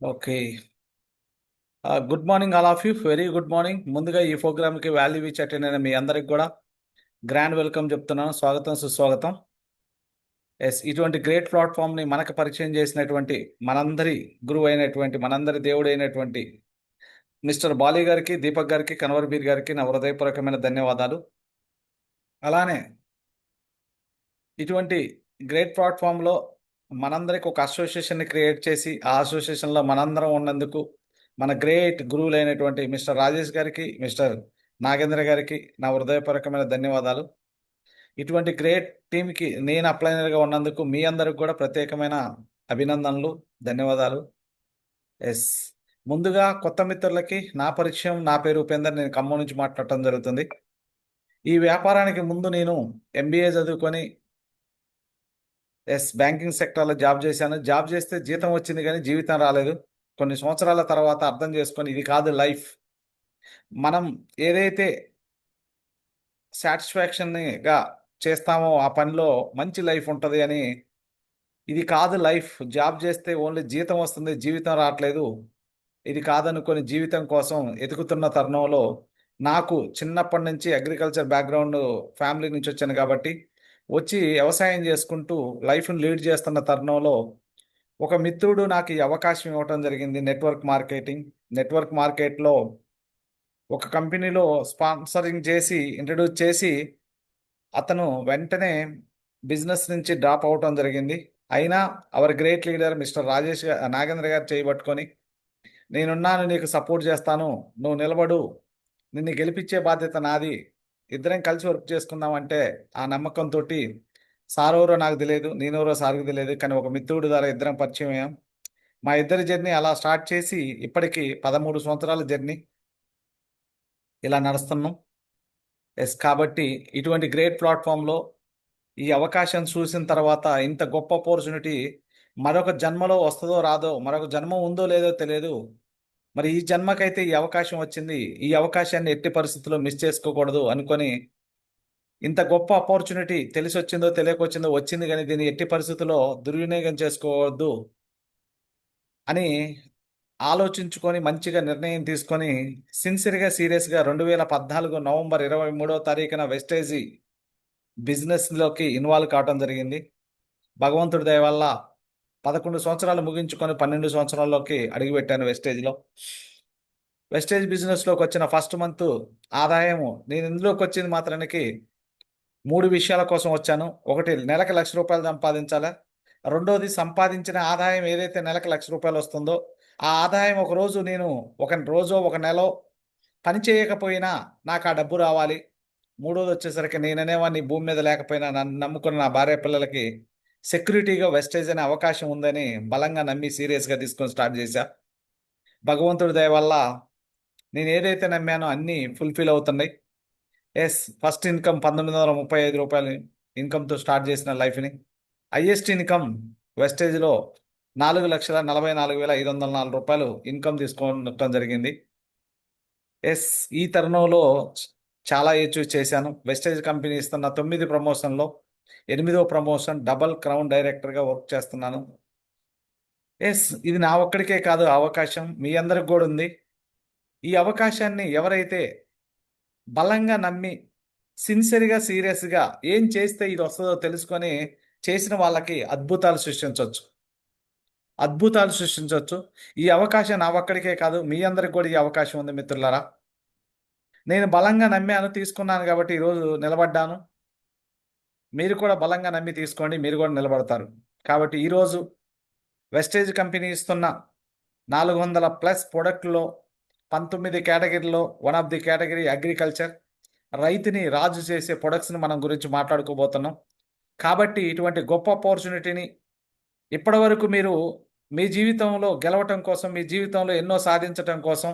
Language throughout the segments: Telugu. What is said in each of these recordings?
Okay. Good morning all of you. Very good morning. ముందుగా ఈ ప్రోగ్రామ్కి వాల్యూ ఇచ్చి అటెండ్ అయిన మీ అందరికి కూడా గ్రాండ్ వెల్కమ్ చెప్తున్నాను. స్వాగతం, సుస్వాగతం. ఎస్, ఇటువంటి గ్రేట్ ప్లాట్ఫామ్ని మనకు పరిచయం చేసినటువంటి మనందరి గురువు అయినటువంటి మనందరి దేవుడు అయినటువంటి మిస్టర్ బాలీ గారికి, దీపక్ గారికి, కన్వర్బీర్ గారికి నా హృదయపూర్వకమైన ధన్యవాదాలు. అలానే ఇటువంటి గ్రేట్ ప్లాట్ఫామ్లో మనందరికి ఒక అసోసియేషన్ని క్రియేట్ చేసి ఆ అసోసియేషన్లో మనందరం ఉన్నందుకు మన గ్రేట్ గురువులైనటువంటి మిస్టర్ రాజేష్ గారికి, మిస్టర్ నాగేంద్ర గారికి నా హృదయపూర్వకమైన ధన్యవాదాలు. ఇటువంటి గ్రేట్ టీంకి నేను అప్లైనర్గా ఉన్నందుకు మీ అందరికి కూడా ప్రత్యేకమైన అభినందనలు, ధన్యవాదాలు. ఎస్, ముందుగా కొత్త మిత్రులకి నా పరిచయం. నా పేరు ఉపేందర్. నేను ఖమ్మం నుంచి మాట్లాడటం జరుగుతుంది. ఈ వ్యాపారానికి ముందు నేను ఎంబీఏ చదువుకొని బ్యాంకింగ్ సెక్టర్లో జాబ్ చేశాను. జాబ్ చేస్తే జీతం వచ్చింది కానీ జీవితం రాలేదు. కొన్ని సంవత్సరాల తర్వాత అర్థం చేసుకొని ఇది కాదు లైఫ్. మనం ఏదైతే సాటిస్ఫాక్షన్గా చేస్తామో ఆ పనిలో మంచి లైఫ్ ఉంటుంది అని, ఇది కాదు లైఫ్. జాబ్ చేస్తే ఓన్లీ జీతం వస్తుంది, జీవితం రావట్లేదు, ఇది కాదనుకొని జీవితం కోసం ఎదుగుతున్న తరుణంలో నాకు చిన్నప్పటి నుంచి అగ్రికల్చర్ బ్యాక్గ్రౌండ్ ఫ్యామిలీ నుంచి వచ్చాను కాబట్టి వచ్చి వ్యవసాయం చేసుకుంటూ లైఫ్ని లీడ్ చేస్తున్న తరుణంలో ఒక మిత్రుడు నాకు ఈ అవకాశం ఇవ్వటం జరిగింది. నెట్వర్క్ మార్కెట్లో ఒక కంపెనీలో స్పాన్సరింగ్ చేసి ఇంట్రడ్యూస్ చేసి అతను వెంటనే బిజినెస్ నుంచి డ్రాప్ అవటం జరిగింది. అయినా hour great leader mister Nagendra గారు చేయబట్టుకొని, నేనున్నాను, నీకు సపోర్ట్ చేస్తాను, నువ్వు నిలబడు, నిన్ను గెలిపించే బాధ్యత నాది, ఇద్దరం కలిసి వర్క్ చేసుకుందామంటే ఆ నమ్మకంతో సారెవరో నాకు తెలియదు, నేనెవరో సార్కి తెలియదు, కానీ ఒక మిత్రుడు ద్వారా ఇద్దరం పరిచయం అయ్యాం. మా ఇద్దరి జర్నీ అలా స్టార్ట్ చేసి ఇప్పటికి 13 సంవత్సరాల జర్నీ ఇలా నడుస్తున్నాం. ఎస్, కాబట్టి ఇటువంటి గ్రేట్ ప్లాట్ఫామ్లో ఈ అవకాశం చూసిన తర్వాత ఇంత గొప్ప ఆపర్చునిటీ మరొక జన్మలో వస్తుందో రాదో, మరొక జన్మ ఉందో లేదో తెలియదు. మరి ఈ జన్మకైతే ఈ అవకాశం వచ్చింది, ఈ అవకాశాన్ని ఎట్టి పరిస్థితుల్లో మిస్ చేసుకోకూడదు అనుకొని, ఇంత గొప్ప ఆపర్చునిటీ తెలిసి వచ్చిందో తెలియకొచ్చిందో వచ్చింది కానీ దీన్ని ఎట్టి పరిస్థితుల్లో దుర్వినియోగం చేసుకోవద్దు అని ఆలోచించుకొని మంచిగా నిర్ణయం తీసుకొని సిన్సియర్గా, సీరియస్గా 2014 నవంబర్ 23వ తారీఖున వెస్టేజీ బిజినెస్లోకి ఇన్వాల్వ్ కావడం జరిగింది. భగవంతుడి దయ వల్ల 11 సంవత్సరాలు ముగించుకొని 12 సంవత్సరాల్లోకి అడుగుపెట్టాను వెస్టేజ్లో. వెస్టేజ్ బిజినెస్లోకి వచ్చిన ఫస్ట్ మంత్ ఆదాయము, నేను ఇందులోకి వచ్చింది మాత్రానికి 3 విషయాల కోసం వచ్చాను. ఒకటి, నెలకు ₹1,00,000 సంపాదించాలా. రెండోది, సంపాదించిన ఆదాయం ఏదైతే నెలకు ₹1,00,000 వస్తుందో ఆ ఆదాయం ఒక రోజో ఒక నెలో పని చేయకపోయినా నాకు ఆ డబ్బు రావాలి. మూడోది వచ్చేసరికి, నేననేవాడిని భూమి మీద లేకపోయినా నన్ను నమ్ముకున్న నా భార్య పిల్లలకి సెక్యూరిటీగా వెస్టేజ్ అనే అవకాశం ఉందని బలంగా నమ్మి సీరియస్గా తీసుకొని స్టార్ట్ చేశా. భగవంతుడి దయ వల్ల నేను ఏదైతే నమ్మానో అన్నీ ఫుల్ఫిల్ అవుతున్నాయి. ఫస్ట్ ఇన్కమ్ ₹1,935 ఇన్కమ్తో స్టార్ట్ చేసిన లైఫ్ని. హైయెస్ట్ ఇన్కమ్ వెస్టేజ్లో ₹4,44,504 ఇన్కమ్ తీసుకోవడం జరిగింది. ఈ తరుణంలో చాలా అచీవ్ చేశాను. వెస్టేజ్ కంపెనీ ఇస్తున్న 9 ప్రమోషన్లో 8వ ప్రమోషన్ డబల్ క్రౌన్ డైరెక్టర్గా వర్క్ చేస్తున్నాను. ఇది నా ఒక్కడికే కాదు అవకాశం, మీ అందరికి కూడా ఉంది. ఈ అవకాశాన్ని ఎవరైతే బలంగా నమ్మి సిన్సియర్గా, సీరియస్గా ఏం చేస్తే ఇది వస్తుందో తెలుసుకొని చేసిన వాళ్ళకి అద్భుతాలు సృష్టించవచ్చు. ఈ అవకాశం నా ఒక్కడికే కాదు, మీ అందరికి కూడా ఈ అవకాశం ఉంది మిత్రులారా. నేను బలంగా నమ్మాను, తీసుకున్నాను కాబట్టి ఈరోజు నిలబడ్డాను. మీరు కూడా బలంగా నమ్మి తీసుకోండి, మీరు కూడా నిలబడతారు. కాబట్టి ఈరోజు వెస్టేజ్ కంపెనీ ఇస్తున్న 400+ ప్రొడక్ట్లో 19 కేటగిరీలో one of the category agriculture, రైతుని రాజు చేసే ప్రొడక్ట్స్ని మనం గురించి మాట్లాడుకోబోతున్నాం. కాబట్టి ఇటువంటి గొప్ప ఆపర్చునిటీని ఇప్పటివరకు మీరు మీ జీవితంలో గెలవటం కోసం, మీ జీవితంలో ఎన్నో సాధించటం కోసం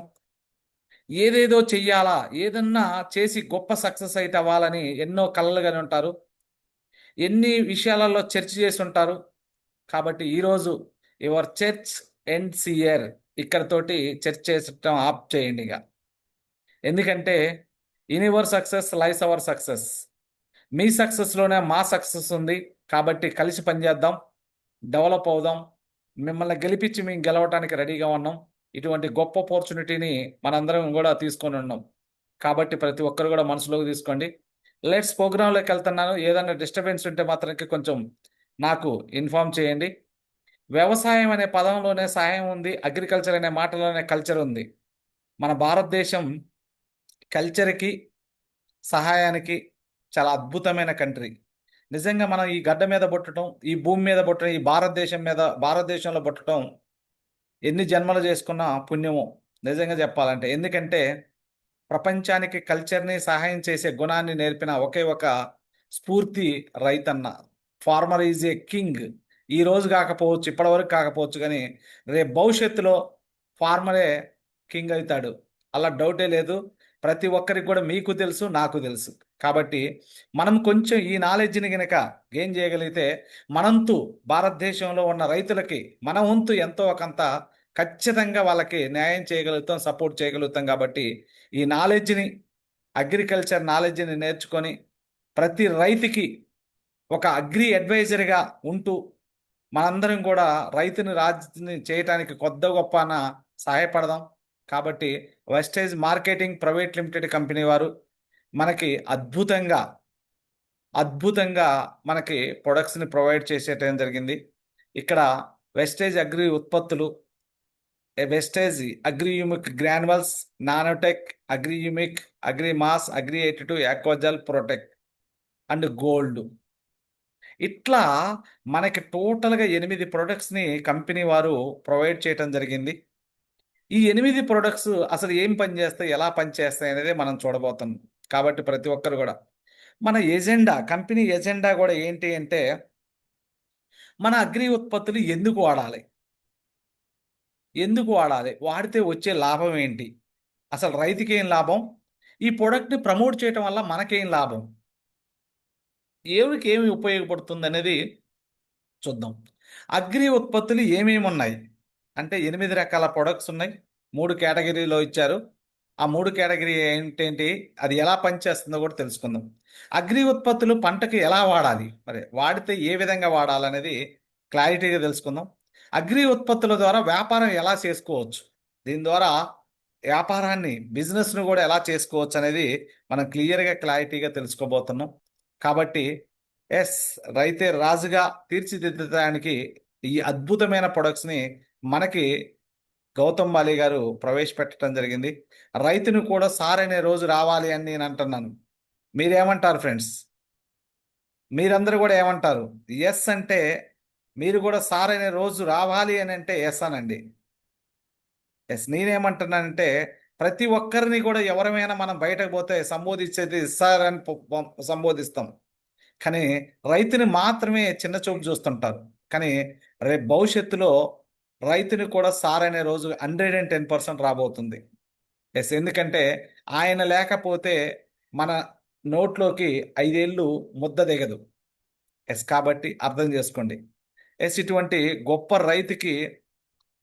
ఏదేదో చెయ్యాలా, ఏదన్నా చేసి గొప్ప సక్సెస్ అయితే అవ్వాలని ఎన్నో కలలుగానే ఉంటారు, ఎన్ని విషయాలలో చర్చ చేసి ఉంటారు. కాబట్టి ఈరోజు యువర్ చర్చ్ ఎండ్స్ హియర్, ఇక్కడతోటి చర్చ చేసటం ఆప్ చేయండి ఇక. ఎందుకంటే in your success lies our success. మీ సక్సెస్లోనే మా సక్సెస్ ఉంది. కాబట్టి కలిసి పనిచేద్దాం, డెవలప్ అవుదాం, మిమ్మల్ని గెలిపించి మేము గెలవటానికి రెడీగా ఉన్నాం. ఇటువంటి గొప్ప ఆపర్చునిటీని మనందరం కూడా తీసుకొని ఉన్నాం. కాబట్టి ప్రతి ఒక్కరు కూడా మనసులోకి తీసుకోండి. లెట్స్ ప్రోగ్రాంలోకి వెళ్తున్నాను. ఏదైనా డిస్టర్బెన్స్ ఉంటే మాత్రానికి కొంచెం నాకు ఇన్ఫార్మ్ చేయండి. వ్యవసాయం అనే పదంలోనే సహాయం ఉంది, అగ్రికల్చర్ అనే మాటలోనే కల్చర్ ఉంది. మన భారతదేశం కల్చర్కి, సహాయానికి చాలా అద్భుతమైన కంట్రీ. నిజంగా మనం ఈ గడ్డ మీద పుట్టడం, ఈ భూమి మీద పుట్టడం, ఈ భారతదేశంలో పుట్టడం ఎన్ని జన్మలు చేసుకున్న పుణ్యమో నిజంగా చెప్పాలంటే. ఎందుకంటే ప్రపంచానికి కల్చర్ని, సహాయం చేసే గుణాన్ని నేర్పిన ఒకే ఒక స్ఫూర్తి రైతన్న. Farmer is a king. ఈ రోజు కాకపోవచ్చు, ఇప్పటివరకు కాకపోవచ్చు, కానీ రేపు భవిష్యత్తులో ఫార్మరే కింగ్ అవుతాడు. అలా డౌటే లేదు. ప్రతి ఒక్కరికి కూడా మీకు తెలుసు, నాకు తెలుసు. కాబట్టి మనం కొంచెం ఈ నాలెడ్జ్ని కనుక గెయిన్ చేయగలిగితే మనంతు భారతదేశంలో ఉన్న రైతులకి మన వంతు ఎంతో ఒకంత ఖచ్చితంగా వాళ్ళకి న్యాయం చేయగలుగుతాం, సపోర్ట్ చేయగలుగుతాం. కాబట్టి ఈ నాలెడ్జ్ని, అగ్రికల్చర్ నాలెడ్జ్ని నేర్చుకొని ప్రతి రైతుకి ఒక అగ్రి అడ్వైజర్గా ఉంటూ మనందరం కూడా రైతుని రాజుని చేయటానికి కొద్ద గొప్పన సహాయపడదాం. కాబట్టి Vestige Marketing Private Limited company వారు మనకి అద్భుతంగా అద్భుతంగా మనకి ప్రొడక్ట్స్ని ప్రొవైడ్ చేసేయటం జరిగింది. ఇక్కడ వెస్టేజ్ అగ్రి ఉత్పత్తులు, వెస్టేజ్ agri humic granules, nanotech, agri humic, agri mass, agri 82, ఆక్వాజల్, ప్రొటెక్ట్ అండ్ గోల్డ్. ఇట్లా మనకి టోటల్గా 8 ప్రొడక్ట్స్ని కంపెనీ వారు ప్రొవైడ్ చేయటం జరిగింది. ఈ 8 ప్రొడక్ట్స్ అసలు ఏం పనిచేస్తాయి, ఎలా పనిచేస్తాయి అనేది మనం చూడబోతున్నాం. కాబట్టి ప్రతి ఒక్కరు కూడా మన ఎజెండా, కంపెనీ ఎజెండా కూడా ఏంటి అంటే మన అగ్రి ఉత్పత్తులు ఎందుకు వాడాలి, ఎందుకు వాడాలి, వాడితే వచ్చే లాభం ఏంటి, అసలు రైతుకి ఏం లాభం, ఈ ప్రోడక్ట్ని ప్రమోట్ చేయటం వల్ల మనకేం లాభం, ఎవరికి ఏమి ఉపయోగపడుతుంది అనేది చూద్దాం. అగ్రి ఉత్పత్తులు ఏమేమి ఉన్నాయి అంటే 8 రకాల ప్రొడక్ట్స్ ఉన్నాయి. 3 కేటగిరీలో ఇచ్చారు. ఆ 3 కేటగిరీ ఏంటేంటి, అది ఎలా పనిచేస్తుందో కూడా తెలుసుకుందాం. అగ్రి ఉత్పత్తులు పంటకి ఎలా వాడాలి, మరి వాడితే ఏ విధంగా వాడాలనేది క్లారిటీగా తెలుసుకుందాం. అగ్రి ఉత్పత్తుల ద్వారా వ్యాపారం ఎలా చేసుకోవచ్చు, దీని ద్వారా వ్యాపారాన్ని, బిజినెస్ను కూడా ఎలా చేసుకోవచ్చు అనేది మనం క్లియర్గా, క్లారిటీగా తెలుసుకోబోతున్నాం. కాబట్టి రైతే రాజుగా తీర్చిదిద్దడానికి ఈ అద్భుతమైన ప్రొడక్ట్స్ని మనకి గౌతమ్ బాలి గారు ప్రవేశపెట్టడం జరిగింది. రైతును కూడా సార్ అనే రోజు రావాలి అని నేను అంటున్నాను. మీరేమంటారు ఫ్రెండ్స్? మీరందరూ కూడా ఏమంటారు? ఎస్ అంటే మీరు కూడా సార్ అనే రోజు రావాలి అని అంటే ఎస్ అనండి. నేనేమంటున్నానంటే ప్రతి ఒక్కరిని కూడా ఎవరమైనా మనం బయటకు పోతే సంబోధించేది సార్ అని సంబోధిస్తాం. కానీ రైతుని మాత్రమే చిన్న చూపు చూస్తుంటారు. కానీ రేపు భవిష్యత్తులో రైతుని కూడా సార్ అనే రోజు 110% రాబోతుంది. ఎందుకంటే ఆయన లేకపోతే మన నోట్లోకి 5 ఏళ్ళు ముద్ద దిగదు. కాబట్టి అర్థం చేసుకోండి. ఇటువంటి గొప్ప రైతుకి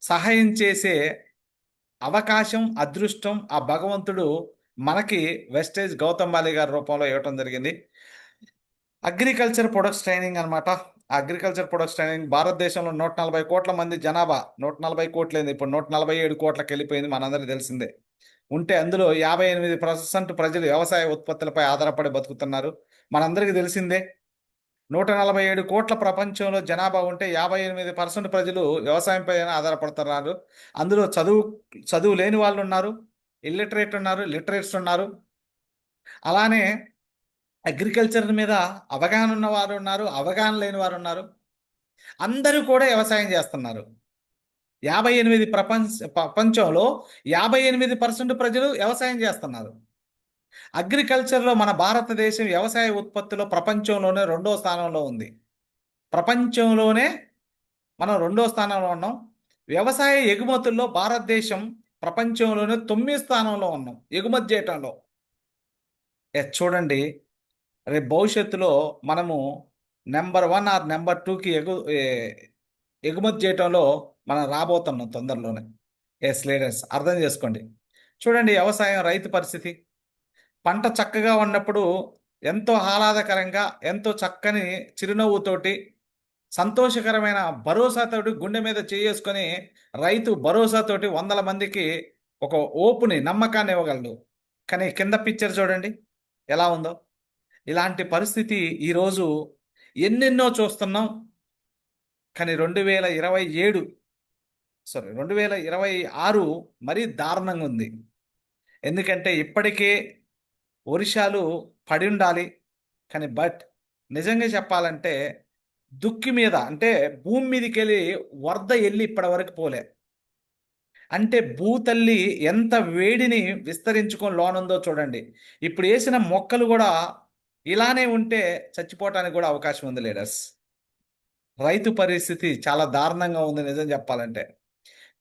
సహాయం చేసే అవకాశం, అదృష్టం ఆ భగవంతుడు మనకి వెస్టేజ్ గౌతమ్ బాలి గారి రూపంలో ఇవ్వటం జరిగింది. అగ్రికల్చర్ ప్రొడక్ట్స్ ట్రైనింగ్ అనమాట. అగ్రికల్చర్ ప్రొడక్ట్స్ ట్రైనింగ్ భారతదేశంలో 140 కోట్ల మంది జనాభా, 140 కోట్లైంది, ఇప్పుడు 147 కోట్లకి వెళ్ళిపోయింది, మనందరికీ తెలిసిందే. ఉంటే అందులో 58% ప్రజలు వ్యవసాయ ఉత్పత్తులపై ఆధారపడి బతుకుతున్నారు, మనందరికీ తెలిసిందే. 147 కోట్ల ప్రపంచంలో జనాభా ఉంటే 58% ప్రజలు వ్యవసాయంపై ఆధారపడుతున్నారు. అందులో చదువు లేని వాళ్ళు ఉన్నారు, ఇల్లిటరేట్ ఉన్నారు, లిటరేట్స్ ఉన్నారు. అలానే అగ్రికల్చర్ మీద అవగాహన ఉన్న వారు ఉన్నారు, అవగాహన లేని వారు ఉన్నారు. అందరూ కూడా వ్యవసాయం చేస్తున్నారు. 58 ప్రపంచంలో 58% ప్రజలు వ్యవసాయం చేస్తున్నారు. అగ్రికల్చర్లో మన భారతదేశం వ్యవసాయ ఉత్పత్తిలో ప్రపంచంలోనే 2వ స్థానంలో ఉంది. ప్రపంచంలోనే మనం 2వ స్థానంలో ఉన్నాం. వ్యవసాయ ఎగుమతుల్లో భారతదేశం ప్రపంచంలోనే 9వ స్థానంలో ఉన్నాం ఎగుమతి చేయటంలో. చూడండి, రేపు భవిష్యత్తులో మనము నెంబర్ 1 ఆర్ నెంబర్ 2కి ఎగుమతి చేయటంలో మనం రాబోతున్నాం తొందరలోనే. లీడర్స్ అర్థం చేసుకోండి. చూడండి, వ్యవసాయం, రైతు పరిస్థితి. పంట చక్కగా ఉన్నప్పుడు ఎంతో ఆహ్లాదకరంగా, ఎంతో చక్కని చిరునవ్వుతోటి సంతోషకరమైన భరోసాతోటి గుండె మీద చేసుకొని రైతు భరోసాతోటి వందల మందికి ఒక ఓపుని నమ్మకాన్ని ఇవ్వగలడు. కానీ కింద పిక్చర్ చూడండి ఎలా ఉందో. ఇలాంటి పరిస్థితి ఈరోజు ఎన్నెన్నో చూస్తున్నాం. కానీ 2027 2026 మరీ దారుణంగా ఉంది. ఎందుకంటే ఇప్పటికే వర్షాలు పడి ఉండాలి. కానీ నిజంగా చెప్పాలంటే దుక్కి మీద అంటే భూమి మీదకి వెళ్ళి వరద వెళ్ళి ఇప్పటి వరకు పోలే. అంటే భూతల్లి ఎంత వేడిని విస్తరించుకొని లోనుందో చూడండి. ఇప్పుడు వేసిన మొక్కలు కూడా ఇలానే ఉంటే చచ్చిపోవటానికి కూడా అవకాశం ఉంది లీడర్స్. రైతు పరిస్థితి చాలా దారుణంగా ఉంది నిజం చెప్పాలంటే.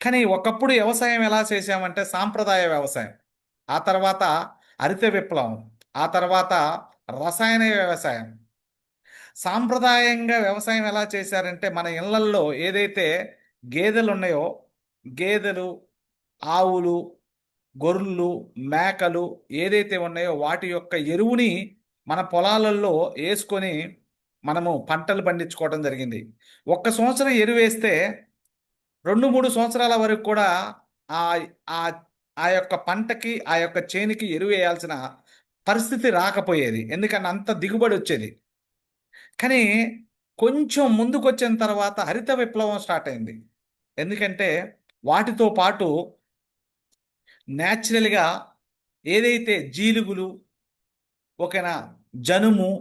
కానీ ఒకప్పుడు వ్యవసాయం ఎలా చేసామంటే సాంప్రదాయ వ్యవసాయం, ఆ తర్వాత హరిత విప్లవం, ఆ తర్వాత రసాయన వ్యవసాయం. సాంప్రదాయంగా వ్యవసాయం ఎలా చేశారంటే మన ఇళ్లల్లో ఏదైతే గేదెలు ఉన్నాయో, గేదెలు, ఆవులు, గొర్రెలు, మేకలు ఏదైతే ఉన్నాయో వాటి యొక్క ఎరువుని మన పొలాలలో వేసుకొని మనము పంటలు పండించుకోవడం జరిగింది. ఒక్క సంవత్సరం ఎరువు వేస్తే 2-3 సంవత్సరాల వరకు కూడా ఆ ఆ ఆ యొక్క పంటకి ఆ యొక్క చేనికి ఎరువు వేయాల్సిన పరిస్థితి రాకపోయేది. ఎందుకంటే అంత దిగుబడి వచ్చేది. కానీ కొంచెం ముందుకొచ్చిన తర్వాత హరిత విప్లవం స్టార్ట్ అయింది. ఎందుకంటే వాటితో పాటు న్యాచురల్గా ఏదైతే జీలుగులు, ఓకేనా, జనుము,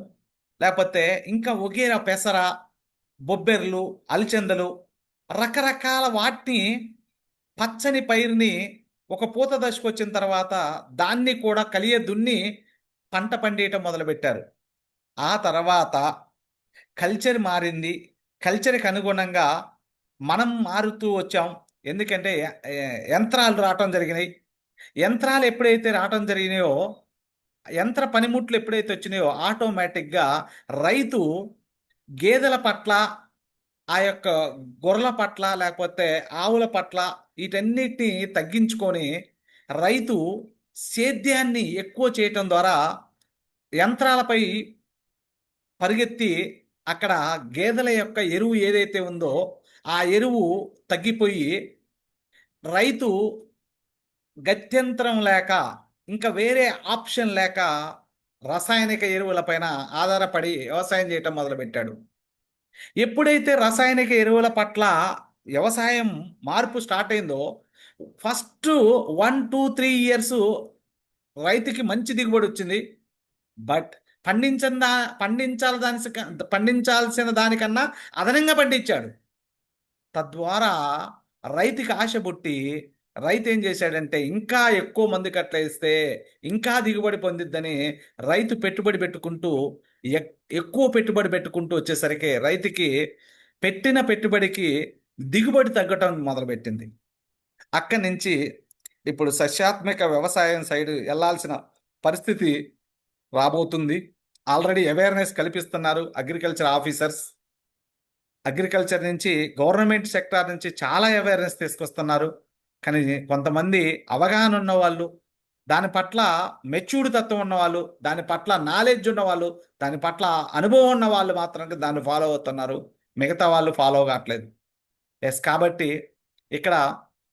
లేకపోతే ఇంకా ఒకేరా పెసర, బొబ్బెర్లు, అలచందలు, రకరకాల వాటిని పచ్చని పైరుని ఒక పూత దశకు వచ్చిన తర్వాత దాన్ని కూడా కలియ దున్ని పంట పండియటం మొదలుపెట్టారు. ఆ తర్వాత కల్చర్ మారింది. కల్చర్కి అనుగుణంగా మనం మారుతూ వచ్చాం. ఎందుకంటే యంత్రాలు రావటం జరిగినాయి. యంత్రాలు ఎప్పుడైతే రావటం జరిగినాయో, యంత్ర పనిముట్లు ఎప్పుడైతే వచ్చినాయో ఆటోమేటిక్గా రైతు గేదెల పట్ల, ఆ యొక్క గొర్రెల పట్ల, లేకపోతే ఆవుల పట్ల వీటన్నిటిని తగ్గించుకొని రైతు సేద్యాన్ని ఎక్కువ చేయటం ద్వారా యంత్రాలపై పరిగెత్తి అక్కడ గేదెల యొక్క ఎరువు ఏదైతే ఉందో ఆ ఎరువు తగ్గిపోయి రైతు గత్యంతరం లేక, ఇంకా వేరే ఆప్షన్ లేక రసాయనిక ఎరువులపైన ఆధారపడి వ్యవసాయం చేయటం మొదలుపెట్టాడు. ఎప్పుడైతే రసాయనిక ఎరువుల పట్ల వ్యవసాయం మార్పు స్టార్ట్ అయిందో ఫస్ట్ 1-2-3 ఇయర్స్ రైతుకి మంచి దిగుబడి వచ్చింది. బట్ పండించిన పండించాల్సిన దానికన్నా అదనంగా పండించాడు. తద్వారా రైతుకి ఆశ పుట్టి రైతు ఏం చేశాడంటే ఇంకా ఎక్కువ మంది కట్ల ఇస్తే ఇంకా దిగుబడి పొందిద్దని రైతు పెట్టుబడి పెట్టుకుంటూ ఎక్కువ పెట్టుబడి పెట్టుకుంటూ వచ్చేసరికి రైతుకి పెట్టిన పెట్టుబడికి దిగుబడి తగ్గటం మొదలుపెట్టింది. అక్కడి నుంచి ఇప్పుడు సస్యాత్మక వ్యవసాయం సైడ్ వెళ్ళాల్సిన పరిస్థితి రాబోతుంది. ఆల్రెడీ అవేర్నెస్ కల్పిస్తున్నారు అగ్రికల్చర్ ఆఫీసర్స్. అగ్రికల్చర్ నుంచి, గవర్నమెంట్ సెక్టార్ నుంచి చాలా అవేర్నెస్ తీసుకొస్తున్నారు. కానీ కొంతమంది అవగాహన ఉన్నవాళ్ళు, దాని పట్ల మెచ్యూర్డ్ తత్వం ఉన్నవాళ్ళు, దాని పట్ల నాలెడ్జ్ ఉన్నవాళ్ళు, దాని పట్ల అనుభవం ఉన్న వాళ్ళు మాత్రం దాన్ని ఫాలో అవుతున్నారు. మిగతా వాళ్ళు ఫాలో కావట్లేదు. కాబట్టి ఇక్కడ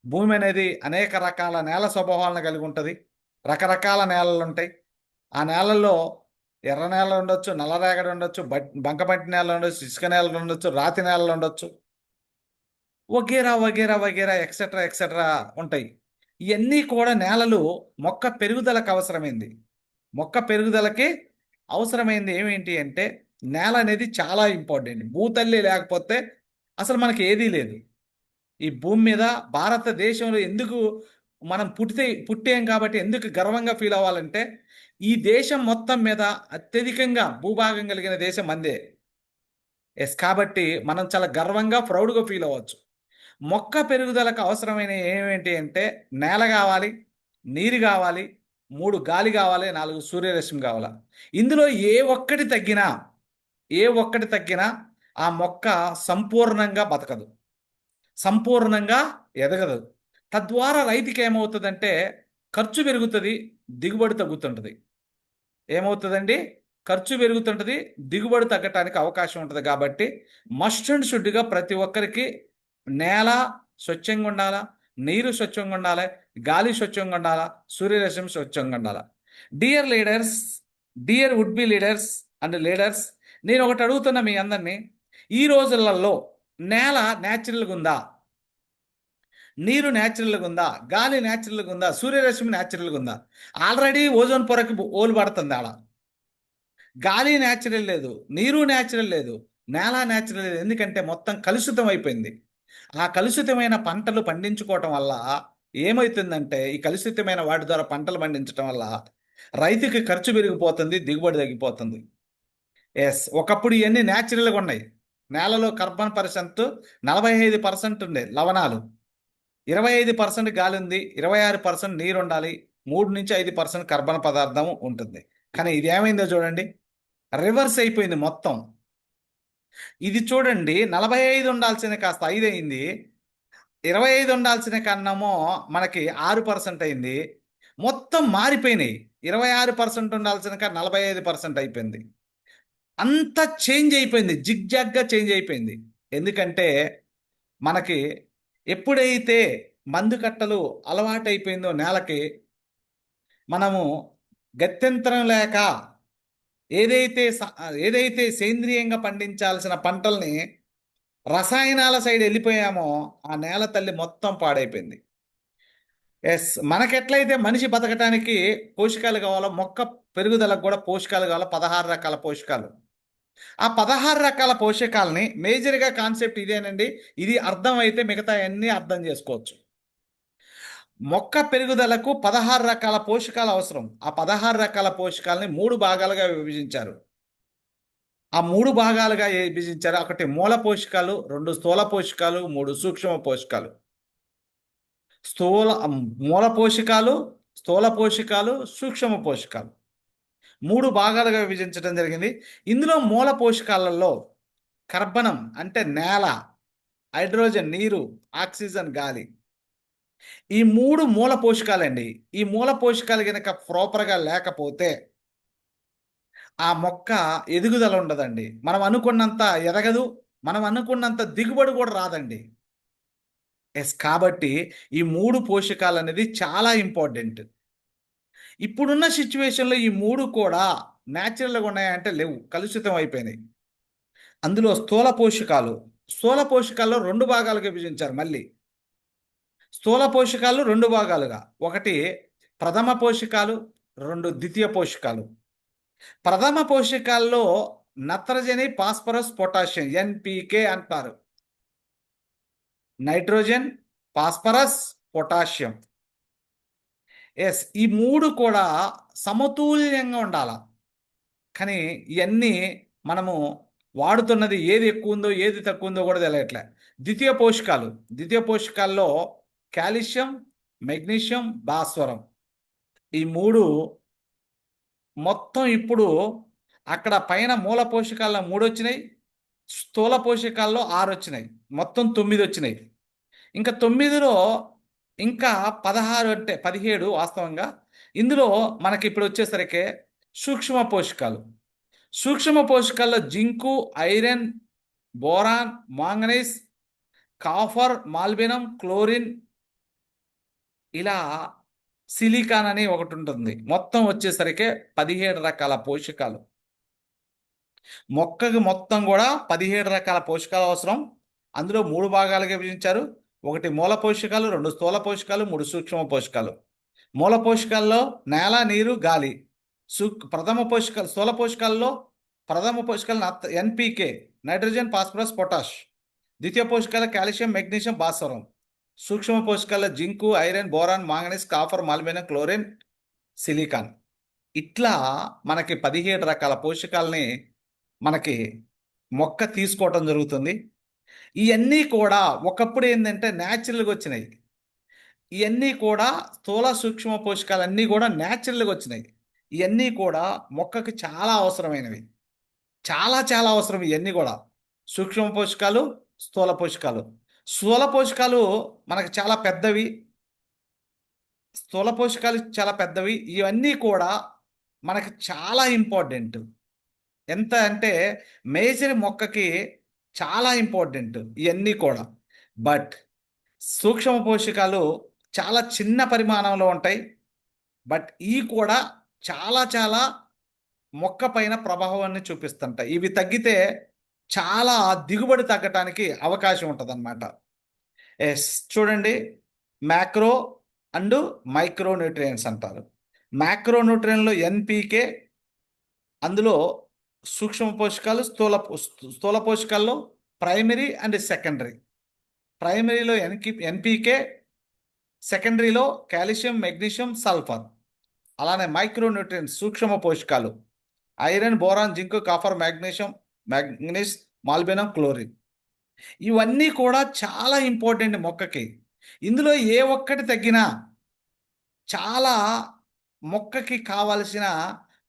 భూమి అనేది అనేక రకాల నేల స్వభావాలను కలిగి ఉంటుంది. రకరకాల నేలలు ఉంటాయి. ఆ నేలల్లో ఎర్ర నేలలు ఉండొచ్చు, నల్లరేగడి ఉండొచ్చు, బంకమట్టి నేలలు ఉండొచ్చు, ఇసుక నేలలు ఉండొచ్చు, రాతి నేలలు ఉండొచ్చు, వగేరా వగేరా వగేరా ఎక్సెట్రా ఎక్సెట్రా ఉంటాయి. ఇవన్నీ కూడా నేలలు మొక్క పెరుగుదలకు అవసరమైంది. మొక్క పెరుగుదలకి అవసరమైంది ఏమేంటి అంటే నేల అనేది చాలా ఇంపార్టెంట్. భూతల్లి లేకపోతే అసలు మనకి ఏదీ లేదు. ఈ భూమి మీద భారతదేశంలో ఎందుకు మనం పుట్టాం కాబట్టి ఎందుకు గర్వంగా ఫీల్ అవ్వాలంటే ఈ దేశం మొత్తం మీద అత్యధికంగా భూభాగం కలిగిన దేశం మందే. కాబట్టి మనం చాలా గర్వంగా ప్రౌడ్గా ఫీల్ అవ్వచ్చు. మొక్క పెరుగుదలకు అవసరమైన ఏమేంటి అంటే నేల కావాలి, నీరు కావాలి, 3 గాలి కావాలి, 4 సూర్యరశ్మి కావాలి. ఇందులో ఏ ఒక్కటి తగ్గినా ఆ మొక్క సంపూర్ణంగా బతకదు, సంపూర్ణంగా ఎదగదు. తద్వారా రైతుకి ఏమవుతుందంటే ఖర్చు పెరుగుతుంది, దిగుబడి తగ్గుతుంటుంది. ఏమవుతుందండి? ఖర్చు పెరుగుతుంటుంది, దిగుబడి తగ్గటానికి అవకాశం ఉంటుంది. కాబట్టి మస్ట్ అండ్ షుడ్గా ప్రతి ఒక్కరికి నేల స్వచ్ఛంగా ఉండాలా, నీరు స్వచ్ఛంగా ఉండాలి, గాలి స్వచ్ఛంగా ఉండాలా, సూర్యరశ్మి స్వచ్ఛంగా ఉండాలా. Dear leaders, dear would be leaders and leaders, నేను ఒకటి అడుగుతున్నా మీ అందరినీ. ఈ రోజులలో నేల న్యాచురల్గా ఉందా? నీరు న్యాచురల్గా ఉందా? గాలి న్యాచురల్గా ఉందా? సూర్యరశ్మి న్యాచురల్గా ఉందా? ఆల్రెడీ ఓజోన్ పొరకి ఓలు పడుతుంది ఆడ. గాలి న్యాచురల్ లేదు, నీరు న్యాచురల్ లేదు, నేల న్యాచురల్ లేదు. ఎందుకంటే మొత్తం కలుషితం అయిపోయింది. ఆ కలుషితమైన పంటలు పండించుకోవటం వల్ల ఏమవుతుందంటే, ఈ కలుషితమైన వాటి ద్వారా పంటలు పండించడం వల్ల రైతుకి ఖర్చు పెరిగిపోతుంది, దిగుబడి తగ్గిపోతుంది. ఎస్, ఒకప్పుడు ఇవన్నీ న్యాచురల్గా ఉన్నాయి. నేలలో కార్బన్ పర్సెంట్ 45% ఉండే లవణాలు, 25% గాలి ఉంది, 26% నీరు ఉండాలి, 3 నుంచి 5% కర్బన పదార్థం ఉంటుంది. కానీ ఇది ఏమైందో చూడండి, రివర్స్ అయిపోయింది మొత్తం. ఇది చూడండి, 45 ఉండాల్సిన కాస్త 5 అయింది, 25 ఉండాల్సిన కన్నామో మనకి 6% అయింది. మొత్తం మారిపోయినాయి. 26% ఉండాల్సిన 45% అయిపోయింది. అంతా చేంజ్ అయిపోయింది, జిగ్జాగ్గా చేంజ్ అయిపోయింది. ఎందుకంటే మనకి ఎప్పుడైతే మందు కట్టలు అలవాటైపోయిందో నేలకి, మనము గత్యంతరం లేక ఏదైతే సేంద్రియంగా పండించాల్సిన పంటల్ని రసాయనాల సైడ్ వెళ్ళిపోయామో, ఆ నేల తల్లి మొత్తం పాడైపోయింది. ఎస్, మనకెట్లయితే మనిషి బతకటానికి పోషకాలు కావాలో, మొక్క పెరుగుదలకు కూడా పోషకాలు కావాలో, 16 రకాల పోషకాలు. ఆ 16 రకాల పోషకాలని మేజర్గా కాన్సెప్ట్ ఇదేనండి. ఇది అర్థం అయితే మిగతా అన్నీ అర్థం చేసుకోవచ్చు. మొక్క పెరుగుదలకు 16 రకాల పోషకాలు అవసరం. ఆ 16 రకాల పోషకాలని 3 భాగాలుగా విభజించారు. ఆ 3 భాగాలుగా విభజించారు. ఒకటి మూల పోషకాలు, 2 స్థూల పోషకాలు, 3 సూక్ష్మ పోషకాలు. స్థూల మూల పోషకాలు, స్థూల పోషకాలు, సూక్ష్మ పోషకాలు 3 భాగాలుగా విభజించడం జరిగింది. ఇందులో మూల పోషకాలలో కర్బనం అంటే నేల, హైడ్రోజన్ నీరు, ఆక్సిజన్ గాలి, ఈ 3 మూల పోషకాలండి. ఈ మూల పోషకాలు కనుక ప్రాపర్గా లేకపోతే ఆ మొక్క ఎదుగుదల ఉండదండి. మనం అనుకున్నంత ఎదగదు, మనం అనుకున్నంత దిగుబడి కూడా రాదండి. ఎస్, కాబట్టి ఈ 3 పోషకాలు అనేది చాలా ఇంపార్టెంట్. ఇప్పుడున్న సిచ్యువేషన్లో ఈ 3 కూడా న్యాచురల్గా ఉన్నాయంటే లేవు, కలుషితం అయిపోయినాయి. అందులో స్థూల పోషకాల్లో 2 భాగాలుగా విభజించారు. మళ్ళీ స్థూల పోషకాలు 2 భాగాలుగా, ఒకటి ప్రథమ పోషకాలు, 2 ద్వితీయ పోషకాలు. ప్రథమ పోషకాల్లో నత్రజని, ఫాస్ఫరస్, పొటాషియం, ఎన్పికే అంటారు. Nitrogen, phosphorus, potassium. ఎస్, ఈ 3 కూడా సమతుల్యంగా ఉండాలి. కానీ ఇవన్నీ మనము వాడుతున్నది ఏది ఎక్కువ ఉందో ఏది తక్కువ ఉందో కూడా తెలియట్లే. ద్వితీయ పోషకాల్లో కాల్షియం, మెగ్నీషియం, భాస్వరం, ఈ 3 మొత్తం ఇప్పుడు అక్కడ పైన మూల పోషకాల్లో 3 వచ్చినాయి, స్థూల పోషకాల్లో 6 వచ్చినాయి, మొత్తం 9 వచ్చినాయి. ఇంకా 9లో ఇంకా 16 అంటే 17 వాస్తవంగా. ఇందులో మనకి ఇప్పుడు వచ్చేసరికి సూక్ష్మ పోషకాల్లో zinc, iron, boron, manganese, copper, molybdenum, chlorine, ఇలా సిలికాన్ అని ఒకటి ఉంటుంది. మొత్తం వచ్చేసరికి 17 రకాల పోషకాలు. మొక్కకి మొత్తం కూడా 17 రకాల పోషకాలు అవసరం. అందులో 3 భాగాలుగా విభజించారు. ఒకటి మూల పోషకాలు, 2 స్థూల పోషకాలు, 3 సూక్ష్మ పోషకాలు. మూల పోషకాల్లో నేల, నీరు, గాలి. స్థూల పోషకాల్లో ప్రథమ పోషకాలు ఎన్పికే, నైట్రోజన్, ఫాస్ఫరస్, పొటాష్. ద్వితీయ పోషకాల కాల్షియం, మెగ్నీషియం, భాస్వరం. సూక్ష్మ పోషకాల్లో zinc, iron, boron, manganese, copper, molybdenum, chlorine, silicon. ఇట్లా మనకి 17 రకాల పోషకాలని మనకి మొక్క తీసుకోవటం జరుగుతుంది. ఇవన్నీ కూడా ఒకప్పుడు ఏంటంటే న్యాచురల్గా వచ్చినాయి. ఇవన్నీ కూడా స్థూల సూక్ష్మ పోషకాలన్నీ కూడా న్యాచురల్గా వచ్చినాయి. ఇవన్నీ కూడా మొక్కకి చాలా అవసరమైనవి, చాలా చాలా అవసరం. ఇవన్నీ కూడా సూక్ష్మ పోషకాలు, స్థూల పోషకాలు. మనకి చాలా పెద్దవి, స్థూల పోషకాలు చాలా పెద్దవి. ఇవన్నీ కూడా మనకి చాలా ఇంపార్టెంట్. ఎంత అంటే మేజర్ మొక్కకి చాలా ఇంపార్టెంట్ ఇవన్నీ కూడా. బట్ సూక్ష్మ పోషకాలు చాలా చిన్న పరిమాణంలో ఉంటాయి. బట్ ఈ కూడా చాలా చాలా మొక్క పైన ప్రభావాన్ని చూపిస్తుంటాయి. ఇవి తగ్గితే చాలా దిగుబడి తగ్గటానికి అవకాశం ఉంటుంది అనమాట. ఎస్, చూడండి, మ్యాక్రో అండ్ మైక్రో న్యూట్రియంట్స్ అంటారు. మ్యాక్రో న్యూట్రియంట్లో ఎన్పికే, అందులో సూక్ష్మ పోషకాలు, స్థూల పోషకాల్లో ప్రైమరీ అండ్ సెకండరీ. ప్రైమరీలో ఎన్పికే, సెకండరీలో కాల్షియం, మెగ్నీషియం, సల్ఫర్. అలానే మైక్రో న్యూట్రియంట్స్ సూక్ష్మ పోషకాలు iron, boron, zinc, copper, manganese, molybdenum, chlorine. ఇవన్నీ కూడా చాలా ఇంపార్టెంట్ మొక్కకి. ఇందులో ఏ ఒక్కటి తగ్గినా చాలా మొక్కకి కావలసిన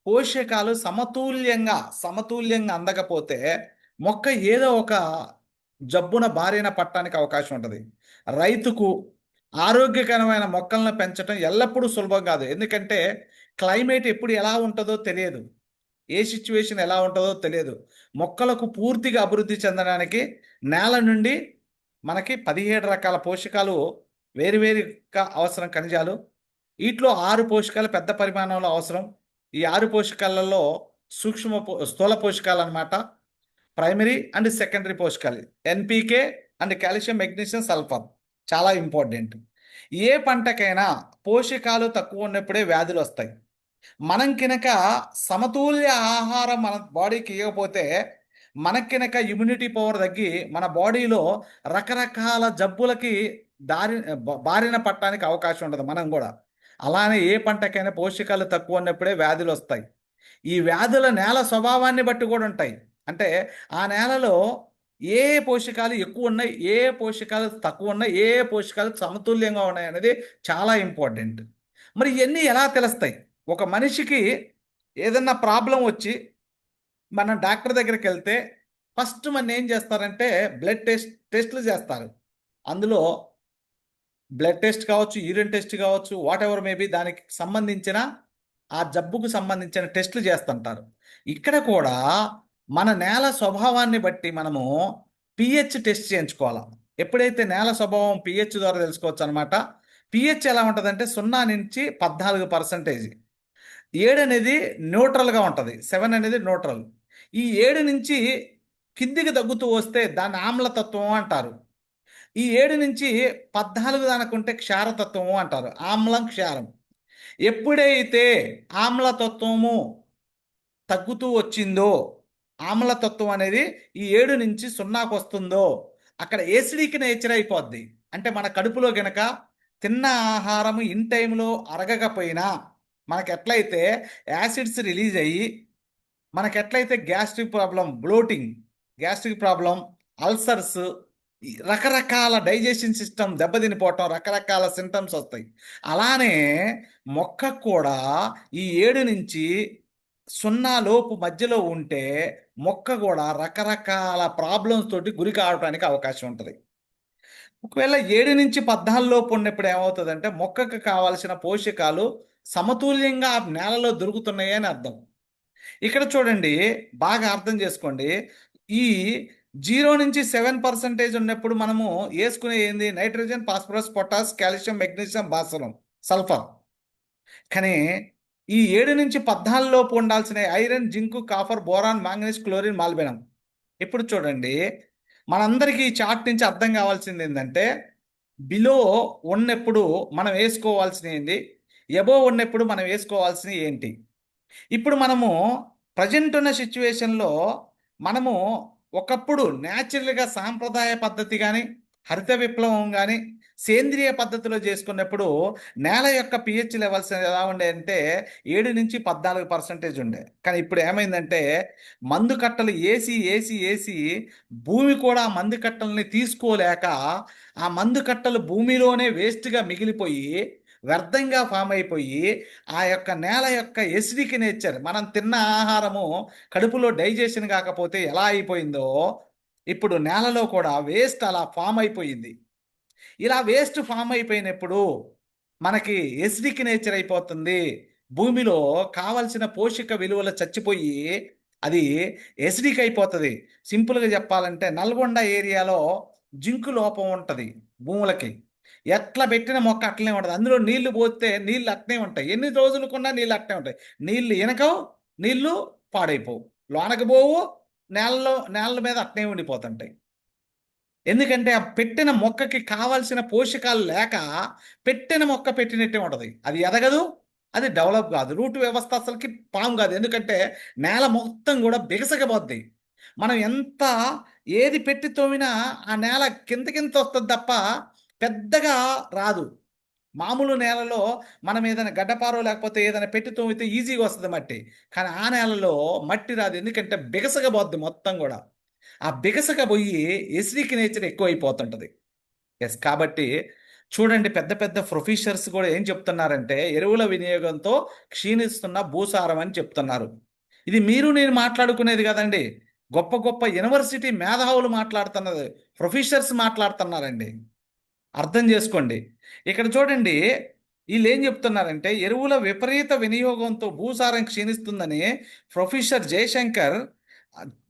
పోషకాలు సమతుల్యంగా అందకపోతే మొక్క ఏదో ఒక జబ్బున బారిన పట్టడానికి అవకాశం ఉంటుంది. రైతుకు ఆరోగ్యకరమైన మొక్కలను పెంచడం ఎల్లప్పుడూ సులభం కాదు. ఎందుకంటే క్లైమేట్ ఎప్పుడు ఎలా ఉంటుందో తెలియదు, ఏ సిచ్యువేషన్ ఎలా ఉంటుందో తెలియదు. మొక్కలకు పూర్తిగా అభివృద్ధి చెందడానికి నేల నుండి మనకి 17 రకాల పోషకాలు వేరువేరుగా అవసరం, ఖనిజాలు. వీటిలో 6 పోషకాలు పెద్ద పరిమాణంలో అవసరం. ఈ 6 పోషకాలలో స్థూల పోషకాలు అన్నమాట. ప్రైమరీ అండ్ సెకండరీ పోషకాలు NPK and calcium, magnesium, sulphur చాలా ఇంపార్టెంట్. ఏ పంటకైనా పోషకాలు తక్కువ ఉన్నప్పుడే వ్యాధులు వస్తాయి. మనం కినక సమతుల్య ఆహారం మన బాడీకి ఇవ్వకపోతే మనకి కినక ఇమ్యూనిటీ పవర్ తగ్గి మన బాడీలో రకరకాల జబ్బులకి బారిన పట్టడానికి అవకాశం ఉంటుంది మనం కూడా. అలానే ఏ పంటకైనా పోషకాలు తక్కువ ఉన్నప్పుడే వ్యాధులు వస్తాయి. ఈ వ్యాధుల నేల స్వభావాన్ని బట్టి కూడా ఉంటాయి. అంటే ఆ నేలలో ఏ పోషకాలు ఎక్కువ ఉన్నాయి, ఏ పోషకాలు తక్కువ ఉన్నాయి, ఏ పోషకాలు సమతుల్యంగా ఉన్నాయి అనేది చాలా ఇంపార్టెంట్. మరి ఇవన్నీ ఎలా తెలుస్తాయి? ఒక మనిషికి ఏదన్నా ప్రాబ్లం వచ్చి మనం డాక్టర్ దగ్గరికి వెళ్తే ఫస్ట్ మన ఏం చేస్తారంటే బ్లడ్ టెస్ట్లు చేస్తారు. అందులో బ్లడ్ టెస్ట్ కావచ్చు, యూరిన్ టెస్ట్ కావచ్చు, వాట్ ఎవర్ మేబీ దానికి సంబంధించిన ఆ జబ్బుకు సంబంధించిన టెస్టులు చేస్తుంటారు. ఇక్కడ కూడా మన నేల స్వభావాన్ని బట్టి మనము పిహెచ్ టెస్ట్ చేయించుకోవాలి. ఎప్పుడైతే నేల స్వభావం పిహెచ్ ద్వారా తెలుసుకోవచ్చు అనమాట. పిహెచ్ ఎలా ఉంటుందంటే 0 నుంచి 14%. 7 అనేది న్యూట్రల్గా ఉంటుంది, 7 అనేది న్యూట్రల్. ఈ 7 నుంచి కిందికి తగ్గుతూ వస్తే దాన్ని ఆమ్లతత్వం అంటారు. ఈ 7 నుంచి 14 దానికి ఉంటే క్షారతత్వము అంటారు, ఆమ్లం, క్షారం. ఎప్పుడైతే ఆమ్లతత్వము తగ్గుతూ వచ్చిందో, ఆమ్లతత్వం అనేది ఈ 7 నుంచి 0కి వస్తుందో అక్కడ ఏసిడిక్ నేచర్ అయిపోద్ది. అంటే మన కడుపులో గనక తిన్న ఆహారం ఇన్ టైంలో అరగకపోయినా మనకి ఎట్లయితే యాసిడ్స్ రిలీజ్ అయ్యి మనకి ఎట్లయితే gastric problem, bloating, gastric problem, ulcers, రకరకాల డైజెషన్ సిస్టమ్ దెబ్బతినిపోవటం, రకరకాల సింటమ్స్ వస్తాయి. అలానే మొక్కకు కూడా ఈ 7 నుంచి 0 లోపు మధ్యలో ఉంటే మొక్క కూడా రకరకాల ప్రాబ్లమ్స్ తోటి గురి కావడానికి అవకాశం ఉంటుంది. ఒకవేళ 7 నుంచి 14 లోపు ఉన్నప్పుడు ఏమవుతుందంటే మొక్కకు కావాల్సిన పోషకాలు సమతుల్యంగా ఆ నేలలో దొరుకుతున్నాయి అని అర్థం. ఇక్కడ చూడండి, బాగా అర్థం చేసుకోండి. ఈ 0 నుంచి 7% ఉన్నప్పుడు మనము వేసుకునే ఏంది? Nitrogen, phosphorus, potash, calcium, magnesium, భాస్వరం, సల్ఫర్. కానీ ఈ 7 నుంచి 14 లోపు ఉండాల్సిన iron, zinc, copper, boron, manganese, chlorine, molybdenum. ఇప్పుడు చూడండి, మనందరికీ ఈ చార్ట్ నుంచి అర్థం కావాల్సింది ఏంటంటే బిలో ఉన్నప్పుడు మనం వేసుకోవాల్సిన ఏంటి, ఎబో ఉన్నప్పుడు మనం వేసుకోవాల్సిన ఏంటి. ఇప్పుడు మనము ప్రజెంట్ ఉన్న సిచ్యువేషన్లో మనము ఒకప్పుడు న్యాచురల్గా సాంప్రదాయ పద్ధతి కానీ, హరిత విప్లవం కానీ, సేంద్రియ పద్ధతిలో చేసుకున్నప్పుడు నేల యొక్క పిహెచ్ లెవెల్స్ ఎలా ఉండే అంటే 7 నుంచి 14% ఉండే. కానీ ఇప్పుడు ఏమైందంటే మందు కట్టలు వేసి వేసి వేసి భూమి కూడా ఆ మందు కట్టల్ని తీసుకోలేక ఆ మందు కట్టలు భూమిలోనే వేస్ట్గా మిగిలిపోయి వ్యర్థంగా ఫామ్ అయిపోయి ఆ యొక్క నేల యొక్క ఎసిడిక్ నేచర్, మనం తిన్న ఆహారము కడుపులో డైజెషన్ కాకపోతే ఎలా అయిపోయిందో ఇప్పుడు నేలలో కూడా వేస్ట్ అలా ఫామ్ అయిపోయింది. ఇలా వేస్ట్ ఫామ్ అయిపోయినప్పుడు మనకి ఎసిడిక్ నేచర్ అయిపోతుంది. భూమిలో కావలసిన పోషక విలువలు చచ్చిపోయి అది ఎసిడిక్ అయిపోతుంది. సింపుల్గా చెప్పాలంటే నల్గొండ ఏరియాలో జింకు లోపం ఉంటుంది భూములకి. ఎట్లా పెట్టిన మొక్క అట్లనే ఉంటుంది. అందులో నీళ్లు పోస్తే నీళ్ళు అట్నే ఉంటాయి, ఎన్ని రోజులకున్నా నీళ్ళు అట్నే ఉంటాయి. నీళ్లు ఇనకవు, నీళ్లు పాడైపోవు, లోనకి పోవు, నేల మీద అట్నే ఉండిపోతుంటాయి. ఎందుకంటే ఆ పెట్టిన మొక్కకి కావాల్సిన పోషకాలు లేక పెట్టిన మొక్క పెట్టినట్టే ఉంటుంది. అది ఎదగదు, అది డెవలప్ కాదు, రూట్ వ్యవస్థ అసలుకి పాము కాదు. ఎందుకంటే నేల మొత్తం కూడా బిగసకపోద్ది. మనం ఎంత ఏది పెట్టి తోమినా ఆ నేల కింద వస్తుంది తప్ప పెద్దగా రాదు. మామూలు నేలలో మనం ఏదైనా గడ్డపారో లేకపోతే ఏదైనా పెట్టి తోమితే ఈజీగా వస్తుంది మట్టి. కానీ ఆ నేలలో మట్టి రాదు, ఎందుకంటే బిగసకపోద్ది మొత్తం కూడా. ఆ బిగసక పోయి ఎసిడిక్ నేచర్ ఎక్కువైపోతుంటుంది. ఎస్, కాబట్టి చూడండి, పెద్ద పెద్ద ప్రొఫెసర్స్ కూడా ఏం చెప్తున్నారంటే ఎరువుల వినియోగంతో క్షీణిస్తున్న భూసారం అని చెప్తున్నారు. ఇది మీరు నేను మాట్లాడుకునేది కదండి, గొప్ప గొప్ప యూనివర్సిటీ మేధావులు మాట్లాడుతున్నది, ప్రొఫెసర్స్ మాట్లాడుతున్నారండి. అర్థం చేసుకోండి. ఇక్కడ చూడండి, వీళ్ళు ఏం చెప్తున్నారంటే ఎరువుల విపరీత వినియోగంతో భూసారం క్షీణిస్తుందని ప్రొఫెసర్ జయశంకర్,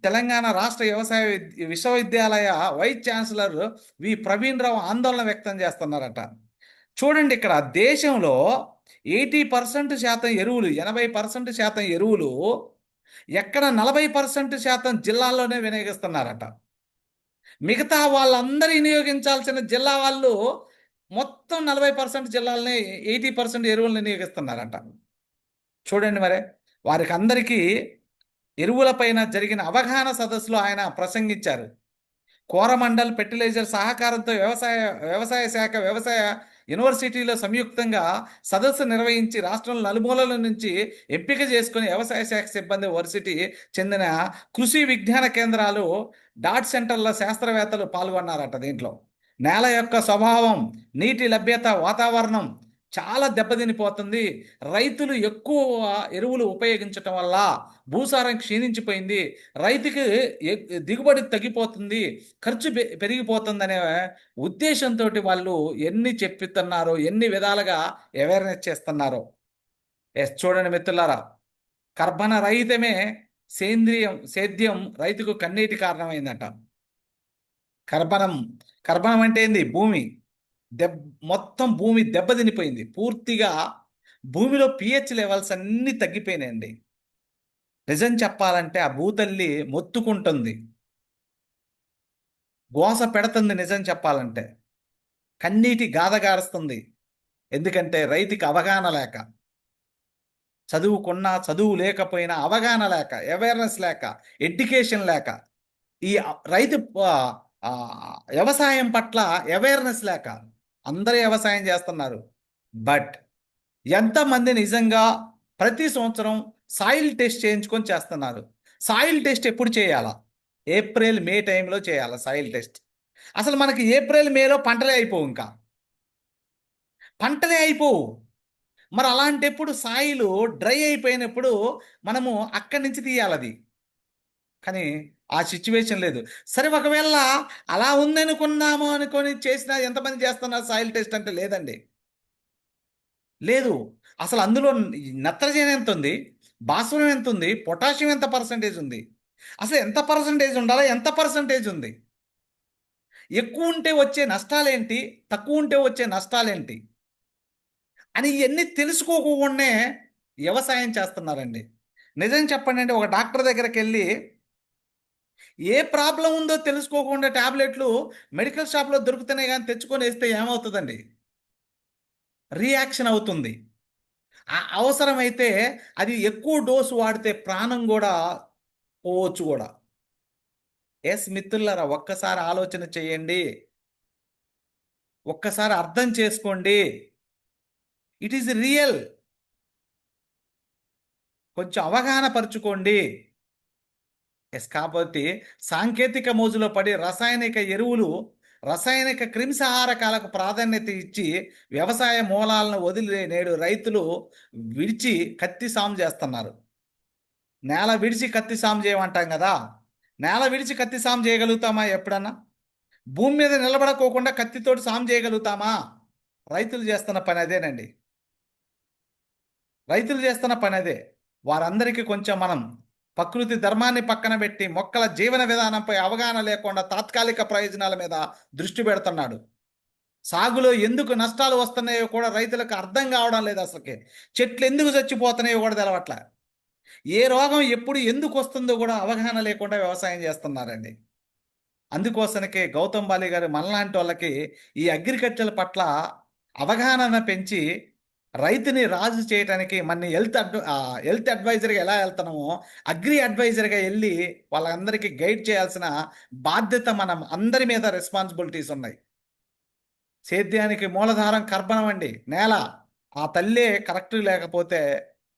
తెలంగాణ రాష్ట్ర వ్యవసాయ విశ్వవిద్యాలయ వైస్ ఛాన్సలర్ ప్రవీణ్ రావు ఆందోళన వ్యక్తం చేస్తున్నారట. చూడండి, ఇక్కడ దేశంలో 80% ఎరువులు, 80% ఎరువులు ఎక్కడ 40% జిల్లాల్లోనే వినియోగిస్తున్నారట. మిగతా వాళ్ళందరూ వినియోగించాల్సిన జిల్లా వాళ్ళు మొత్తం 40% జిల్లాలని 80% ఎరువులను వినియోగిస్తున్నారట. చూడండి మరి, వారికి అందరికీ ఎరువులపైన జరిగిన అవగాహన సదస్సులో ఆయన ప్రసంగించారు. కోరమండల్ ఫెర్టిలైజర్ సహకారంతో వ్యవసాయ శాఖ వ్యవసాయ యూనివర్సిటీలో సంయుక్తంగా సదస్సు నిర్వహించి రాష్ట్రంలో నలుమూలల నుంచి ఎంపిక చేసుకుని వ్యవసాయ శాఖ సిబ్బంది, వర్సిటీ చెందిన కృషి విజ్ఞాన కేంద్రాలు, డాట్ సెంటర్ల శాస్త్రవేత్తలు పాల్గొన్నారట. దీంట్లో నేల యొక్క స్వభావం, నీటి లభ్యత, వాతావరణం చాలా దెబ్బతినిపోతుంది. రైతులు ఎక్కువ ఎరువులు ఉపయోగించటం వల్ల భూసారం క్షీణించిపోయింది, రైతుకి దిగుబడి తగ్గిపోతుంది, ఖర్చు పెరిగిపోతుందనే ఉద్దేశంతో వాళ్ళు ఎన్ని చెప్తున్నారో, ఎన్ని విధాలుగా అవేర్నెస్ చేస్తున్నారో. ఎస్, చూడండి మిత్రులారా, కర్బన రహితమే సేద్యం రైతుకు కన్నీటి కారణమైందట. కర్బనం అంటే ఏంది? భూమి మొత్తం భూమి దెబ్బతినిపోయింది పూర్తిగా. భూమిలో పిహెచ్ లెవెల్స్ అన్నీ తగ్గిపోయినాయండి. నిజం చెప్పాలంటే ఆ భూతల్లి మొత్తుకుంటుంది, గోస పెడుతుంది. నిజం చెప్పాలంటే కన్నీటి గాథగారుస్తుంది. ఎందుకంటే రైతుకి అవగాహన లేక, చదువుకున్నా చదువు లేకపోయినా అవగాహన లేక, అవేర్నెస్ లేక, ఎడ్యుకేషన్ లేక, ఈ రైతు వ్యవసాయం పట్ల అవేర్నెస్ లేక అందరూ వ్యవసాయం చేస్తున్నారు. బట్ ఎంతమంది నిజంగా ప్రతి సంవత్సరం సాయిల్ టెస్ట్ చేయించుకొని చేస్తున్నారు? సాయిల్ టెస్ట్ ఎప్పుడు చేయాలా? ఏప్రిల్ మే టైంలో చేయాలా సాయిల్ టెస్ట్? అసలు మనకి ఏప్రిల్ మేలో పంటలే అయిపోవు, ఇంకా పంటలే అయిపోవు. మరి అలాంటప్పుడు సాయిలు డ్రై అయిపోయినప్పుడు మనము అక్కడి నుంచి తీయాలి అది. కానీ ఆ సిచ్యువేషన్ లేదు. సరే, ఒకవేళ అలా ఉందనుకున్నాము అనుకొని చేసినా ఎంతమంది చేస్తున్నారు సాయిల్ టెస్ట్ అంటే? లేదండి, లేదు. అసలు అందులో నత్రజని ఎంత ఉంది, భాస్వరం ఎంత ఉంది, పొటాషియం ఎంత పర్సంటేజ్ ఉంది, అసలు ఎంత పర్సంటేజ్ ఉండాలా, ఎంత పర్సంటేజ్ ఉంది, ఎక్కువ ఉంటే వచ్చే నష్టాలేంటి, తక్కువ ఉంటే వచ్చే నష్టాలేంటి అని ఇవన్నీ తెలుసుకోకుండానే వ్యవసాయం చేస్తున్నారండి. నిజం చెప్పండి అండి, ఒక డాక్టర్ దగ్గరికి వెళ్ళి ఏ ప్రాబ్లం ఉందో తెలుసుకోకుండా ట్యాబ్లెట్లు మెడికల్ షాప్లో దొరుకుతున్నాయి కానీ తెచ్చుకొని వేస్తే ఏమవుతుందండి? రియాక్షన్ అవుతుంది. అవసరమైతే అది ఎక్కువ డోసు వాడితే ప్రాణం కూడా పోవచ్చు కూడా. ఎస్ మిత్రులారా, ఒక్కసారి ఆలోచన చేయండి, ఒక్కసారి అర్థం చేసుకోండి. It is real. కొంచెం అవగాహన పరుచుకోండి. ఎస్, కాబట్టి సాంకేతిక మోజులో పడి రసాయనిక ఎరువులు, రసాయనిక క్రిమిసంహారకాలకు ప్రాధాన్యత ఇచ్చి వ్యవసాయ మూలాలను వదిలి నేడు రైతులు విడిచి కత్తి సాము చేస్తున్నారు. నేల విడిచి కత్తి సాము చేయమంటాం కదా, నేల విడిచి కత్తి సాము చేయగలుగుతామా ఎప్పుడన్నా? భూమి మీద నిలబడకోకుండా కత్తితోటి సాము చేయగలుగుతామా? రైతులు చేస్తున్న పని అదేనండి, రైతులు చేస్తున్న పని అదే. వారందరికీ కొంచెం మనం ప్రకృతి ధర్మాన్ని పక్కన పెట్టి మొక్కల జీవన విధానంపై అవగాహన లేకుండా తాత్కాలిక ప్రయోజనాల మీద దృష్టి పెడుతున్నాడు. సాగులో ఎందుకు నష్టాలు వస్తున్నాయో కూడా రైతులకు అర్థం కావడం లేదు అసలుకి. చెట్లు ఎందుకు చచ్చిపోతున్నాయో కూడా తెలవట్ల. ఏ రోగం ఎప్పుడు ఎందుకు వస్తుందో కూడా అవగాహన లేకుండా వ్యవసాయం చేస్తున్నారండి. అందుకోసనకే గౌతమ్ బాలి గారు మనలాంటి వాళ్ళకి ఈ అగ్రికల్చర్ పట్ల అవగాహన పెంచి రైతుని రాజు చేయడానికి మన హెల్త్ అడ్వైజర్గా ఎలా వెళ్తున్నామో అగ్రి అడ్వైజర్గా వెళ్ళి వాళ్ళందరికీ గైడ్ చేయాల్సిన బాధ్యత మనం అందరి మీద రెస్పాన్సిబిలిటీస్ ఉన్నాయి. సేద్యానికి మూలధారం కర్బనం అండి, నేల. ఆ తల్లే కరెక్ట్ లేకపోతే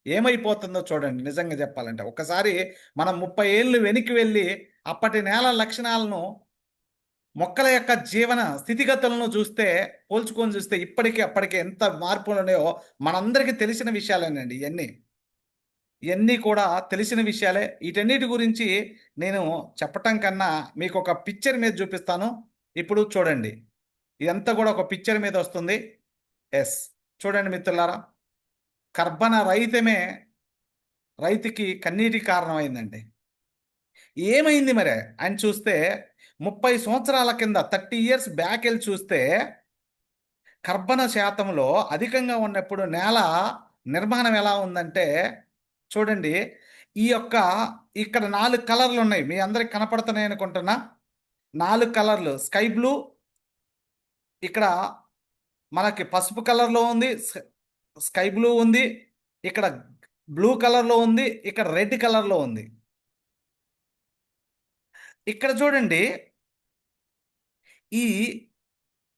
ఏమైపోతుందో చూడండి. నిజంగా చెప్పాలంటే ఒకసారి మనం 30 ఏళ్ళు వెనక్కి వెళ్ళి అప్పటి నేల లక్షణాలను, మొక్కల యొక్క జీవన స్థితిగతులను పోల్చుకొని చూస్తే ఇప్పటికీ అప్పటికి ఎంత మార్పులు ఉన్నాయో మనందరికీ తెలిసిన విషయాలేనండి ఇవన్నీ కూడా తెలిసిన విషయాలే. వీటన్నిటి గురించి నేను చెప్పటం కన్నా మీకు ఒక పిక్చర్ మీద చూపిస్తాను. ఇప్పుడు చూడండి, ఇదంతా కూడా ఒక పిక్చర్ మీద వస్తుంది. ఎస్, చూడండి మిత్రులారా, కర్బన రహితమే రైతుకి కన్నీటి కారణమైందండి. ఏమైంది మరి అని చూస్తే 30 సంవత్సరాల కింద 30 ఇయర్స్ బ్యాక్ వెళ్ళి చూస్తే కర్బన శాతంలో అధికంగా ఉన్నప్పుడు నేల నిర్మాణం ఎలా ఉందంటే చూడండి. ఈ యొక్క ఇక్కడ 4 కలర్లు ఉన్నాయి, మీ అందరికి కనపడుతున్నాయి అనుకుంటున్నా. 4 కలర్లు, స్కై బ్లూ, ఇక్కడ మనకి పసుపు కలర్లో ఉంది, స్కై బ్లూ ఉంది, ఇక్కడ బ్లూ కలర్లో ఉంది, ఇక్కడ రెడ్ కలర్లో ఉంది. ఇక్కడ చూడండి, ఈ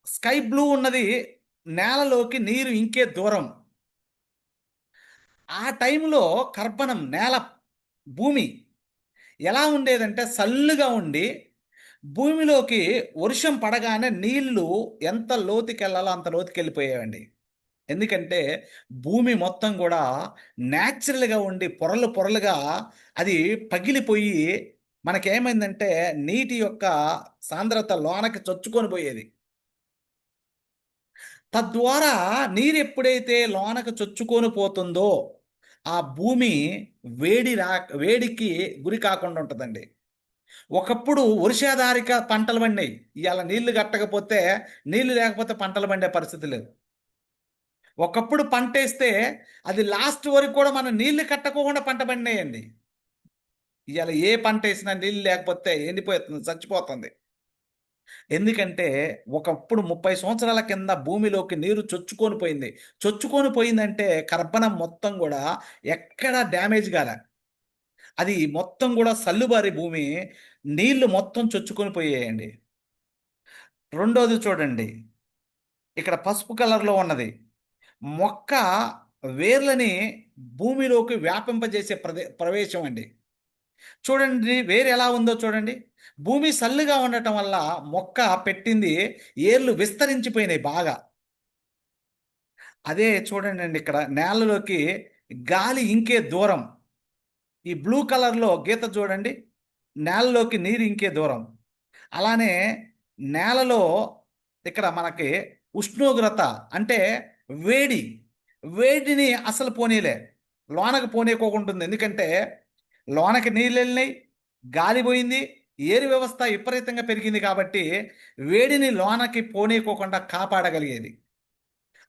స్కై బ్లూ ఉన్నది నేలలోకి నీరు ఇంకే దూరం. ఆ టైంలో కర్బనం నేల, భూమి ఎలా ఉండేదంటే సల్లుగా ఉండి భూమిలోకి వర్షం పడగానే నీళ్లు ఎంత లోతుకి వెళ్ళాలో అంత లోతుకి వెళ్ళిపోయాయండి. ఎందుకంటే భూమి మొత్తం కూడా న్యాచురల్గా ఉండి పొరలు పొరలుగా అది పగిలిపోయి మనకేమైందంటే నీటి యొక్క సాంద్రత లోనకి చొచ్చుకొని పోయేది. తద్వారా నీరు ఎప్పుడైతే లోనకు చొచ్చుకొని పోతుందో ఆ భూమి వేడికి గురి కాకుండా ఉంటుందండి. ఒకప్పుడు వర్షాధారిక పంటలు పండాయి. ఇవాళ నీళ్లు కట్టకపోతే, నీళ్లు లేకపోతే పంటలు పండే పరిస్థితి లేదు. ఒకప్పుడు పంట వేస్తే అది లాస్ట్ వరకు కూడా మనం నీళ్లు కట్టకోకుండా పంట పండినాయండి. ఇవాళ ఏ పంట వేసినా నీళ్ళు లేకపోతే ఎండిపోతుంది, చచ్చిపోతుంది. ఎందుకంటే ఒకప్పుడు 30 సంవత్సరాల కింద భూమిలోకి నీరు చొచ్చుకొని పోయిందంటే కర్బనం మొత్తం కూడా ఎక్కడ డ్యామేజ్ కాలే. అది మొత్తం కూడా సల్లుబారి భూమి, నీళ్లు మొత్తం చొచ్చుకొని పోయాయండి. రెండోది చూడండి, ఇక్కడ పసుపు కలర్లో ఉన్నది మొక్క వేర్లని భూమిలోకి వ్యాపింపజేసే ప్రవేశం అండి. చూడండి వేరు ఎలా ఉందో చూడండి. భూమి సల్లుగా ఉండటం వల్ల మొక్క పెట్టింది ఏర్లు విస్తరించిపోయినాయి బాగా. అదే చూడండి అండి, ఇక్కడ నేలలోకి గాలి ఇంకే దూరం, ఈ బ్లూ కలర్లో గీత చూడండి, నేలలోకి నీరు ఇంకే దూరం. అలానే నేలలో ఇక్కడ మనకి ఉష్ణోగ్రత అంటే వేడిని అసలు పోనీలే, లోనకు పోనీకోకుంటుంది. ఎందుకంటే లోనకి నీళ్ళు వెళ్ళినాయి, గాలి పోయింది, ఏరు వ్యవస్థ విపరీతంగా పెరిగింది కాబట్టి వేడిని లోనకి పోనీకోకుండా కాపాడగలిగేది.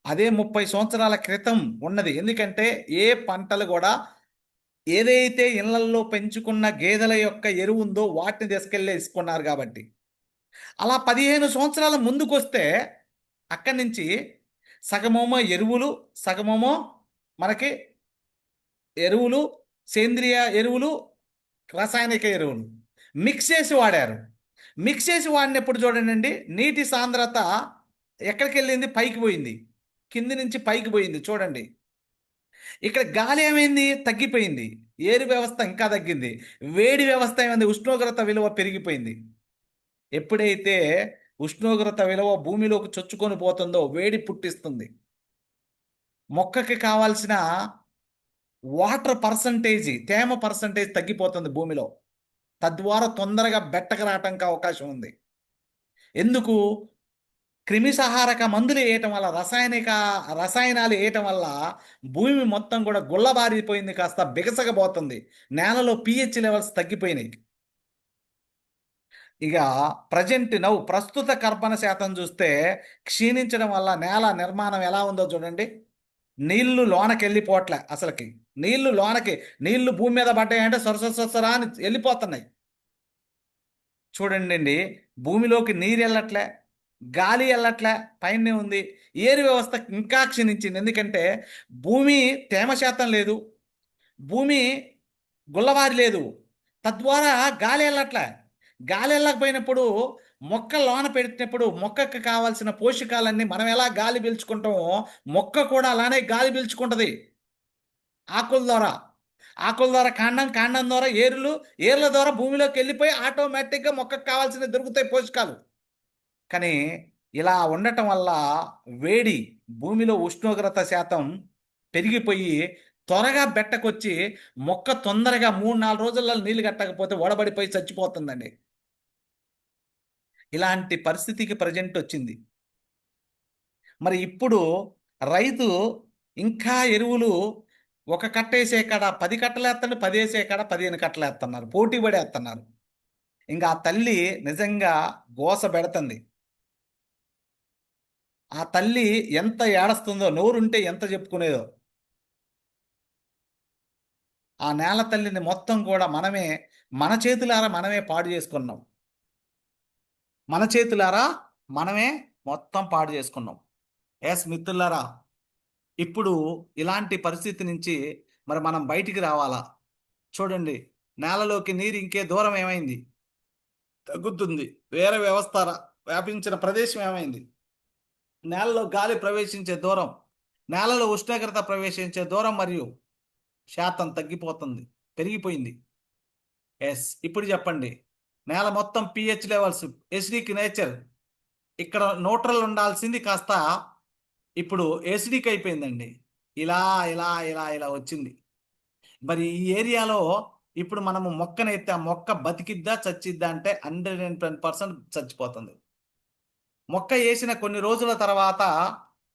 అదే 30 సంవత్సరాల క్రితం ఉన్నది. ఎందుకంటే ఏ పంటలు కూడా ఏదైతే ఇళ్లల్లో పెంచుకున్న గేదెల యొక్క ఎరువు ఉందో వాటిని తీసుకెళ్ళి వేసుకున్నారు కాబట్టి. అలా 15 సంవత్సరాల ముందుకొస్తే అక్కడి నుంచి సగమేమో ఎరువులు, సగమేమో మనకి ఎరువులు, సేంద్రియ ఎరువులు, రసాయనిక ఎరువులు మిక్స్ చేసి వాడారు. మిక్స్ చేసి వాడినప్పుడు చూడండి, నీటి సాంద్రత ఎక్కడికి వెళ్ళింది? పైకి పోయింది, కింది నుంచి పైకి పోయింది. చూడండి ఇక్కడ గాలి ఏమైంది? తగ్గిపోయింది. ఏరు వ్యవస్థ ఇంకా తగ్గింది. వేడి వ్యవస్థ ఏమైంది? ఉష్ణోగ్రత విలువ పెరిగిపోయింది. ఎప్పుడైతే ఉష్ణోగ్రత విలువ భూమిలోకి చొచ్చుకొని పోతుందో వేడి పుట్టిస్తుంది. మొక్కకి కావాల్సిన వాటర్ పర్సంటేజ్, తేమ పర్సంటేజ్ తగ్గిపోతుంది భూమిలో. తద్వారా తొందరగా బెట్టకు రావటానికి అవకాశం ఉంది. ఎందుకు? క్రిమిసంహారక మందులు వేయటం వల్ల, రసాయనాలు వేయటం వల్ల భూమి మొత్తం కూడా గుల్లబారిపోయింది, కాస్త బిగసగబోతుంది. నేలలో పిహెచ్ లెవెల్స్ తగ్గిపోయినాయి. ఇక ప్రస్తుత కర్బన శాతం చూస్తే క్షీణించడం వల్ల నేల నిర్మాణం ఎలా ఉందో చూడండి. నీళ్లు లోనకి వెళ్ళిపోవట్లే అసలుకి. నీళ్లు భూమి మీద పడ్డాయంటే సొరసొరసొరా అని వెళ్ళిపోతున్నాయి. చూడండి అండి, భూమిలోకి నీరు వెళ్ళట్లే, గాలి వెళ్ళట్లే, పైనే ఉంది. ఏరు వ్యవస్థ ఇంకా క్షీణించింది. ఎందుకంటే భూమి తేమ శాతం లేదు, భూమి గుల్లబారి లేదు, తద్వారా గాలి వెళ్ళట్లే. గాలి వెళ్ళకపోయినప్పుడు మొక్క లోన పెట్టినప్పుడు మొక్కకు కావాల్సిన పోషకాలన్నీ మనం ఎలా గాలి పీల్చుకుంటామో మొక్క కూడా అలానే గాలి పీల్చుకుంటుంది. ఆకుల ద్వారా, కాండం ద్వారా ఏర్ల ద్వారా భూమిలోకి వెళ్ళిపోయి ఆటోమేటిక్గా మొక్కకు కావాల్సినవి దొరుకుతాయి పోషకాలు. కానీ ఇలా ఉండటం వల్ల వేడి, భూమిలో ఉష్ణోగ్రత శాతం పెరిగిపోయి త్వరగా బెట్టకొచ్చి మొక్క తొందరగా 3-4 రోజుల్లో నీళ్ళు కట్టకపోతే వడబడిపోయి చచ్చిపోతుందండి. ఇలాంటి పరిస్థితికి ప్రజెంట్ వచ్చింది. మరి ఇప్పుడు రైతు ఇంకా ఎరువులు ఒక కట్ట వేసే కాడ 10 కట్టలు వేస్తాడు, 10 వేసే కాడ 15 కట్టలు వేస్తున్నారు, పోటీ పడి వేస్తున్నారు. ఇంకా ఆ తల్లి నిజంగా గోస పెడుతుంది. ఆ తల్లి ఎంత ఏడుస్తుందో, నోరుంటే ఎంత చెప్పుకునేదో. ఆ నేల తల్లిని మొత్తం కూడా మన చేతులారా మనమే పాడు చేసుకున్నాం. మన చేతులారా మనమే మొత్తం పాడు చేసుకున్నాం. ఎస్ మిత్రులారా, ఇప్పుడు ఇలాంటి పరిస్థితి నుంచి మరి మనం బయటికి రావాలా? చూడండి, నేలలోకి నీరు ఇంకే దూరం ఏమైంది? తగ్గుతుంది. వేరే వ్యవస్థ వ్యాపించిన ప్రదేశం ఏమైంది? నేలలో గాలి ప్రవేశించే దూరం, నేలలో ఉష్ణోగ్రత ప్రవేశించే దూరం మరియు శాతం తగ్గిపోతుంది, పెరిగిపోయింది. ఎస్, ఇప్పుడు చెప్పండి, నేల మొత్తం పిహెచ్ లెవెల్స్, ఎసిడిక్ నేచర్, ఇక్కడ న్యూట్రల్ ఉండాల్సింది కాస్త ఇప్పుడు ఎసిడిక్ అయిపోయిందండి. ఇలా ఇలా ఇలా ఇలా వచ్చింది. మరి ఈ ఏరియాలో ఇప్పుడు మనము మొక్కనైతే ఆ మొక్క బతికిద్దా చచ్చిద్దా అంటే 110% చచ్చిపోతుంది. మొక్క వేసిన కొన్ని రోజుల తర్వాత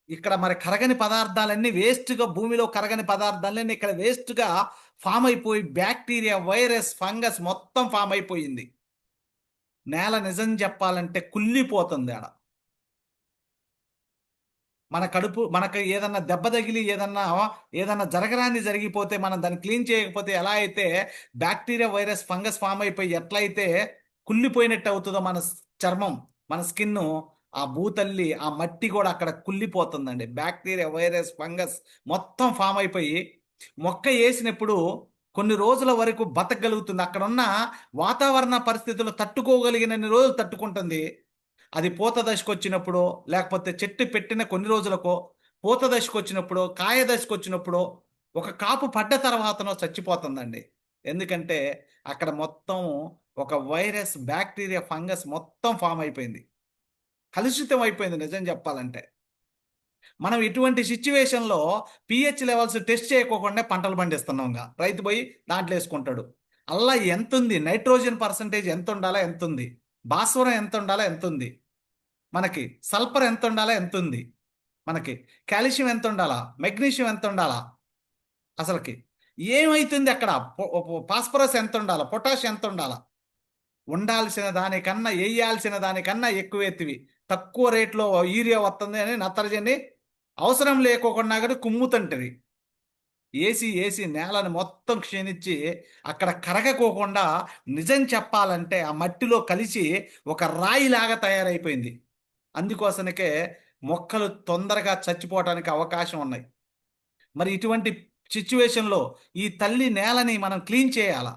ఇక్కడ మరి కరగని పదార్థాలన్నీ వేస్ట్గా, భూమిలో కరగని పదార్థాలన్నీ ఇక్కడ వేస్ట్గా ఫామ్ అయిపోయి బ్యాక్టీరియా, వైరస్, ఫంగస్ మొత్తం ఫామ్ అయిపోయింది. నేల నిజం చెప్పాలంటే కుళ్ళిపోతుంది. ఆడ మనకు ఏదన్నా దెబ్బ తగిలి ఏదన్నా జరగరాని జరిగిపోతే మనం దాన్ని క్లీన్ చేయకపోతే ఎలా అయితే బ్యాక్టీరియా, వైరస్, ఫంగస్ ఫామ్ అయిపోయి ఎట్లయితే కుళ్ళిపోయినట్టు అవుతుందో మన చర్మం, మన స్కిన్, ఆ భూతల్లి, ఆ మట్టి కూడా అక్కడ కుళ్ళిపోతుందండి. బ్యాక్టీరియా, వైరస్, ఫంగస్ మొత్తం ఫామ్ అయిపోయి మొక్క వేసినప్పుడు కొన్ని రోజుల వరకు బతకగలుగుతుంది. అక్కడ ఉన్న వాతావరణ పరిస్థితులు తట్టుకోగలిగినన్ని రోజులు తట్టుకుంటుంది. అది పూత దశకు వచ్చినప్పుడు, లేకపోతే చెట్టు పెట్టిన కొన్ని రోజులకో, పూత దశకు వచ్చినప్పుడు, కాయ దశకు వచ్చినప్పుడు, ఒక కాపు పడ్డ తర్వాతనో చచ్చిపోతుందండి. ఎందుకంటే అక్కడ మొత్తం ఒక వైరస్, బ్యాక్టీరియా, ఫంగస్ మొత్తం ఫామ్ అయిపోయింది, కలుషితం అయిపోయింది. నిజం చెప్పాలంటే మనం ఇటువంటి సిచ్యువేషన్లో పిహెచ్ లెవెల్స్ టెస్ట్ చేయకోకుండా పంటలు పండిస్తున్నాంగా. రైతు పోయి దాంట్లో వేసుకుంటాడు. అల్లా ఎంత ఉంది, నైట్రోజన్ పర్సంటేజ్ ఎంత ఉండాలా, ఎంత ఉంది, భాస్వరం ఎంత ఉండాలా, ఎంత ఉంది, మనకి సల్ఫర్ ఎంత ఉండాలా, ఎంత ఉంది, మనకి కాల్షియం ఎంత ఉండాలా, మెగ్నీషియం ఎంత ఉండాలా, అసలుకి ఏమైతుంది అక్కడ, ఫాస్ఫరస్ ఎంత ఉండాలా, పొటాష్ ఎంత ఉండాలా, ఉండాల్సిన దానికన్నా వేయాల్సిన దానికన్నా ఎక్కువ ఎత్తివి. తక్కువ రేట్లో యూరియా వస్తుంది అని నత్రజని అవసరం లేకోకుండా కూడా కుమ్ముతుంటది. ఏసి నేలను మొత్తం క్షీణించి అక్కడ కరగకోకుండా, నిజం చెప్పాలంటే ఆ మట్టిలో కలిసి ఒక రాయిలాగా తయారైపోయింది. అందుకోసనికే మొక్కలు తొందరగా చచ్చిపోవడానికి అవకాశం ఉన్నాయి. మరి ఇటువంటి సిచ్యువేషన్లో ఈ తల్లి నేలని మనం క్లీన్ చేయాలా?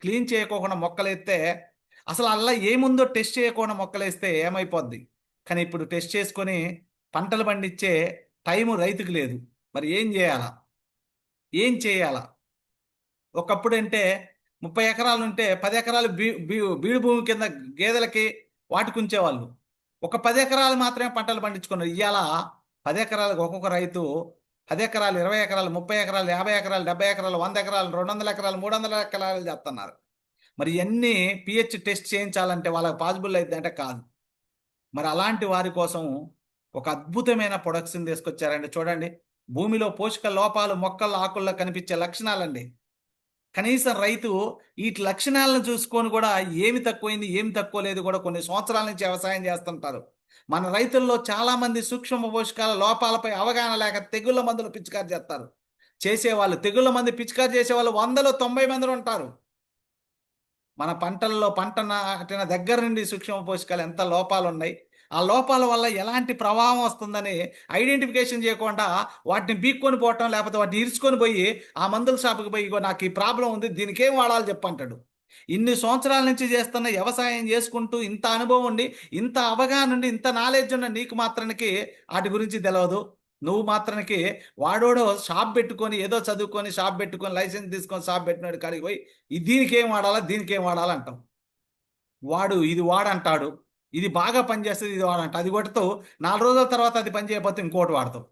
క్లీన్ చేయకోకుండా మొక్కలేస్తే, అసలు అలా ఏముందో టెస్ట్ చేయకుండా మొక్కలేస్తే ఏమైపోద్ది? కానీ ఇప్పుడు టెస్ట్ చేసుకొని పంటలు పండించే టైము రైతుకు లేదు. మరి ఏం చేయాలా? ఒకప్పుడు అంటే 30 ఎకరాలు ఉంటే 10 ఎకరాలు బీడు భూమి కింద గేదెలకి వాటికి ఉంచేవాళ్ళు. ఒక 10 ఎకరాలు మాత్రమే పంటలు పండించుకున్నారు. ఇవాళ 10 ఎకరాలకు ఒక్కొక్క రైతు 10 ఎకరాలు, 20 ఎకరాలు, 30 ఎకరాలు, 50 ఎకరాలు, 70 ఎకరాలు, 100 ఎకరాలు, 200 ఎకరాలు, 300 ఎకరాలు చేస్తున్నారు. మరి ఇవన్నీ పిహెచ్ టెస్ట్ చేయించాలంటే వాళ్ళకి పాసిబుల్ అయితే అంటే కాదు. మరి అలాంటి వారి కోసం ఒక అద్భుతమైన ప్రొడక్ట్స్‌ని తీసుకొచ్చారండి. చూడండి. భూమిలో పోషక లోపాలు మొక్కల ఆకుల్లో కనిపించే లక్షణాలండి. కనీసం రైతు ఈటి లక్షణాలను చూసుకొని కూడా ఏమి తక్కువైంది, ఏమి తక్కువ లేదు కూడా కొన్ని సంవత్సరాల నుంచి వ్యవసాయం చేస్తుంటారు. మన రైతుల్లో చాలామంది సూక్ష్మ పోషకాల లోపాలపై అవగాహన లేక తెగుళ్ళ మందులు పిచికారి చేస్తారు. చేసేవాళ్ళు తెగుళ్ళ మందు పిచికారి చేసేవాళ్ళు 100లో 90 మంది ఉంటారు. మన పంటల్లో పంట నాటిన దగ్గర నుండి సూక్ష్మ పోషకాలు ఎంత లోపాలున్నాయి. ఆ లోపాల వల్ల ఎలాంటి ప్రభావం వస్తుందని ఐడెంటిఫికేషన్ చేయకుండా వాటిని బీక్కొని పోవటం, లేకపోతే వాటిని ఇరుచుకొని పోయి ఆ మందుల షాపుకి పోయి, ఇగో నాకు ఈ ప్రాబ్లమ్ ఉంది, దీనికేం వాడాలో చెప్పంటాడు. ఇన్ని సంవత్సరాల నుంచి చేస్తున్న వ్యవసాయం చేసుకుంటూ ఇంత అనుభవం ఉండి, ఇంత అవగాహన ఉండి, ఇంత నాలెడ్జ్ ఉన్న నీకు మాత్రానికి వాటి గురించి తెలవదు. నువ్వు మాత్రానికి వాడోడో షాప్ పెట్టుకొని ఏదో చదువుకొని షాప్ పెట్టుకొని లైసెన్స్ తీసుకొని షాప్ పెట్టినాడు కాడికి పోయి దీనికేం వాడాలా, దీనికేం వాడాలా అంటాం. వాడు ఇది వాడంటాడు. ఇది బాగా పనిచేస్తది, ఇది వాడంట. అది కొడతావు. 4 రోజుల తర్వాత అది పని చేయకపోతే ఇంకోటి వాడతావు.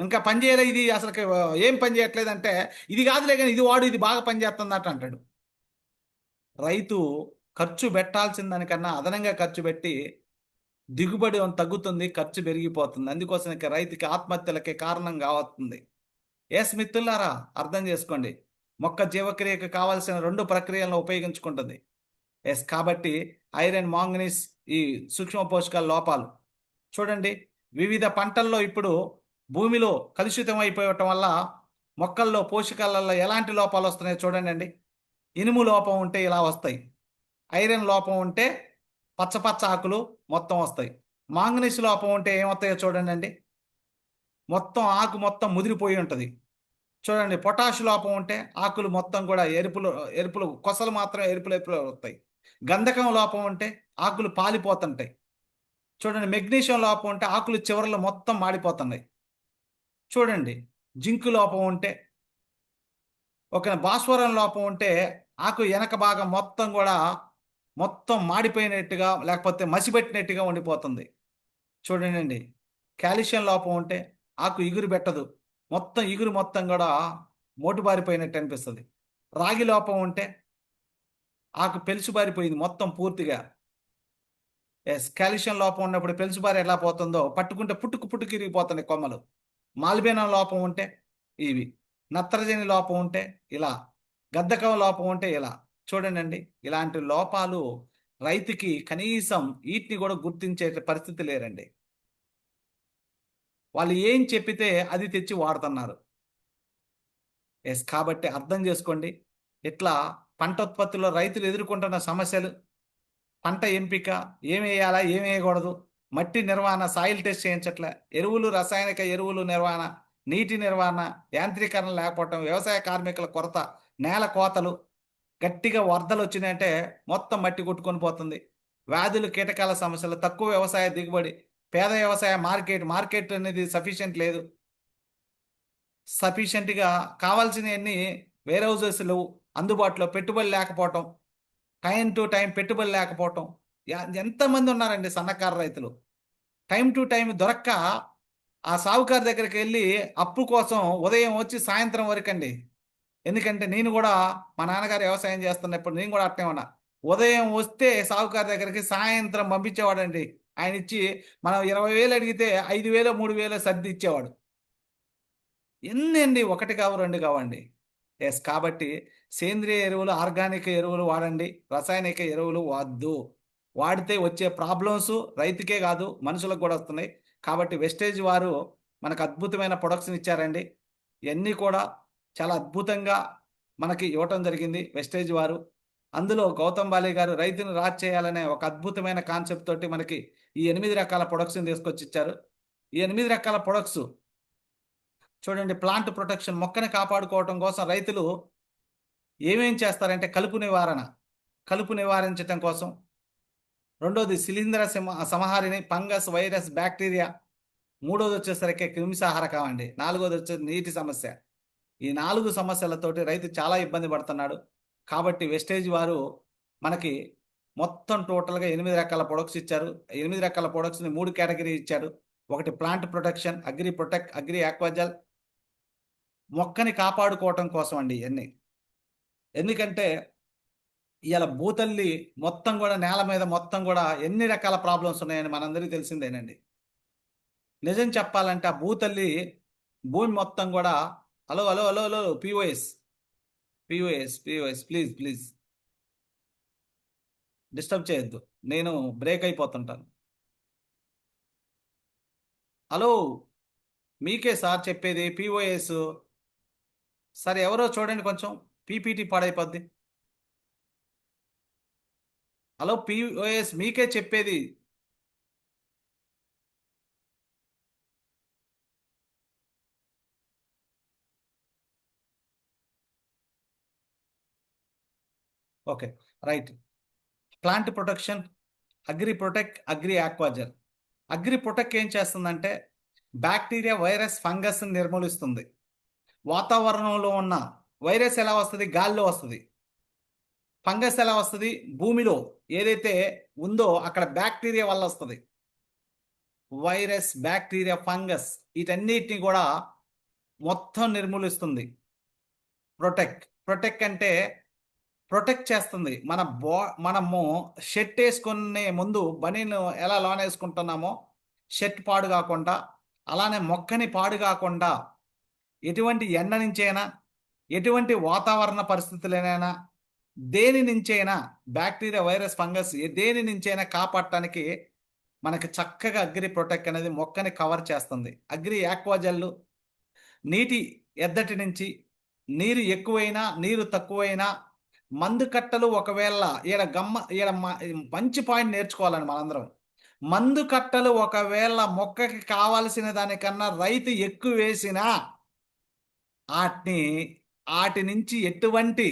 ఇంకా పని చేయలే, ఇది అసలుకి ఏం పని చేయట్లేదంటే, ఇది కాదులే గాని ఇది వాడు, ఇది బాగా పనిచేస్తుందట అంటాడు. రైతు ఖర్చు పెట్టాల్సిన దానికన్నా అదనంగా ఖర్చు పెట్టి దిగుబడి తగ్గుతుంది, ఖర్చు పెరిగిపోతుంది. అందుకోసం ఇక రైతుకి ఆత్మహత్యలకే కారణం కావస్తుంది. మిత్రులారా, అర్థం చేసుకోండి. మొక్క జీవక్రియకు కావాల్సిన 2 ప్రక్రియలను ఉపయోగించుకుంటుంది. కాబట్టి ఐరన్, మాంగనీస్, ఈ సూక్ష్మ పోషకాల లోపాలు చూడండి. వివిధ పంటల్లో ఇప్పుడు భూమిలో కలుషితం అయిపోవటం వల్ల మొక్కల్లో పోషకాలలో ఎలాంటి లోపాలు వస్తున్నాయో చూడండి. ఇనుము లోపం ఉంటే ఇలా వస్తాయి. ఐరన్ లోపం ఉంటే పచ్చ పచ్చ ఆకులు మొత్తం వస్తాయి. మాంగనీస్ లోపం ఉంటే ఏమవుతాయో చూడండి. మొత్తం ఆకు మొత్తం ముదిరిపోయి ఉంటుంది. చూడండి. పొటాష్ లోపం ఉంటే ఆకులు మొత్తం కూడా ఎరుపులు ఎరుపులు కొసలు మాత్రం ఎరుపులు ఎరుపులు వస్తాయి. గంధకం లోపం ఉంటే ఆకులు పాలిపోతుంటాయి. చూడండి. మెగ్నీషియం లోపం ఉంటే ఆకులు చివరలో మొత్తం మాడిపోతున్నాయి. చూడండి. జింకు లోపం ఉంటే, ఒక భాస్వరం లోపం ఉంటే ఆకు వెనక భాగం మొత్తం కూడా మొత్తం మాడిపోయినట్టుగా లేకపోతే మసిపెట్టినట్టుగా ఉండిపోతుంది. చూడండి. కాల్షియం లోపం ఉంటే ఆకు ఇగురు పెట్టదు. మొత్తం ఇగురు మొత్తం కూడా మోటుబారిపోయినట్టు అనిపిస్తుంది. రాగి లోపం ఉంటే ఆకు పెలుసుబారిపోయింది మొత్తం పూర్తిగా. కాల్షియం లోపం ఉన్నప్పుడు పెలుసుబారి ఎలా పోతుందో పట్టుకుంటే పుట్టుకు పుట్టుకు ఇరిగిపోతున్నాయి కొమ్మలు. మాల్బేనం లోపం ఉంటే ఇవి. నత్రజని లోపం ఉంటే ఇలా. గద్ధకం లోపం ఉంటే ఇలా. చూడండి. ఇలాంటి లోపాలు రైతుకి కనీసం వీటిని కూడా గుర్తించే పరిస్థితి లేరండి. వాళ్ళు ఏం చెప్పితే అది తెచ్చి వాడుతున్నారు. కాబట్టి అర్థం చేసుకోండి. ఇట్లా పంట ఉత్పత్తిలో రైతులు ఎదుర్కొంటున్న సమస్యలు, పంట ఎంపిక, ఏమి వేయాలా, ఏమి వేయకూడదు, మట్టి నిర్వహణ, సాయిల్ టెస్ట్ చేయించట్లే, ఎరువులు, రసాయనిక ఎరువులు నిర్వహణ, నీటి నిర్వహణ, యాంత్రీకరణ లేకపోవటం, వ్యవసాయ కార్మికుల కొరత, నేల కోతలు, గట్టిగా వరదలు వచ్చినాయంటే మొత్తం మట్టి కొట్టుకొని పోతుంది. వ్యాధులు, కీటకాల సమస్యలు, తక్కువ వ్యవసాయ దిగుబడి, పేద వ్యవసాయ మార్కెట్ అనేది సఫిషియెంట్ లేదు. సఫిషియెంట్గా కావాల్సినవన్నీ వేర్ హౌజెస్లు అందుబాటులో, పెట్టుబడి లేకపోవటం, టైం టు టైం పెట్టుబడి లేకపోవటం. ఎంతమంది ఉన్నారండి సన్నకారు రైతులు. టైం టు టైం దొరక్క ఆ సావుకారు దగ్గరికి వెళ్ళి అప్పు కోసం ఉదయం వచ్చి సాయంత్రం వరకండి. ఎందుకంటే నేను కూడా మా నాన్నగారు వ్యవసాయం చేస్తున్నప్పుడు నేను కూడా అట్నే ఉన్నా. ఉదయం వస్తే సావుకారు దగ్గరికి సాయంత్రం పంపించేవాడండి. ఆయన ఇచ్చి మనం 20,000 అడిగితే 5,000 3,000 సర్ది ఇచ్చేవాడు. ఎన్ని అండి, 1 కావు 2 కావండి. కాబట్టి సేంద్రియ ఎరువులు, ఆర్గానిక్ ఎరువులు వాడండి. రసాయనిక ఎరువులు వద్దు. వాడితే వచ్చే ప్రాబ్లమ్స్ రైతుకే కాదు మనుషులకు కూడా వస్తున్నాయి. కాబట్టి వెస్టేజ్ వారు మనకు అద్భుతమైన ప్రొడక్ట్స్ని ఇచ్చారండి. ఇవన్నీ కూడా చాలా అద్భుతంగా మనకి ఇవ్వటం జరిగింది వెస్టేజ్ వారు. అందులో గౌతమ్ బాలి గారు రైతును రాజ్ చేయాలనే ఒక అద్భుతమైన కాన్సెప్ట్ తోటి మనకి ఈ 8 రకాల ప్రొడక్ట్స్ని తీసుకొచ్చి ఇచ్చారు. ఈ 8 రకాల ప్రొడక్ట్స్ చూడండి. ప్లాంట్ ప్రొటెక్షన్, మొక్కని కాపాడుకోవటం కోసం రైతులు ఏమేం చేస్తారంటే కలుపు నివారించటం కోసం. రెండోది శిలీంధ్ర సంహారిణి, ఫంగస్, వైరస్, బ్యాక్టీరియా. మూడోది వచ్చేసరికి క్రిమిసంహారకం అండి. నాలుగోది వచ్చేసి నీటి సమస్య. ఈ 4 సమస్యలతోటి రైతు చాలా ఇబ్బంది పడుతున్నాడు. కాబట్టి వెస్టేజ్ వారు మనకి మొత్తం టోటల్గా 8 రకాల ప్రొడక్ట్స్ ఇచ్చారు. 8 రకాల ప్రొడక్ట్స్ని 3 కేటగిరీ ఇచ్చారు. ఒకటి ప్లాంట్ ప్రొటెక్షన్, అగ్రి ఆక్వాజల్, మొక్కని కాపాడుకోవటం కోసం అండి ఇవన్నీ. ఎందుకంటే ఇవాళ భూతల్లి మొత్తం కూడా నేల మీద మొత్తం కూడా ఎన్ని రకాల ప్రాబ్లమ్స్ ఉన్నాయని మనందరికీ తెలిసిందేనండి. నిజం చెప్పాలంటే ఆ భూతల్లి భూమి మొత్తం కూడా hello hello hello hello POS POS POS please please disturb చేయొద్దు. నేను బ్రేక్ అయిపోతుంటాను. హలో, మీకే సార్ చెప్పేది పిఓఎస్. సార్ ఎవరో చూడండి కొంచెం, పీపీటీ పాడైపోద్ది. హలో పిఓఎస్ మీకే చెప్పేది. Okay, right. Plant protection, agri protect, agri ఆక్వాజర్. అగ్రి ప్రొటెక్ట్ ఏం చేస్తుందంటే బ్యాక్టీరియా, వైరస్, ఫంగస్ నిర్మూలిస్తుంది. వాతావరణంలో ఉన్న వైరస్ ఎలా వస్తుంది? గాలిలో వస్తుంది. ఫంగస్ ఎలా వస్తుంది? భూమిలో ఏదైతే ఉందో అక్కడ బ్యాక్టీరియా వల్ల వస్తుంది. వైరస్, బ్యాక్టీరియా, ఫంగస్ వీటన్నిటిని కూడా మొత్తం నిర్మూలిస్తుంది. ప్రొటెక్ట్, ప్రొటెక్ట్ అంటే ప్రొటెక్ట్ చేస్తుంది. మనము షర్ట్ వేసుకునే ముందు బనీను ఎలా లోన్ వేసుకుంటున్నామో షర్ట్ పాడు కాకుండా, అలానే మొక్కని పాడు కాకుండా ఎటువంటి ఎండ నుంచైనా, ఎటువంటి వాతావరణ పరిస్థితులైనా, దేని నుంచైనా బ్యాక్టీరియా, వైరస్, ఫంగస్ దేని నుంచైనా కాపాడటానికి మనకి చక్కగా అగ్రి ప్రొటెక్ట్ అనేది మొక్కని కవర్ చేస్తుంది. అగ్రి ఆక్వాజెల్లు నీటి ఎద్దటి నుంచి నీరు ఎక్కువైనా నీరు తక్కువైనా మందు కట్టలు ఒకవేళ మంచి పాయింట్ నేర్చుకోవాలని మనందరం. మందు కట్టలు ఒకవేళ మొక్కకి కావాల్సిన దానికన్నా రైతు ఎక్కువ వేసినా వాటిని వాటి నుంచి ఎటువంటి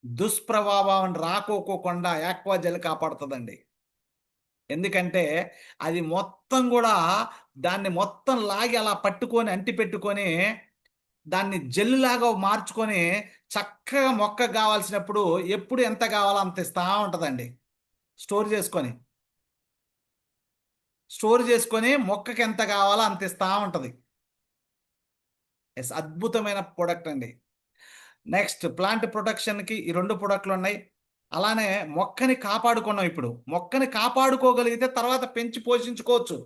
దుష్ప్రభావం రాకోకోకుండా ఆక్వాజెల్ కాపాడుతుందండి. ఎందుకంటే అది మొత్తం కూడా దాన్ని మొత్తం లాగి అలా పట్టుకొని అంటి పెట్టుకొని దాన్ని జెల్లులాగా మార్చుకొని చక్కగా మొక్కకు కావాల్సినప్పుడు ఎప్పుడు ఎంత కావాలో అంత ఇస్తా ఉంటుందండి. స్టోర్ చేసుకొని మొక్కకి ఎంత కావాలో అంత ఇస్తా ఉంటుంది. ఎస్, అద్భుతమైన ప్రోడక్ట్ అండి. నెక్స్ట్ ప్లాంట్ ప్రొటెక్షన్కి ఈ రెండు ప్రోడక్ట్లు ఉన్నాయి. అలానే మొక్కని కాపాడుకున్నాం. ఇప్పుడు మొక్కని కాపాడుకోగలిగితే తర్వాత పెంచి పోషించుకోవచ్చు.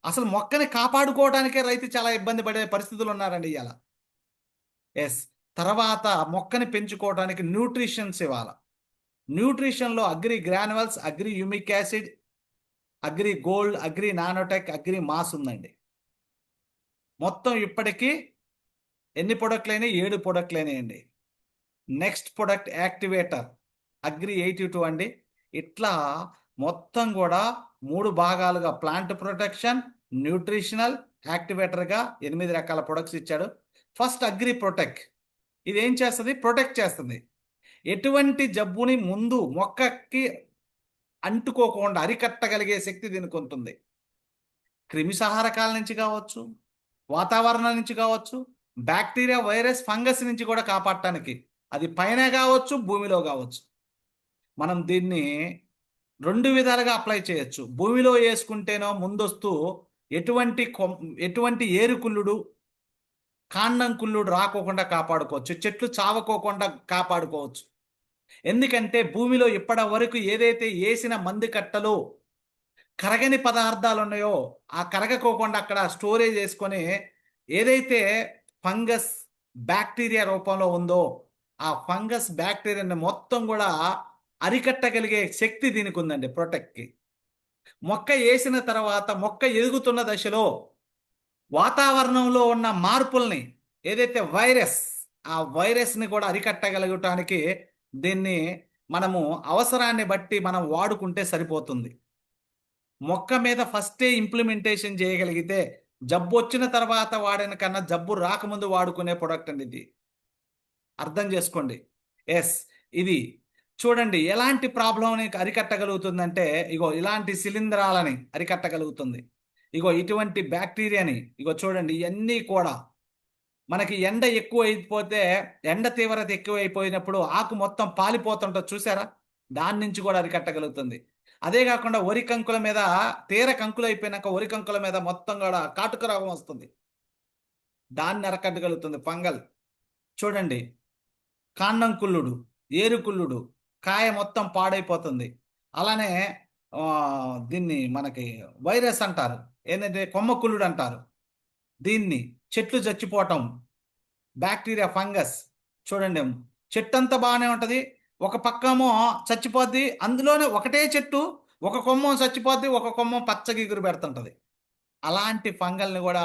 అసలు మొక్కని కాపాడుకోవడానికే రైతు చాలా ఇబ్బంది పడే పరిస్థితులు ఉన్నారండి ఇవాళ. ఎస్, తర్వాత మొక్కని పెంచుకోవడానికి న్యూట్రిషన్స్ ఇవ్వాలి. న్యూట్రిషన్లో agri granules, agri humic acid, agri gold, agri nanotech, agri mass ఉందండి. మొత్తం ఇప్పటికీ ఎన్ని ప్రొడక్ట్లు అయినాయి? 7 ప్రొడక్ట్లు అయినాయండి. నెక్స్ట్ ప్రొడక్ట్ యాక్టివేటర్, అగ్రి 82 అండి. ఇట్లా మొత్తం కూడా 3 భాగాలుగా ప్లాంట్ ప్రొటెక్షన్, న్యూట్రిషనల్, యాక్టివేటర్గా 8 రకాల ప్రొడక్ట్స్ ఇచ్చాడు. First agri protect. ఇది ఏం చేస్తుంది? ప్రొటెక్ట్ చేస్తుంది. ఎటువంటి జబ్బుని ముందు మొక్కకి అంటుకోకుండా అరికట్టగలిగే శక్తి దీనికి ఉంటుంది. క్రిమిసంహారకాల నుంచి కావచ్చు, వాతావరణం నుంచి కావచ్చు, బ్యాక్టీరియా, వైరస్, ఫంగస్ నుంచి కూడా కాపాడటానికి అది పైన కావచ్చు, భూమిలో కావచ్చు. మనం దీన్ని 2 విధాలుగా అప్లై చేయొచ్చు. భూమిలో వేసుకుంటేనో ముందొస్తూ ఎటువంటి ఏరుకుళ్ళుడు, కాండం కుళ్ళుడు రాకోకుండా కాపాడుకోవచ్చు. చెట్లు చావకోకుండా కాపాడుకోవచ్చు. ఎందుకంటే భూమిలో ఇప్పటి వరకు ఏదైతే వేసిన మందు కట్టలు కరగని పదార్థాలు ఉన్నాయో ఆ కరగకోకుండా అక్కడ స్టోరేజ్ చేసుకొని ఏదైతే ఫంగస్, బ్యాక్టీరియా రూపంలో ఉందో ఆ ఫంగస్, బ్యాక్టీరియాని మొత్తం కూడా అరికట్టగలిగే శక్తి దీనికి ఉందండి ప్రొటెక్ట్కి. మొక్క వేసిన తర్వాత మొక్క ఎదుగుతున్న దశలో వాతావరణంలో ఉన్న మార్పుల్ని, ఏదైతే ఆ వైరస్ని కూడా అరికట్టగలగటానికి దీన్ని మనము అవసరాన్ని బట్టి మనం వాడుకుంటే సరిపోతుంది. మొక్క మీద ఫస్టే ఇంప్లిమెంటేషన్ చేయగలిగితే జబ్బు వచ్చిన తర్వాత వాడిన కన్నా జబ్బు రాకముందు వాడుకునే ప్రొడక్ట్ అండి ఇది. అర్థం చేసుకోండి. ఎస్, ఇది చూడండి ఎలాంటి ప్రాబ్లంని అరికట్టగలుగుతుందంటే ఇగో ఇలాంటి శిలీంధ్రాలని అరికట్టగలుగుతుంది. ఇగో ఇటువంటి బ్యాక్టీరియాని ఇగో చూడండి. ఇవన్నీ కూడా మనకి ఎండ ఎక్కువ అయిపోతే, ఎండ తీవ్రత ఎక్కువ అయిపోయినప్పుడు ఆకు మొత్తం పాలిపోతుంటుంది చూసారా? దాని నుంచి కూడా అరికట్టగలుగుతుంది. అదే కాకుండా వరి కంకుల మీద తీర కంకులు అయిపోయినాక వరి కంకుల మీద మొత్తం కూడా కాటుక రోగం వస్తుంది. దాన్ని అరకట్టగలుగుతుంది ఫంగల్. చూడండి, కాండం కుళ్ళుడు, ఏరు కుళ్ళుడు, కాయ మొత్తం పాడైపోతుంది. అలానే దీన్ని మనకి వైరస్ అంటారు, ఏంటంటే కొమ్మకుళ్ళుడు అంటారు దీన్ని. చెట్లు చచ్చిపోవటం, బ్యాక్టీరియా, ఫంగస్. చూడండి, చెట్టు అంతా బాగానే ఉంటుంది, ఒక పక్కేమో చచ్చిపోద్ది, అందులోనే ఒకటే చెట్టు ఒక కొమ్మ చచ్చిపోద్ది, ఒక కొమ్మ పచ్చగా ఎగురు పెడుతుంటది. అలాంటి ఫంగల్ని కూడా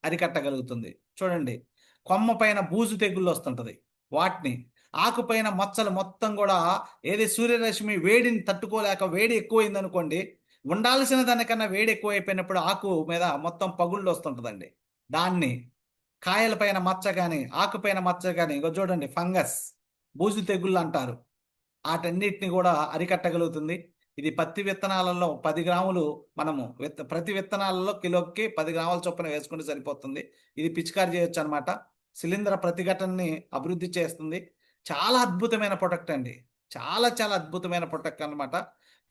అరికట్టగలుగుతుంది. చూడండి, కొమ్మ పైన బూజు తెగుళ్ళు వస్తుంటది, వాటిని. ఆకుపైన మచ్చలు మొత్తం కూడా, ఏది సూర్యరశ్మి వేడిని తట్టుకోలేక వేడి ఎక్కువైంది అనుకోండి, ఉండాల్సిన దానికన్నా వేడి ఎక్కువైపోయినప్పుడు ఆకు మీద మొత్తం పగుళ్ళు వస్తుంటదండి. దాన్ని, కాయల పైన మచ్చ కానీ ఆకుపైన మచ్చ కానీ, ఇగో చూడండి, ఫంగస్, బూజు తెగుళ్ళు అంటారు, వాటన్నిటిని కూడా అరికట్టగలుగుతుంది. ఇది పత్తి విత్తనాలలో 10 గ్రాములు మనము ప్రతి విత్తనాలలో కిలోకి 10 గ్రాముల చొప్పున వేసుకుంటే సరిపోతుంది. ఇది పిచికారి చేయొచ్చు అనమాట. శిలీంధ్ర ప్రతిఘటనని అభివృద్ధి చేస్తుంది. చాలా అద్భుతమైన ప్రొడక్ట్ అండి. చాలా చాలా అద్భుతమైన ప్రొడక్ట్ అనమాట.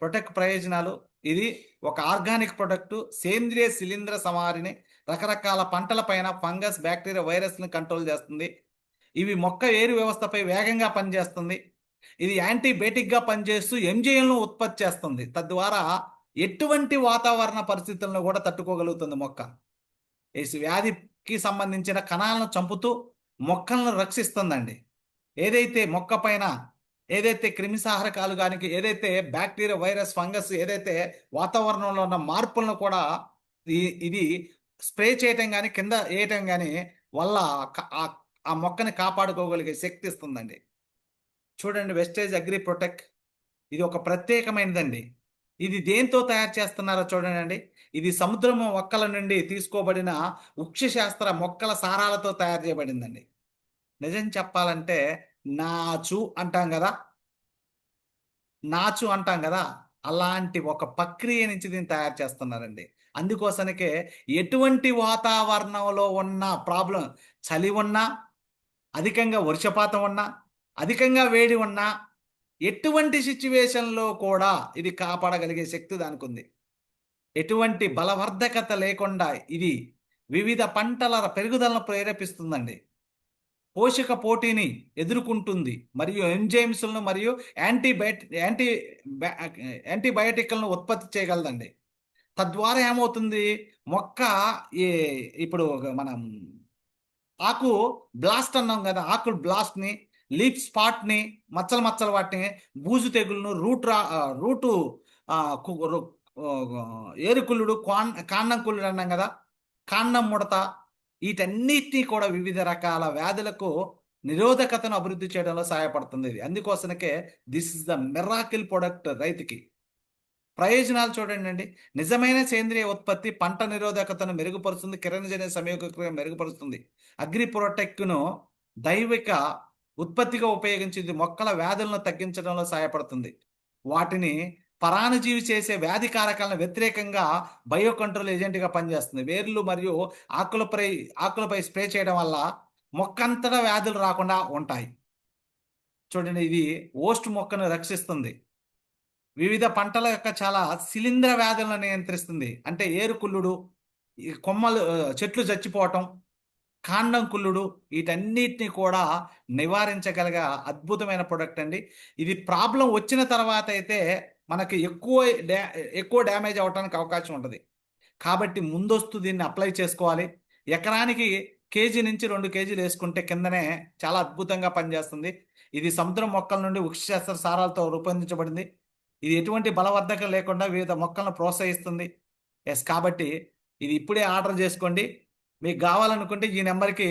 ప్రొడక్ట్ ప్రయోజనాలు: ఇది ఒక ఆర్గానిక్ ప్రొడక్ట్, సేంద్రియ శిలీంధ్ర సంహారిణి, రకరకాల పంటల పైన ఫంగస్, బ్యాక్టీరియా, వైరస్ని కంట్రోల్ చేస్తుంది. ఇవి మొక్క ఏరు వ్యవస్థపై వేగంగా పనిచేస్తుంది. ఇది యాంటీబయాటిక్గా పనిచేస్తూ ఎంజైమ్లను ఉత్పత్తి చేస్తుంది. తద్వారా ఎటువంటి వాతావరణ పరిస్థితులను కూడా తట్టుకోగలుగుతుంది మొక్క. ఈ వ్యాధికి సంబంధించిన కణాలను చంపుతూ మొక్కలను రక్షిస్తుందండి. ఏదైతే మొక్క పైన ఏదైతే క్రిమిసంహారకాలు కానీ, ఏదైతే బ్యాక్టీరియా, వైరస్, ఫంగస్, ఏదైతే వాతావరణంలో ఉన్న మార్పులను కూడా ఇది స్ప్రే చేయటం కానీ కింద వేయటం కానీ వల్ల ఆ మొక్కని కాపాడుకోగలిగే శక్తి ఇస్తుందండి. చూడండి, వెస్టేజ్ అగ్రి ప్రొటెక్ట్, ఇది ఒక ప్రత్యేకమైనదండి. ఇది దేంతో తయారు చేస్తున్నారో చూడండి. ఇది సముద్రము మొక్కల నుండి తీసుకోబడిన వృక్షశాస్త్ర మొక్కల సారాలతో తయారు చేయబడిందండి. నిజం చెప్పాలంటే నాచు అంటాం కదా, నాచు అంటాం కదా, అలాంటి ఒక ప్రక్రియ నుంచి దీన్ని తయారు చేస్తున్నారండి. అందుకోసనికే ఎటువంటి వాతావరణంలో ఉన్న ప్రాబ్లం, చలి ఉన్నా, అధికంగా వర్షపాతం ఉన్నా, అధికంగా వేడి ఉన్నా, ఎటువంటి సిచ్యువేషన్లో కూడా ఇది కాపాడగలిగే శక్తి దానికి ఉంది. ఎటువంటి బలవర్ధకత లేకుండా ఇది వివిధ పంటల పెరుగుదలను ప్రేరేపిస్తుందండి. పోషక పోటీని ఎదుర్కొంటుంది మరియు ఎంజైమ్స్లను మరియు యాంటీబయాటిక్లను ఉత్పత్తి చేయగలదండి. తద్వారా ఏమవుతుంది, మొక్క ఈ ఇప్పుడు మనం ఆకు బ్లాస్ట్ అన్నాం కదా, ఆకు బ్లాస్ట్ని, లీఫ్ స్పాట్ని, మచ్చలు మచ్చలు వాటిని, బూజు తెగులను, రూటు ఏరుకుళ్ళుడు, కాండం కుళ్ళుడు అన్నాం కదా, కాండం ముడత, వీటన్నిటినీ కూడా వివిధ రకాల వ్యాధులకు నిరోధకతను అభివృద్ధి చేయడంలో సహాయపడుతుంది ఇది. అందుకోసమకే this is the miracle product రైతుకి. ప్రయోజనాలు చూడండి, నిజమైన సేంద్రియ ఉత్పత్తి పంట నిరోధకతను మెరుగుపరుస్తుంది, కిరణజన్య సంయోగక్రియ మెరుగుపరుస్తుంది. అగ్రి ప్రొటెక్ట్ను దైవిక ఉత్పత్తిగా ఉపయోగించింది మొక్కల వ్యాధులను తగ్గించడంలో సహాయపడుతుంది. వాటిని పరాణజీవి చేసే వ్యాధి కారకాలను వ్యతిరేకంగా బయో కంట్రోల్ ఏజెంట్గా పనిచేస్తుంది. వేర్లు మరియు ఆకులపై స్ప్రే చేయడం వల్ల మొక్కంతటా వ్యాధులు రాకుండా ఉంటాయి. చూడండి, ఇది ఓస్ట్ మొక్కను రక్షిస్తుంది. వివిధ పంటల యొక్క చాలా శిలీంధ్ర వ్యాధులను నియంత్రిస్తుంది. అంటే ఏరుకుళ్ళుడు, కొమ్మలు, చెట్లు చచ్చిపోవటం, కాండం కుళ్ళుడు, వీటన్నిటిని కూడా నివారించగలిగే అద్భుతమైన ప్రొడక్ట్ అండి. ఇది ప్రాబ్లం వచ్చిన తర్వాత అయితే మనకి ఎక్కువ డ్యామేజ్ అవడానికి అవకాశం ఉంటుంది. కాబట్టి ముందస్తు దీన్ని అప్లై చేసుకోవాలి. ఎకరానికి కేజీ నుంచి 2 కేజీలు వేసుకుంటే కిందనే చాలా అద్భుతంగా పనిచేస్తుంది. ఇది సముద్రం మొక్కల నుండి వృక్షశాస్త్ర సారాలతో రూపొందించబడింది. ఇది ఎటువంటి బలవర్ధకం లేకుండా వివిధ మొక్కలను ప్రోత్సహిస్తుంది. కాబట్టి ఇది ఇప్పుడే ఆర్డర్ చేసుకోండి. మీకు కావాలనుకుంటే ఈ నెంబర్కి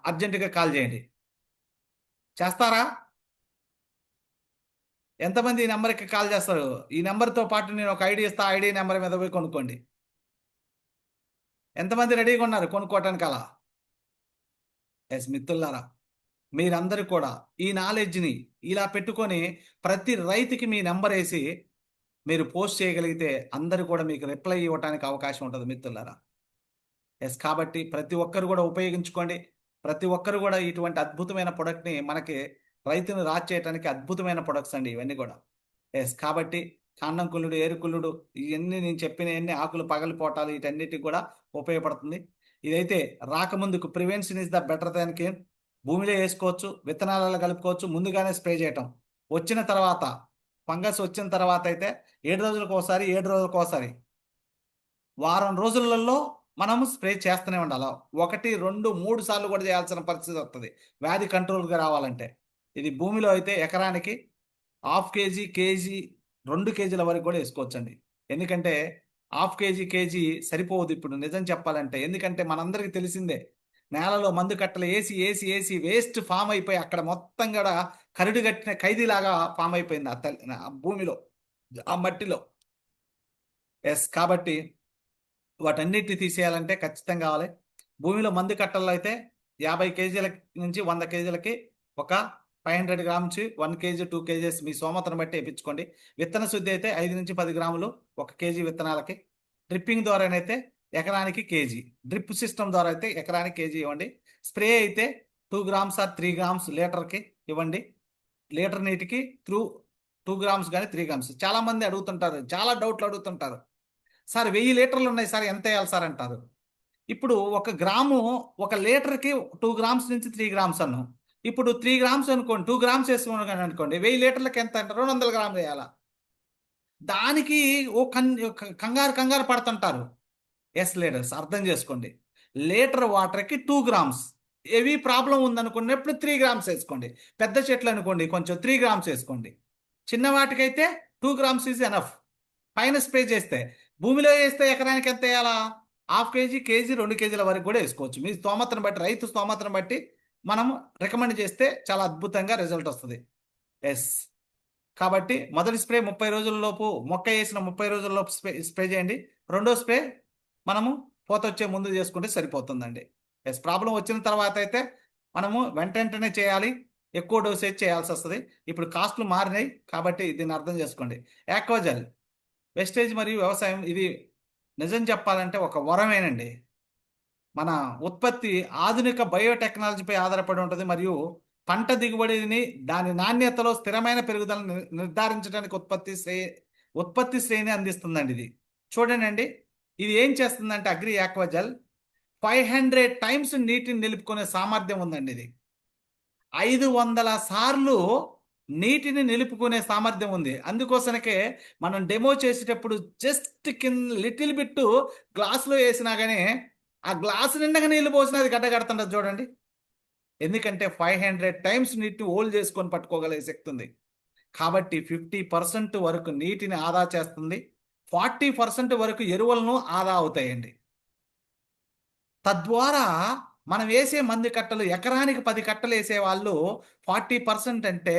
అర్జెంటుగా కాల్ చేయండి. చేస్తారా? ఎంతమంది ఈ నెంబర్కి కాల్ చేస్తారు? ఈ నెంబర్తో పాటు నేను ఒక ఐడి ఇస్తా, ఐడి నెంబర్ మీద పోయి కొనుక్కోండి. ఎంతమంది రెడీగా ఉన్నారు కొనుక్కోవటానికి? అలా మిత్రులారా, మీరందరూ కూడా ఈ నాలెడ్జ్ని ఇలా పెట్టుకొని ప్రతి రైతుకి మీ నెంబర్ వేసి మీరు పోస్ట్ చేయగలిగితే అందరూ కూడా మీకు రిప్లై ఇవ్వడానికి అవకాశం ఉంటుంది మిత్రులారా. కాబట్టి ప్రతి ఒక్కరు కూడా ఉపయోగించుకోండి. ప్రతి ఒక్కరు కూడా ఇటువంటి అద్భుతమైన ప్రొడక్ట్ని మనకి రైతుని రాజ్ చేయడానికి అద్భుతమైన ప్రొడక్ట్స్ అండి ఇవన్నీ కూడా. కాబట్టి కాండం కుళ్ళుడు, ఏరుకుళ్ళుడు, ఇవన్నీ నేను చెప్పినవన్నీ, ఆకులు పగలిపోవటాలు, వీటన్నిటికి కూడా ఉపయోగపడుతుంది. ఇదైతే రాకముందుకు prevention is the better than care. భూమిలో వేసుకోవచ్చు, విత్తనాలలో కలుపుకోవచ్చు, ముందుగానే స్ప్రే చేయటం. వచ్చిన తర్వాత ఫంగస్ వచ్చిన తర్వాత అయితే 7 రోజులకు ఒకసారి 7 రోజులకు ఒకసారి వారం రోజులలో మనము స్ప్రే చేస్తూనే ఉండాలి. 1, 2, 3 సార్లు కూడా చేయాల్సిన పరిస్థితి వస్తుంది వ్యాధి కంట్రోల్గా రావాలంటే. ఇది భూమిలో అయితే ఎకరానికి హాఫ్ కేజీ, కేజీ, 2 కేజీల వరకు కూడా వేసుకోవచ్చండి. ఎందుకంటే హాఫ్ కేజీ, కేజీ సరిపోదు ఇప్పుడు నిజం చెప్పాలంటే. ఎందుకంటే మనందరికీ తెలిసిందే, నేలలో మందు కట్టలు వేసి వేసి వేసి వేస్ట్ ఫామ్ అయిపోయి అక్కడ మొత్తం కూడా కరుడు కట్టిన ఖైదీలాగా ఫామ్ అయిపోయింది ఆ భూమిలో, ఆ మట్టిలో. ఎస్, కాబట్టి వాటన్నిటిని తీసేయాలంటే ఖచ్చితంగా కావాలి. భూమిలో మందు కట్టల్లో అయితే 50 కేజీల నుంచి 100 కేజీలకి ఒక 500 గ్రామ్స్, 1 కేజీ, 2 కేజీస్ మీ స్తోమతను బట్టి వేయించుకోండి. విత్తన శుద్ధి అయితే 5 నుంచి 10 గ్రాములు 1 కేజీ విత్తనాలకి. డ్రిప్పింగ్ ద్వారానైతే ఎకరానికి కేజీ, డ్రిప్ సిస్టమ్ ద్వారా అయితే ఎకరానికి కేజీ ఇవ్వండి. స్ప్రే అయితే 2 గ్రామ్స్ ఆర్ 3 గ్రామ్స్ లీటర్కి ఇవ్వండి. లీటర్ నీటికి 2 గ్రామ్స్ కానీ 3 గ్రామ్స్. చాలా మంది అడుగుతుంటారు, చాలా డౌట్లు అడుగుతుంటారు, సార్ 1000 లీటర్లు ఉన్నాయి సార్, ఎంత వేయాలి సార్ అంటారు. ఇప్పుడు 1 గ్రాము 1 లీటర్కి 2 గ్రామ్స్ నుంచి 3 గ్రామ్స్ అన్నాం. ఇప్పుడు 3 గ్రామ్స్ అనుకోండి, 2 గ్రామ్స్ వేసుకున్నాను అనుకోండి, 1000 లీటర్లకి ఎంత అంటే 200 గ్రాములు వేయాలా. దానికి కంగారు కంగారు పడుతుంటారు. ఎస్ లీడర్స్, అర్థం చేసుకోండి. లీటర్ వాటర్కి 2 గ్రామ్స్. హెవీ ప్రాబ్లం ఉందనుకున్నప్పుడు 3 గ్రామ్స్ వేసుకోండి. పెద్ద చెట్లు అనుకోండి కొంచెం 3 గ్రామ్స్ వేసుకోండి. చిన్న వాటికైతే 2 గ్రామ్స్ ఈజ్ ఎనఫ్. పైన స్ప్రే చేస్తే, భూమిలో వేస్తే ఎకరానికి ఎంత వేయాలా? హాఫ్ కేజీ, కేజీ, 2 కేజీల వరకు కూడా వేసుకోవచ్చు. మీ స్తోమతను బట్టి, రైతు స్తోమతను బట్టి మనం రికమెండ్ చేస్తే చాలా అద్భుతంగా రిజల్ట్ వస్తుంది. ఎస్, కాబట్టి మొదటి స్ప్రే 30 రోజులలోపు, మొక్క వేసిన 30 రోజుల్లోపు స్ప్రే చేయండి. రెండో స్ప్రే మనము పూత వచ్చే ముందు చేసుకుంటే సరిపోతుందండి. ఎస్, ప్రాబ్లం వచ్చిన తర్వాత అయితే మనము వెంటనే చేయాలి, ఎక్కువ డోసేజ్ చేయాల్సి వస్తుంది. ఇప్పుడు కాస్ట్లు మారినాయి కాబట్టి దీన్ని అర్థం చేసుకోండి. ఆక్వాజెల్ వెస్టేజ్ మరియు వ్యవసాయం, ఇది నిజం చెప్పాలంటే ఒక వరమేనండి. మన ఉత్పత్తి ఆధునిక బయోటెక్నాలజీపై ఆధారపడి ఉంటుంది మరియు పంట దిగుబడిని, దాని నాణ్యతలో స్థిరమైన పెరుగుదలను నిర్ధారించడానికి ఉత్పత్తి శ్రేణి అందిస్తుందండి. ఇది చూడండి అండి, ఇది ఏం చేస్తుందంటే అగ్రి ఆక్వాజెల్ 500 టైమ్స్ నీటిని నిలుపుకునే సామర్థ్యం ఉందండి. ఇది 500 సార్లు నీటిని నిలుపుకునే సామర్థ్యం ఉంది. అందుకోసనకే మనం డెమో చేసేటప్పుడు జస్ట్ కింద లిటిల్ బిట్టు గ్లాసులో వేసినా కానీ ఆ గ్లాసు నిండగా నీళ్ళు పోసినా అది గడ్డగడుతుండదు చూడండి. ఎందుకంటే 500 టైమ్స్ నీటిని హోల్డ్ చేసుకొని పట్టుకోగలిగే శక్తి ఉంది. కాబట్టి 50% వరకు నీటిని ఆదా చేస్తుంది, 40% వరకు ఎరువులను ఆదా అవుతాయండి. తద్వారా మనం వేసే మందు కట్టలు, ఎకరానికి 10 కట్టలు వేసే వాళ్ళు 40% అంటే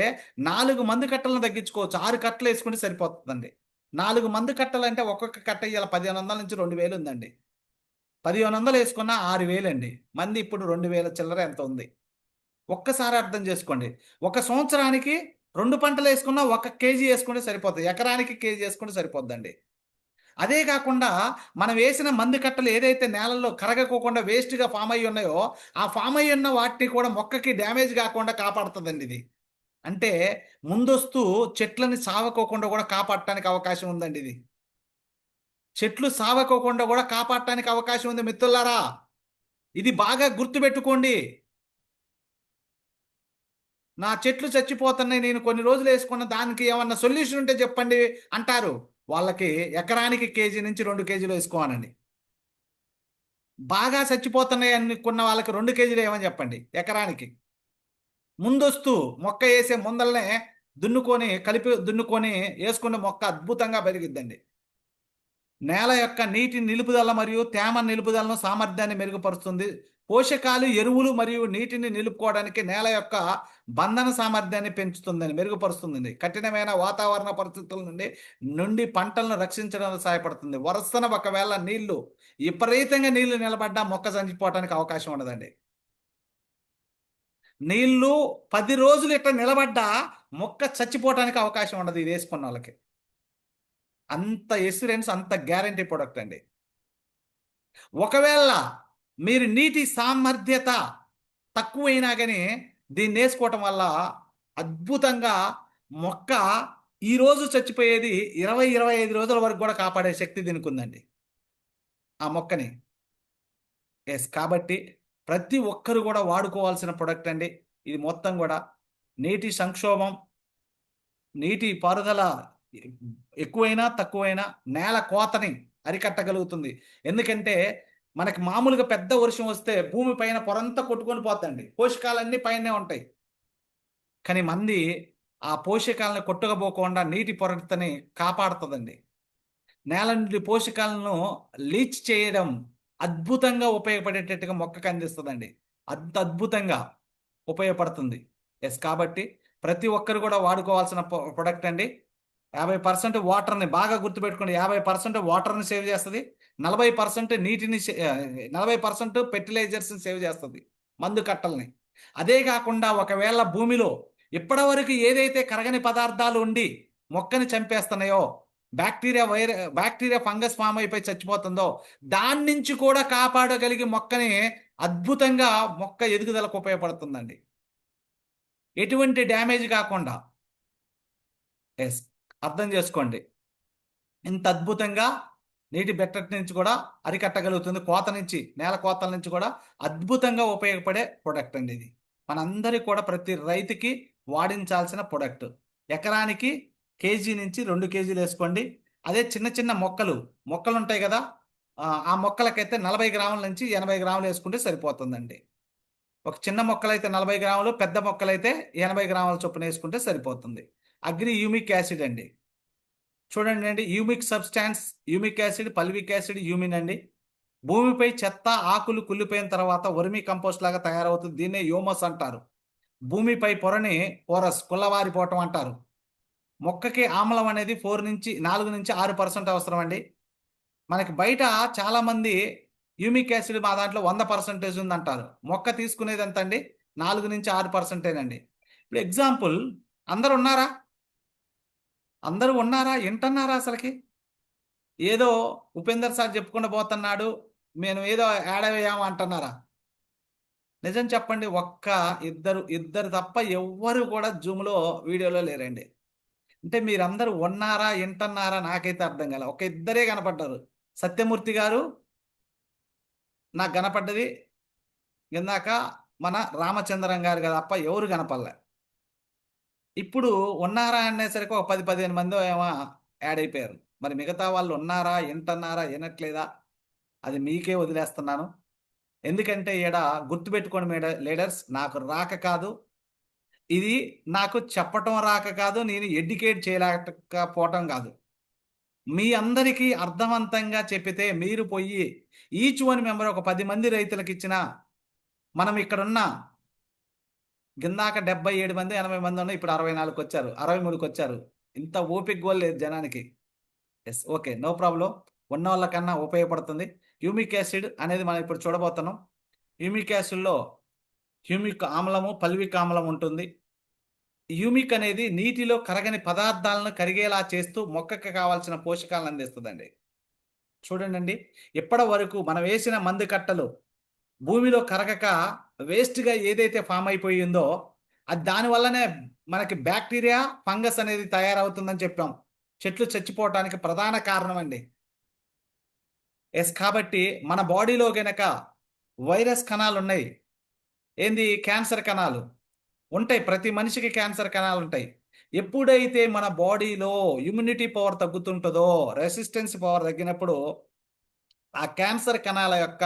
4 మందు కట్టలను తగ్గించుకోవచ్చు. 6 కట్టలు వేసుకుంటే సరిపోతుందండి. 4 మందు కట్టలు అంటే ఒక్కొక్క కట్ట ఇవాళ 1500 నుంచి 2000 ఉందండి. 1500 వేసుకున్న 6000 అండి. మంది ఇప్పుడు 2000 చిల్లర ఎంత ఉంది. ఒక్కసారి అర్థం చేసుకోండి. ఒక సంవత్సరానికి 2 పంటలు వేసుకున్నా 1 కేజీ వేసుకుంటే సరిపోతుంది. ఎకరానికి కేజీ వేసుకుంటే సరిపోద్దండి. అదే కాకుండా మనం వేసిన మందు కట్టలు ఏదైతే నేలల్లో కరగకోకుండా వేస్ట్గా ఫామ్ అయ్యి ఉన్నాయో, ఆ ఫామ్ అయ్యి ఉన్న వాటిని కూడా మొక్కకి డ్యామేజ్ కాకుండా కాపాడుతుందండి ఇది. అంటే ముందొస్తూ చెట్లని సావకోకుండా కూడా కాపాడటానికి అవకాశం ఉందండి. ఇది చెట్లు సావకోకుండా కూడా కాపాడటానికి అవకాశం ఉంది మిత్రులారా. ఇది బాగా గుర్తుపెట్టుకోండి. నా చెట్లు చచ్చిపోతున్నాయి, నేను కొన్ని రోజులు వేసుకున్న, దానికి ఏమన్నా సొల్యూషన్ ఉంటే చెప్పండి అంటారు. వాళ్ళకి ఎకరానికి కేజీ నుంచి 2 కేజీలు వేసుకోవాలండి. బాగా చచ్చిపోతున్నాయి అనుకున్న వాళ్ళకి 2 కేజీలు ఏమని చెప్పండి ఎకరానికి. ముందొస్తూ మొక్క వేసే ముందలనే దున్నుకొని వేసుకునే మొక్క అద్భుతంగా పెరిగిద్దండి. నేల యొక్క నీటి నిలుపుదల మరియు తేమ నిలుపుదలను సామర్థ్యాన్ని మెరుగుపరుస్తుంది. పోషకాలు, ఎరువులు మరియు నీటిని నిలుపుకోవడానికి నేల యొక్క బంధన సామర్థ్యాన్ని పెంచుతుందని, మెరుగుపరుస్తుంది. కఠినమైన వాతావరణ పరిస్థితుల నుండి పంటలను రక్షించడానికి సహాయపడుతుంది. వరుసన ఒకవేళ విపరీతంగా నీళ్లు నిలబడ్డా మొక్క చనిపోవడానికి అవకాశం ఉండదండి. నీళ్లు 10 రోజులు ఇట్లా నిలబడ్డా మొక్క చచ్చిపోవడానికి అవకాశం ఉండదు ఇది వేసుకున్న వాళ్ళకి. అంత ఎస్యూరెన్స్, అంత గ్యారంటీ ప్రొడక్ట్ అండి. ఒకవేళ మీరు నీటి సామర్థ్యత తక్కువైనా కానీ దీన్ని వేసుకోవటం వల్ల అద్భుతంగా మొక్క ఈరోజు చచ్చిపోయేది 20-25 రోజుల వరకు కూడా కాపాడే శక్తి దీనికి ఉందండి ఆ మొక్కని. ఎస్, కాబట్టి ప్రతి ఒక్కరు కూడా వాడుకోవాల్సిన ప్రొడక్ట్ అండి ఇది. మొత్తం కూడా నీటి సంక్షోభం నీటి పారుదల ఎక్కువైనా తక్కువైనా నేల కోతని అరికట్టగలుగుతుంది. ఎందుకంటే మనకి మామూలుగా పెద్ద వర్షం వస్తే భూమి పైన పొరంతా కొట్టుకొని పోతండి, పోషకాలన్నీ పైనే ఉంటాయి. కానీ మంది ఆ పోషకాలను కొట్టుకుపోకుండా నీటి పొరతని కాపాడుతుందండి. నేల నుండి పోషకాలను లీచ్ చేయడం అద్భుతంగా ఉపయోగపడేటట్టుగా మొక్కకు అందిస్తుందండి. అంత అద్భుతంగా ఉపయోగపడుతుంది. ఎస్, కాబట్టి ప్రతి ఒక్కరు కూడా వాడుకోవాల్సిన ప్రొడక్ట్ అండి. 50% వాటర్ని బాగా గుర్తుపెట్టుకోండి. 50% వాటర్ని సేవ్ చేస్తుంది, 40% నీటిని 40% ఫెర్టిలైజర్స్ని సేవ్ చేస్తుంది, మందు కట్టల్ని. అదే కాకుండా ఒకవేళ భూమిలో ఇప్పటివరకు ఏదైతే కరగని పదార్థాలు ఉండి మొక్కని చంపేస్తున్నాయో, బ్యాక్టీరియా ఫంగస్ ఫామ్ అయిపోయి చచ్చిపోతుందో, దాని నుంచి కూడా కాపాడగలిగి మొక్కని అద్భుతంగా మొక్క ఎదుగుదలకు ఉపయోగపడుతుందండి, ఎటువంటి డ్యామేజ్ కాకుండా. ఎస్, అర్థం చేసుకోండి. ఇంత అద్భుతంగా నీటి బెట్టటి నుంచి కూడా అరికట్టగలుగుతుంది, కోత నుంచి, నేల కోతల నుంచి కూడా అద్భుతంగా ఉపయోగపడే ప్రొడక్ట్ అండి ఇది. మనందరికీ కూడా ప్రతి రైతుకి వాడించాల్సిన ప్రొడక్ట్. ఎకరానికి కేజీ నుంచి 2 కేజీలు వేసుకోండి. అదే చిన్న చిన్న మొక్కలు ఉంటాయి కదా, ఆ మొక్కలకైతే 40 గ్రాముల నుంచి 80 గ్రాములు వేసుకుంటే సరిపోతుందండి. ఒక చిన్న మొక్కలైతే 40 గ్రాములు, పెద్ద మొక్కలైతే 80 గ్రాముల చొప్పున వేసుకుంటే సరిపోతుంది. అగ్రి యూమిక్ యాసిడ్ అండి. చూడండి అండి, యూమిక్ యాసిడ్, పల్విక్ యాసిడ్, యూమిన్ అండి. భూమిపై చెత్త ఆకులు కుళ్ళిపోయిన తర్వాత వర్మీ కంపోస్ట్ లాగా తయారవుతుంది. దీన్నే హ్యూమస్ అంటారు. భూమిపై పొరని పోరస్ కుల్లవారిపోవటం అంటారు. మొక్కకి ఆమ్లం అనేది 4 నుంచి 6% అవసరం అండి. మనకి బయట చాలా మంది యూమిక్ యాసిడ్ మా దాంట్లో 100% ఉందంటారు. మొక్క తీసుకునేది ఎంత అండి? 4 నుంచి 6%. ఇప్పుడు ఎగ్జాంపుల్, అందరు ఉన్నారా? అందరూ ఉన్నారా? వింటున్నారా అసలుకి? ఏదో ఉపేందర్ సార్ చెప్పుకుంటూ పోతున్నాడు, మేము ఏదో యాడ్ అయ్యాము అంటున్నారా? నిజం చెప్పండి, ఇద్దరు తప్ప ఎవ్వరు కూడా జూమ్లో వీడియోలో లేరండి. అంటే మీరందరూ ఉన్నారా, వింటున్నారా? నాకైతే అర్థం కాలే. ఒక ఇద్దరే కనపడ్డారు. సత్యమూర్తి గారు నాకు కనపడ్డది, ఇందాక మన రామచంద్రం గారు కదా, తప్ప ఎవరు కనపడలే. ఇప్పుడు ఉన్నారా అనేసరికి ఒక 10-15 మంది ఏమో యాడ్ అయిపోయారు. మరి మిగతా వాళ్ళు ఉన్నారా, వింటున్నారా, వినట్లేదా? అది మీకే వదిలేస్తున్నాను. ఎందుకంటే ఈడ గుర్తుపెట్టుకోండి లీడర్స్, నాకు రాక కాదు ఇది, నాకు చెప్పటం రాక కాదు, నేను ఎడ్యుకేట్ చేయలేకపోవటం కాదు. మీ అందరికీ అర్థవంతంగా చెప్పితే మీరు పోయి ఈచ్ వన్ మెంబర్ ఒక 10 మంది రైతులకు ఇచ్చిన, మనం ఇక్కడున్న కిందాక 77 మంది 80 మంది ఉన్నాయి, ఇప్పుడు 64కి వచ్చారు, 63కి వచ్చారు. ఇంత ఓపిక కూడా లేదు జనానికి. Yes, okay, no problem. ఉన్న వాళ్ళకన్నా ఉపయోగపడుతుంది. హ్యూమిక్ యాసిడ్ అనేది మనం ఇప్పుడు చూడబోతున్నాం. హ్యూమిక్ యాసిడ్లో హ్యూమిక్ ఆమ్లము, పల్విక్ ఆమ్లం ఉంటుంది. హ్యూమిక్ అనేది నీటిలో కరగని పదార్థాలను కరిగేలా చేస్తూ మొక్కకి కావాల్సిన పోషకాలను అందిస్తుందండి. చూడండి, ఇప్పటి వరకు మనం వేసిన మందు కట్టలు భూమిలో కరగక వేస్ట్గా ఏదైతే ఫామ్ అయిపోయిందో, అది దానివల్లనే మనకి బ్యాక్టీరియా ఫంగస్ అనేది తయారవుతుందని చెప్పాం. చెట్లు చచ్చిపోవటానికి ప్రధాన కారణం అండి. ఎస్, కాబట్టి మన బాడీలో గనక వైరస్ కణాలు ఉన్నాయి, ఏంది, క్యాన్సర్ కణాలు ఉంటాయి. ప్రతి మనిషికి క్యాన్సర్ కణాలు ఉంటాయి. ఎప్పుడైతే మన బాడీలో ఇమ్యూనిటీ పవర్ తగ్గుతుంటుందో, రెసిస్టెన్స్ పవర్ తగ్గినప్పుడు ఆ క్యాన్సర్ కణాల యొక్క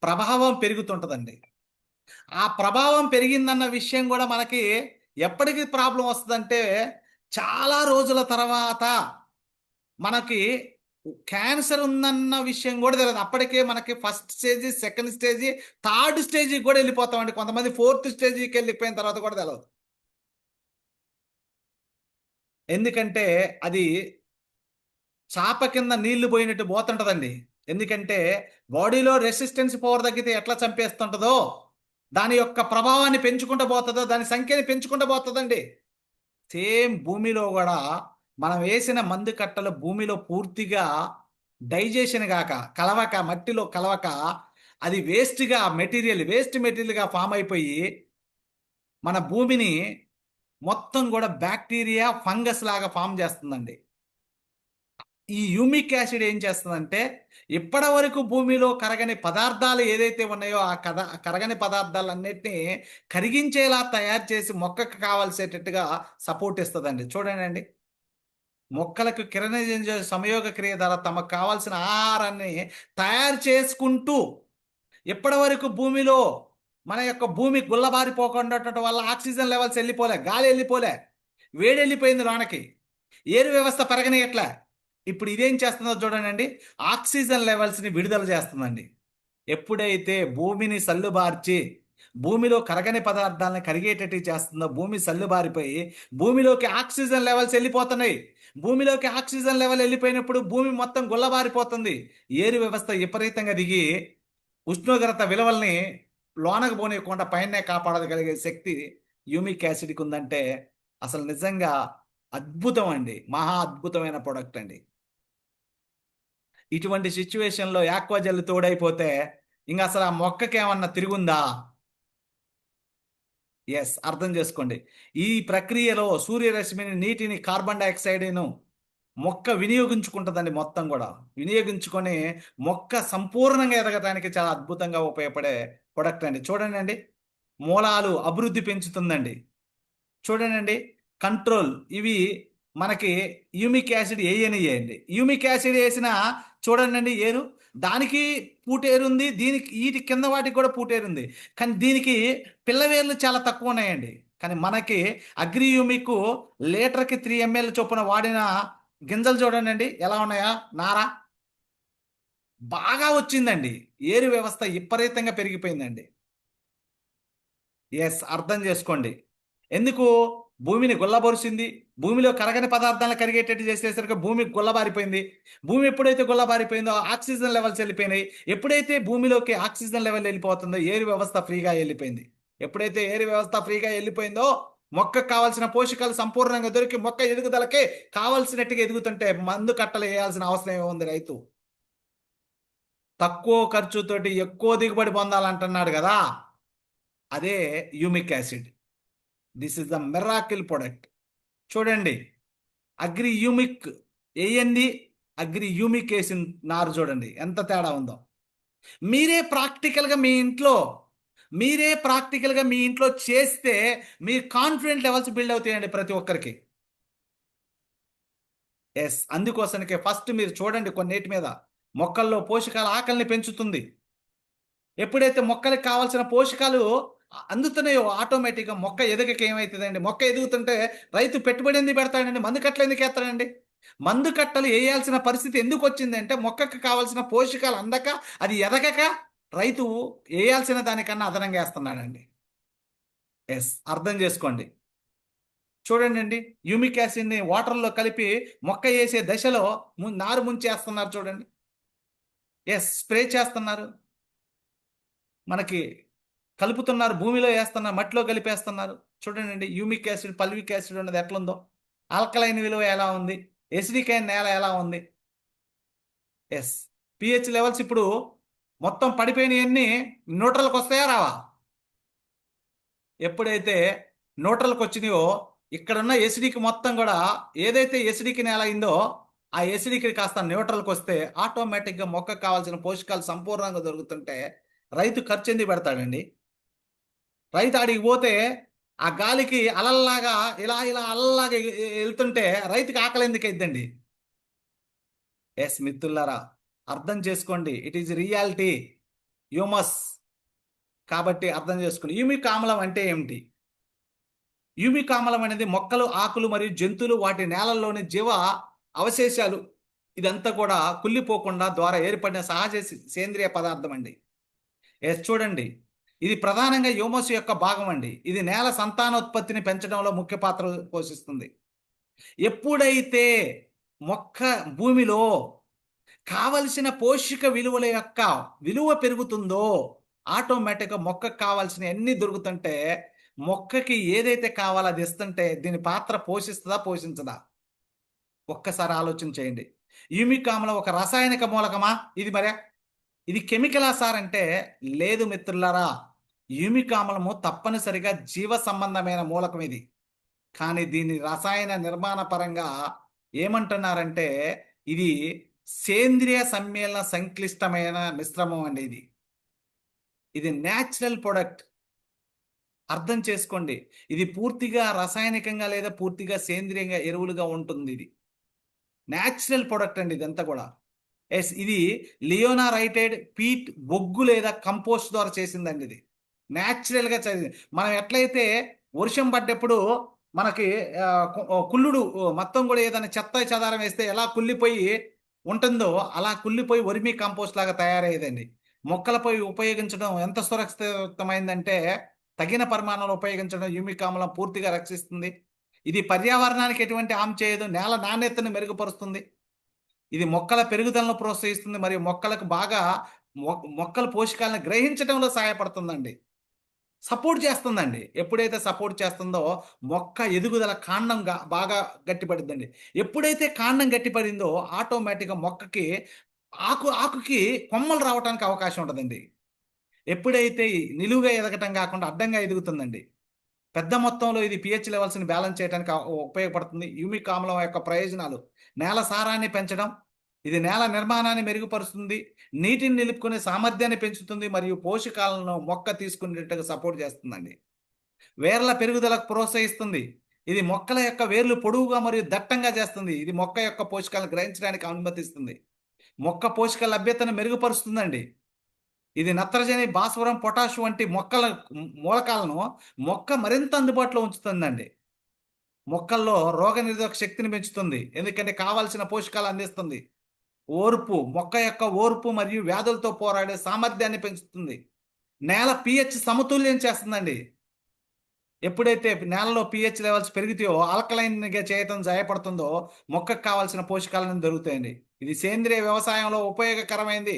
ప్రభావం పెరుగుతుంటుందండి. ఆ ప్రభావం పెరిగిందన్న విషయం కూడా మనకి ఎప్పటికి ప్రాబ్లం వస్తుందంటే, చాలా రోజుల తర్వాత మనకి క్యాన్సర్ ఉందన్న విషయం కూడా తెలియదు. అప్పటికే మనకి first stage, second stage, third స్టేజ్కి కూడా వెళ్ళిపోతామండి. కొంతమంది 4th స్టేజ్కి వెళ్ళిపోయిన తర్వాత కూడా తెలియదు. ఎందుకంటే అది చాప కింద నీళ్లు పోయినట్టు పోతుంటదండి. ఎందుకంటే బాడీలో రెసిస్టెన్స్ పవర్ తగ్గితే ఎట్లా చంపేస్తుంటుందో, దాని యొక్క ప్రభావాన్ని పెంచుకుంటూ పోతుందో, దాని సంఖ్యని పెంచుకుంటూ పోతుందండి. సేమ్ భూమిలో కూడా మనం వేసిన మందు కట్టలు భూమిలో పూర్తిగా డైజెషన్ కాక, మట్టిలో కలవక, అది వేస్ట్ మెటీరియల్గా ఫామ్ అయిపోయి మన భూమిని మొత్తం కూడా బ్యాక్టీరియా ఫంగస్ లాగా ఫామ్ చేస్తుందండి. ఈ యూమిక్ యాసిడ్ ఏం చేస్తుందంటే ఇప్పటి వరకు భూమిలో కరగని పదార్థాలు ఏదైతే ఉన్నాయో ఆ కరగని పదార్థాలన్నిటినీ కరిగించేలా తయారు చేసి మొక్కకు కావాల్సేటట్టుగా సపోర్ట్ ఇస్తుందండి. చూడండి, మొక్కలకు కిరణజన్య సంయోగ క్రియ ద్వారా తమకు కావాల్సిన ఆహారాన్ని తయారు చేసుకుంటూ ఇప్పటి వరకు భూమిలో మన యొక్క భూమి గుల్లబారిపోకుండా ఉండటం వల్ల ఆక్సిజన్ లెవెల్స్ వెళ్ళిపోలే, గాలి వెళ్ళిపోలే, వేడి వెళ్ళిపోయింది లోనకి, ఏరు వ్యవస్థ పెరగనియట్లే. ఇప్పుడు ఇదేం చేస్తుందో చూడండి, ఆక్సిజన్ లెవెల్స్ని విడుదల చేస్తుందండి. ఎప్పుడైతే భూమిని సల్లుబార్చి భూమిలో కరగని పదార్థాలను కరిగేటట్టు చేస్తుందో భూమి సల్లుబారిపోయి భూమిలోకి ఆక్సిజన్ లెవెల్స్ వెళ్ళిపోతున్నాయి. భూమిలోకి ఆక్సిజన్ లెవెల్ వెళ్ళిపోయినప్పుడు భూమి మొత్తం గుల్లబారిపోతుంది. ఏరు వ్యవస్థ విపరీతంగా దిగి ఉష్ణోగ్రత విలువల్ని లోనకు పోనీయకుండా పైనే కాపాడగలిగే శక్తి యూమిక్ యాసిడ్కి ఉందంటే అసలు నిజంగా అద్భుతం అండి, మహా అద్భుతమైన ప్రొడక్ట్ అండి. ఇటువంటి సిచ్యువేషన్లో యాక్వాజెల్ తోడైపోతే ఇంకా అసలు ఆ మొక్కకి ఏమన్నా తిరుగుందా? ఎస్, అర్థం చేసుకోండి. ఈ ప్రక్రియలో సూర్యరశ్మిని, నీటిని, కార్బన్ డైఆక్సైడ్ను మొక్క వినియోగించుకుంటుందండి. మొత్తం కూడా వినియోగించుకొని మొక్క సంపూర్ణంగా ఎదగడానికి చాలా అద్భుతంగా ఉపయోగపడే ప్రొడక్ట్ అండి. చూడండి, మూలాలు అభివృద్ధి పెంచుతుందండి. చూడండి, కంట్రోల్, ఇవి మనకి యూమిక్ యాసిడ్ వేయనియండి. యూమిక్ యాసిడ్ వేసిన చూడండి ఏరు, దానికి పూటేరుంది, దీనికి వీటి కింద వాటికి కూడా పూటేరుంది, కానీ దీనికి పిల్లవేర్లు చాలా తక్కువ ఉన్నాయండి. కానీ మనకి అగ్రి యూమిక్ లీటర్కి 3 ml చొప్పున వాడిన గింజలు చూడండి ఎలా ఉన్నాయా, నారా బాగా వచ్చిందండి. ఏరు వ్యవస్థ విపరీతంగా పెరిగిపోయిందండి. ఎస్, అర్థం చేసుకోండి. ఎందుకు భూమిని గుల్లబొరిసింది, భూమిలో కరగని పదార్థాలను కరిగేటట్టు చేసేసరికి భూమి గుల్లబారిపోయింది. భూమి ఎప్పుడైతే గుల్లబారిపోయిందో ఆక్సిజన్ లెవెల్స్ వెళ్ళిపోయినాయి. ఎప్పుడైతే భూమిలోకి ఆక్సిజన్ లెవెల్ వెళ్ళిపోతుందో ఏరు వ్యవస్థ ఫ్రీగా వెళ్ళిపోయింది. ఎప్పుడైతే ఏరు వ్యవస్థ ఫ్రీగా వెళ్ళిపోయిందో మొక్కకు కావాల్సిన పోషకాలు సంపూర్ణంగా దొరికి మొక్క ఎదుగుదలకే కావాల్సినట్టుగా ఎదుగుతుంటే మందు కట్టలు వేయాల్సిన అవసరం ఏముంది? రైతు తక్కువ ఖర్చుతోటి ఎక్కువ దిగుబడి పొందాలంటున్నాడు కదా, అదే humic acid. This is the miracle product. చూడండి, అగ్రి యూమిక్ వేయండి, అగ్రి యూమిక్ వేసిన నారు చూడండి ఎంత తేడా ఉందో. మీరే ప్రాక్టికల్గా మీ ఇంట్లో చేస్తే మీ కాన్ఫిడెంట్ లెవెల్స్ బిల్డ్ అవుతాయండి ప్రతి ఒక్కరికి. ఎస్, అందుకోసానికే ఫస్ట్ మీరు చూడండి కొన్నిటి మీద మొక్కల్లో పోషకాల ఆకలిని పెంచుతుంది. ఎప్పుడైతే మొక్కలకు కావాల్సిన పోషకాలు అందుతున్నాయో ఆటోమేటిక్గా మొక్క ఎదగక ఏమవుతుందండి, మొక్క ఎదుగుతుంటే రైతు పెట్టుబడి ఎందుకు పెడతాడండి, మందు కట్టలు ఎందుకు వేస్తాడండి? మందు కట్టలు వేయాల్సిన పరిస్థితి ఎందుకు వచ్చిందంటే మొక్కకు కావాల్సిన పోషకాలు అందక అది ఎదగక రైతు వేయాల్సిన దానికన్నా అదనంగా వేస్తున్నాడండి. ఎస్, అర్థం చేసుకోండి. చూడండి, యూమిక్ యాసిడ్ని వాటర్లో కలిపి మొక్క వేసే దశలో నారు ముంచేస్తున్నారు చూడండి. ఎస్, స్ప్రే చేస్తున్నారు, మనకి కలుపుతున్నారు, భూమిలో వేస్తున్నారు, మట్టిలో కలిపేస్తున్నారు. చూడండి, యూమిక్ యాసిడ్, పల్విక్ యాసిడ్ ఉన్నది ఎట్లుందో, ఆల్కలైన్ విలువ ఎలా ఉంది, ఎసిడిక్ అయిన నేల ఎలా ఉంది. ఎస్, పిహెచ్ లెవెల్స్ ఇప్పుడు మొత్తం పడిపోయినవన్నీ న్యూట్రల్కి వస్తాయా రావా? ఎప్పుడైతే న్యూట్రల్కి వచ్చినాయో ఇక్కడున్న ఎసిడిక్ మొత్తం కూడా ఏదైతే ఎసిడిక్ నేల అయిందో ఆ ఎసిడిక్ కాస్త న్యూట్రల్కి వస్తే ఆటోమేటిక్గా మొక్కకు కావాల్సిన పోషకాలు సంపూర్ణంగా దొరుకుతుంటే రైతు ఖర్చు ఎందుకు పెడతాడండి? రైతు ఆడికి పోతే ఆ గాలికి అలల్లాగా ఇలా ఇలా అలల్లాగా వెళ్తుంటే రైతుకి ఆకలి ఎందుకు అయిద్దండి? ఎస్ మిత్రులారా, అర్థం చేసుకోండి, ఇట్ ఈజ్ రియాలిటీ, హ్యూమస్. కాబట్టి అర్థం చేసుకోండి, యూమిక్ ఆమ్లం అంటే ఏమిటి? యూమిక్ ఆమ్లం అనేది మొక్కలు, ఆకులు మరియు జంతువులు వాటి నేలల్లోని జీవ అవశేషాలు ఇదంతా కూడా కుళ్ళిపోకుండా ద్వారా ఏర్పడిన సహజ సేంద్రియ పదార్థం అండి. ఎస్, చూడండి, ఇది ప్రధానంగా హ్యూమస్ యొక్క భాగం అండి. ఇది నేల సంతానోత్పత్తిని పెంచడంలో ముఖ్య పాత్ర పోషిస్తుంది. ఎప్పుడైతే మొక్క భూమిలో కావలసిన పోషక విలువల యొక్క విలువ పెరుగుతుందో ఆటోమేటిక్గా మొక్కకు కావాల్సిన అన్ని దొరుకుతుంటే మొక్కకి ఏదైతే కావాలో అది ఇస్తుంటే దీని పాత్ర పోషిస్తుందా పోషించదా? ఒక్కసారి ఆలోచన చేయండి. యూమిక్ ఆమ్లం ఒక రసాయనిక మూలకమా? ఇది కెమికలా సార్ అంటే లేదు మిత్రులారా, యూమిక్ ఆమ్లము తప్పనిసరిగా జీవ సంబంధమైన మూలకం ఇది. కానీ దీని రసాయన నిర్మాణ పరంగా ఏమంటున్నారంటే ఇది సేంద్రియ సమ్మేళన సంక్లిష్టమైన మిశ్రమం అండి. ఇది న్యాచురల్ ప్రొడక్ట్. అర్థం చేసుకోండి. ఇది పూర్తిగా రసాయనికంగా లేదా పూర్తిగా సేంద్రియంగా ఎరువులుగా ఉంటుంది. ఇది న్యాచురల్ ప్రొడక్ట్ అండి ఇదంతా కూడా. ఎస్, ఇది లియోనారైటెడ్ పీట్ బొగ్గు లేదా కంపోస్ట్ ద్వారా చేసిందండి. ఇది న్యాచురల్గా చదివింది. మనం ఎట్లయితే వర్షం పడ్డప్పుడు మనకి కుళ్ళుడు మొత్తం కూడా ఏదైనా చెత్త చెదారం వేస్తే ఎలా కుళ్ళిపోయి ఉంటుందో అలా కుళ్ళిపోయి వర్మీ కంపోస్ట్ లాగా తయారయ్యేదండి. మొక్కలపై ఉపయోగించడం ఎంత సురక్షితమైందంటే తగిన పరిమాణంలో ఉపయోగించడం హ్యూమిక్ ఆమ్లం పూర్తిగా రక్షిస్తుంది. ఇది పర్యావరణానికి ఎటువంటి హాని చేయదు, నేల నాణ్యతను మెరుగుపరుస్తుంది. ఇది మొక్కల పెరుగుదలను ప్రోత్సహిస్తుంది మరియు మొక్కలకు బాగా మొక్కల పోషకాలను గ్రహించడంలో సహాయపడుతుందండి. సపోర్ట్ చేస్తుందండి. ఎప్పుడైతే సపోర్ట్ చేస్తుందో మొక్క ఎదుగుదల కాండంగా బాగా గట్టిపడిద్దండి. ఎప్పుడైతే కాండం గట్టిపడిందో ఆటోమేటిక్గా మొక్కకి ఆకుకి కొమ్మలు రావడానికి అవకాశం ఉంటుందండి. ఎప్పుడైతే నిలువుగా ఎదగటం కాకుండా అడ్డంగా ఎదుగుతుందండి. పెద్ద మొత్తంలో ఇది పిహెచ్ లెవెల్స్ని బ్యాలెన్స్ చేయడానికి ఉపయోగపడుతుంది. హ్యూమిక్ ఆమ్లం యొక్క ప్రయోజనాలు: నేల సారాన్ని పెంచడం, ఇది నేల నిర్మాణాన్ని మెరుగుపరుస్తుంది, నీటిని నిలుపుకునే సామర్థ్యాన్ని పెంచుతుంది మరియు పోషకాలను మొక్క తీసుకునేట్టుగా సపోర్ట్ చేస్తుందండి. వేర్ల పెరుగుదలకు ప్రోత్సహిస్తుంది. ఇది మొక్కల యొక్క వేర్లు పొడవుగా మరియు దట్టంగా చేస్తుంది. ఇది మొక్క యొక్క పోషకాలను గ్రహించడానికి అనుమతిస్తుంది. మొక్క పోషక లభ్యతను మెరుగుపరుస్తుందండి. ఇది నత్రజని, భాస్వరం, పొటాష్ వంటి మొక్కల మూలకాలను మొక్క మరింత అందుబాటులో ఉంచుతుందండి. మొక్కల్లో రోగనిరోధక శక్తిని పెంచుతుంది, ఎందుకంటే కావాల్సిన పోషకాలు అందిస్తుంది. మొక్క యొక్క ఓర్పు మరియు వ్యాధులతో పోరాడే సామర్థ్యాన్ని పెంచుతుంది. నేల పిహెచ్ సమతుల్యం చేస్తుందండి. ఎప్పుడైతే నేలలో పిహెచ్ లెవెల్స్ పెరుగుతాయో ఆల్కలైన్గా చేయటం సహాయపడుతుందో మొక్కకు కావాల్సిన పోషకాలను దొరుకుతాయండి. ఇది సేంద్రియ వ్యవసాయంలో ఉపయోగకరమైంది.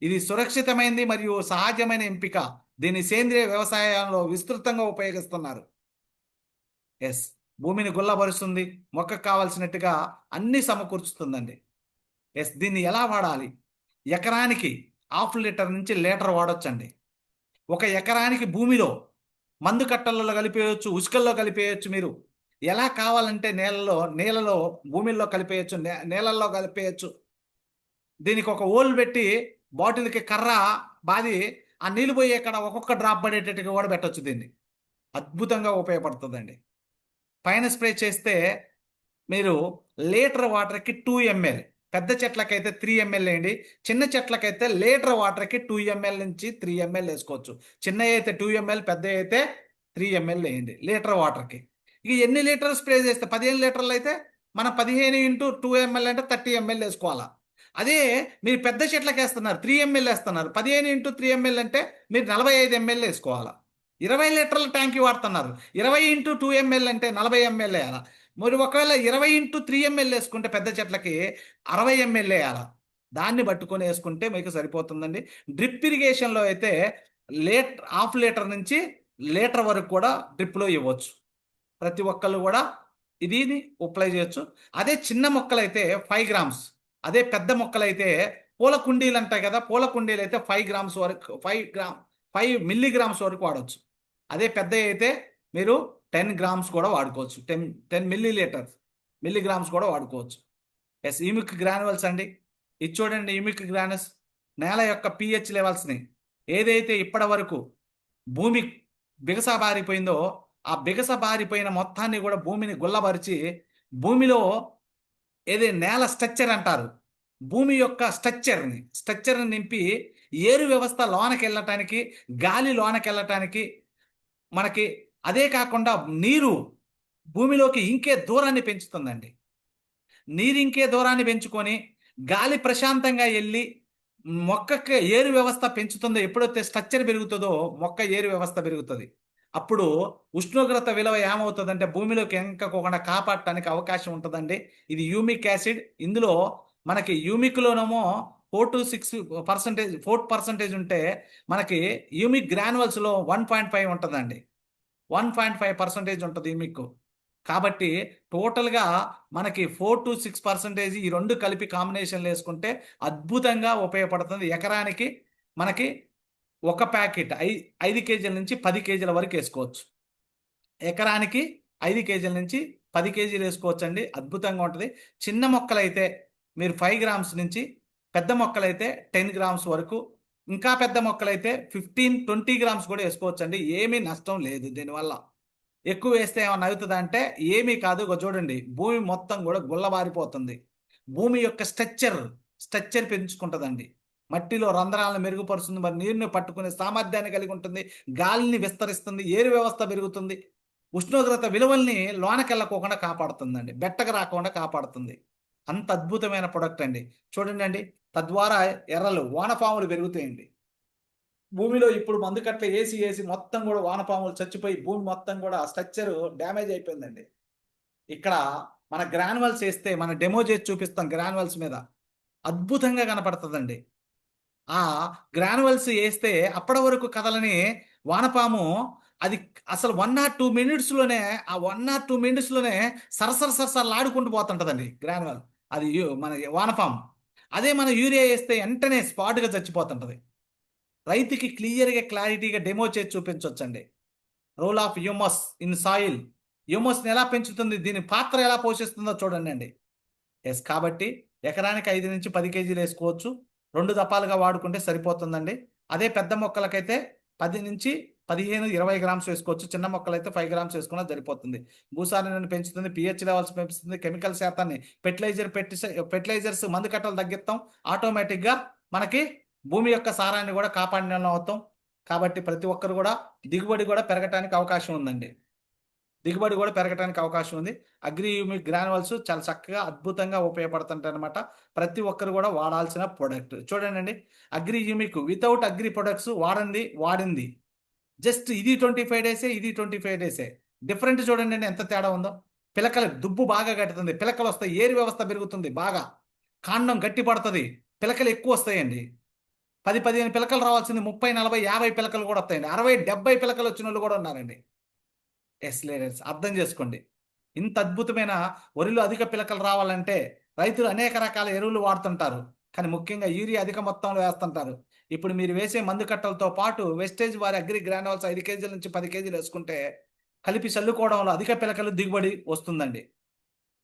ఇది సురక్షితమైంది మరియు సహజమైన ఎంపిక. దీన్ని సేంద్రియ వ్యవసాయంలో విస్తృతంగా ఉపయోగిస్తున్నారు. ఎస్, భూమిని గుల్లబరుస్తుంది, మొక్కకు కావాల్సినట్టుగా అన్ని సమకూర్చుతుందండి. ఎస్, దీన్ని ఎలా వాడాలి? ఎకరానికి 1/2 లీటర్ నుంచి లీటర్ వాడొచ్చండి. ఒక ఎకరానికి భూమిలో మందు కట్టలలో కలిపేయచ్చు, ఉసుకల్లో కలిపేయచ్చు. మీరు ఎలా కావాలంటే నీళ్ళలో భూమిలో కలిపేయచ్చు, నీళ్ళల్లో కలిపేయచ్చు. దీనికి ఒక హోల్ పెట్టి బాటిల్కి కర్ర బాది ఆ నీళ్ళు పోయే కాడ ఒక్కొక్క డ్రాప్ పడేటట్టుగా కూడా పెట్టచ్చు. దీన్ని అద్భుతంగా ఉపయోగపడుతుందండి. పైన స్ప్రే చేస్తే మీరు లీటర్ వాటర్కి 2 ml, పెద్ద చెట్లకైతే 3 ml వేయండి. చిన్న చెట్లకైతే లీటర్ వాటర్కి 2 ml నుంచి 3 ml వేసుకోవచ్చు. చిన్న అయితే 2 ml, పెద్ద అయితే 3 ml వేయండి లీటర్ వాటర్కి. ఇక ఎన్ని లీటర్లు స్ప్రే చేస్తే 15 లీటర్లు అయితే మనం 15 × 2 ml అంటే 30 ml వేసుకోవాలా. అదే మీరు పెద్ద చెట్లకి వేస్తున్నారు, 3 ml వేస్తున్నారు, 15 × 3 ml అంటే మీరు 45 ml వేసుకోవాలా. 20 లీటర్ల ట్యాంక్ వాడుతున్నారు, 20 × 2 ml అంటే 40 ml వేయాలా. మరి ఒకవేళ 20 × 3 ml వేసుకుంటే పెద్ద చెట్లకి 60 ml వేయాలా. దాన్ని పట్టుకొని వేసుకుంటే మీకు సరిపోతుందండి. డ్రిప్ ఇరిగేషన్లో అయితే 1/2 లీటర్ నుంచి లీటర్ వరకు కూడా డ్రిప్లో ఇవ్వచ్చు. ప్రతి ఒక్కళ్ళు కూడా ఇది అప్లై చేయొచ్చు. అదే చిన్న మొక్కలైతే 5 గ్రామ్స్, అదే పెద్ద మొక్కలైతే పూల కుండీలు అంటాయి కదా, పూల కుండీలు అయితే 5 గ్రామ్స్ వరకు 5 మిల్లీగ్రామ్స్ వరకు వాడవచ్చు. అదే పెద్ద అయితే మీరు 10 గ్రామ్స్ కూడా వాడుకోవచ్చు. 10 మిల్లీగ్రామ్స్ కూడా వాడుకోవచ్చు. ఎస్, హ్యూమిక్ గ్రాన్యువల్స్ అండి. ఇది చూడండి, హ్యూమిక్ గ్రాన్యుల్స్ నేల యొక్క పిహెచ్ లెవెల్స్ని ఏదైతే ఇప్పటి వరకు భూమి బిగసబారిపోయిందో ఆ బిగసబారిపోయిన మొత్తాన్ని కూడా భూమిని గుల్లబరిచి భూమిలో నేల స్ట్రక్చర్ అంటారు, భూమి యొక్క స్ట్రక్చర్ని నింపి ఏరు వ్యవస్థ లోనకి వెళ్ళటానికి, గాలి లోనకి వెళ్ళటానికి మనకి, అదే కాకుండా నీరు భూమిలోకి ఇంకే దూరాన్ని పెంచుతుందండి. నీరు ఇంకే దూరాన్ని పెంచుకొని గాలి ప్రశాంతంగా వెళ్ళి మొక్కకి ఏరు వ్యవస్థ పెంచుతుందో. ఎప్పుడైతే స్ట్రక్చర్ పెరుగుతుందో మొక్క ఏరు వ్యవస్థ పెరుగుతుంది. అప్పుడు ఉష్ణోగ్రత విలువ ఏమవుతుందంటే భూమిలోకి ఎంకకుండా కాపాడటానికి అవకాశం ఉంటుందండి. ఇది హ్యూమిక్ యాసిడ్. ఇందులో మనకి హ్యూమిక్లోనేమో 4% ఉంటే మనకి హ్యూమిక్ గ్రాన్యువల్స్లో 1.5 ఉంటుందండి. 1.5% ఉంటుంది హ్యూమిక్. కాబట్టి టోటల్గా మనకి 4-6% ఈ రెండు కలిపి కాంబినేషన్లు వేసుకుంటే అద్భుతంగా ఉపయోగపడుతుంది. ఎకరానికి మనకి ఒక ప్యాకెట్ 5 కేజీల నుంచి 10 కేజీల వరకు వేసుకోవచ్చు. ఎకరానికి 5 కేజీల నుంచి 10 కేజీలు వేసుకోవచ్చు అండి. అద్భుతంగా ఉంటుంది. చిన్న మొక్కలైతే మీరు 5 గ్రామ్స్ నుంచి, పెద్ద మొక్కలైతే 10 గ్రామ్స్ వరకు, ఇంకా పెద్ద మొక్కలైతే 15-20 గ్రామ్స్ కూడా వేసుకోవచ్చండి. ఏమీ నష్టం లేదు దీనివల్ల. ఎక్కువ వేస్తే ఏమన్నా అవుతుందా అంటే ఏమీ కాదు. ఇగో చూడండి, భూమి మొత్తం కూడా గుల్లబారిపోతుంది. భూమి యొక్క స్ట్రక్చర్ పెంచుకుంటుందండి. మట్టిలో రంధ్రాలను మెరుగుపరుస్తుంది, మరి నీరుని పట్టుకునే సామర్థ్యాన్ని కలిగి ఉంటుంది, గాలిని విస్తరిస్తుంది, ఏరు వ్యవస్థ పెరుగుతుంది, ఉష్ణోగ్రత విలువల్ని లోనకెళ్ళకోకుండా కాపాడుతుందండి, బెట్టకు రాకుండా కాపాడుతుంది. అంత అద్భుతమైన ప్రొడక్ట్ అండి. చూడండి అండి, తద్వారా ఎర్రలు వానపాములు పెరుగుతాయండి. భూమిలో ఇప్పుడు మందుకట్ల ఏసి మొత్తం కూడా వానపాములు చచ్చిపోయి భూమి మొత్తం కూడా స్ట్రక్చర్ డ్యామేజ్ అయిపోయిందండి. ఇక్కడ మన గ్రానువల్స్ వేస్తే, మన డెమో చేసి చూపిస్తాం గ్రానువల్స్ మీద, అద్భుతంగా కనపడుతుందండి. ఆ గ్రానువల్స్ వేస్తే అప్పటి వరకు కదలని వానపాము, అది అసలు 1 or 2 minutes లోనే, ఆ 1 or 2 minutes లోనే సరసరలాడుకుంటూ పోతుంటదండి గ్రానువల్. అది మన వానపాము. అదే మన యూరియా వేస్తే వెంటనే స్పాట్గా చచ్చిపోతుంటది. రైతుకి క్లియర్గా క్లారిటీగా డెమో చేసి చూపించవచ్చండి. Role of humus in soil, హ్యూమస్ని ఎలా పెంచుతుంది, దీని పాత్ర ఎలా పోషిస్తుందో చూడండి అండి. ఎస్, కాబట్టి ఎకరానికి 5 నుంచి 10 కేజీలు వేసుకోవచ్చు. 2 దపాలుగా వాడుకుంటే సరిపోతుందండి. అదే పెద్ద మొక్కలకైతే 10 నుంచి 15-20 గ్రామ్స్ వేసుకోవచ్చు. చిన్న మొక్కలైతే 5 గ్రామ్స్ వేసుకున్నా సరిపోతుంది. భూసారాన్ని పెంచుతుంది, పిహెచ్ లెవెల్స్ పెంచుతుంది, కెమికల్ శాతాన్ని, ఫెర్టిలైజర్స్ మందు కట్టలు తగ్గిస్తాం. ఆటోమేటిక్గా మనకి భూమి యొక్క సారాన్ని కూడా కాపాడిన అవుతాం. కాబట్టి ప్రతి ఒక్కరు కూడా దిగుబడి కూడా పెరగటానికి అవకాశం ఉందండి. అగ్రి హ్యూమిక్ గ్రానువల్స్ చాలా చక్కగా అద్భుతంగా ఉపయోగపడుతుంటాయి అనమాట. ప్రతి ఒక్కరు కూడా వాడాల్సిన ప్రొడక్ట్. చూడండి, agri humic without agri products వాడింది జస్ట్ ఇది 25 డేసే, ఇది 25 డేసే. డిఫరెంట్ చూడండి అండి ఎంత తేడా ఉందో. పిలకలు దుబ్బు బాగా కట్టుతుంది, పిలకలు వస్తాయి, ఏరు వ్యవస్థ పెరుగుతుంది బాగా, కాండం గట్టి పడుతుంది, పిలకలు ఎక్కువ వస్తాయండి. 10-15 పిలకలు రావాల్సింది 30-40-50 పిలకలు కూడా వస్తాయండి. 60-70 పిలకలు వచ్చిన వాళ్ళు కూడా ఉన్నారండి. ఎస్ లేడర్స్, అర్థం చేసుకోండి. ఇంత అద్భుతమైన వరిలో అధిక పిలకలు రావాలంటే రైతులు అనేక రకాల ఎరువులు వాడుతుంటారు, కానీ ముఖ్యంగా యూరియా అధిక మొత్తంలో వేస్తుంటారు. ఇప్పుడు మీరు వేసే మందు కట్టలతో పాటు వెస్టేజ్ వారి అగ్రి గ్రానువల్స్ 5 కేజీల నుంచి 10 కేజీలు వేసుకుంటే కలిపి చల్లుకోవడంలో అధిక పిలకలు దిగుబడి వస్తుందండి.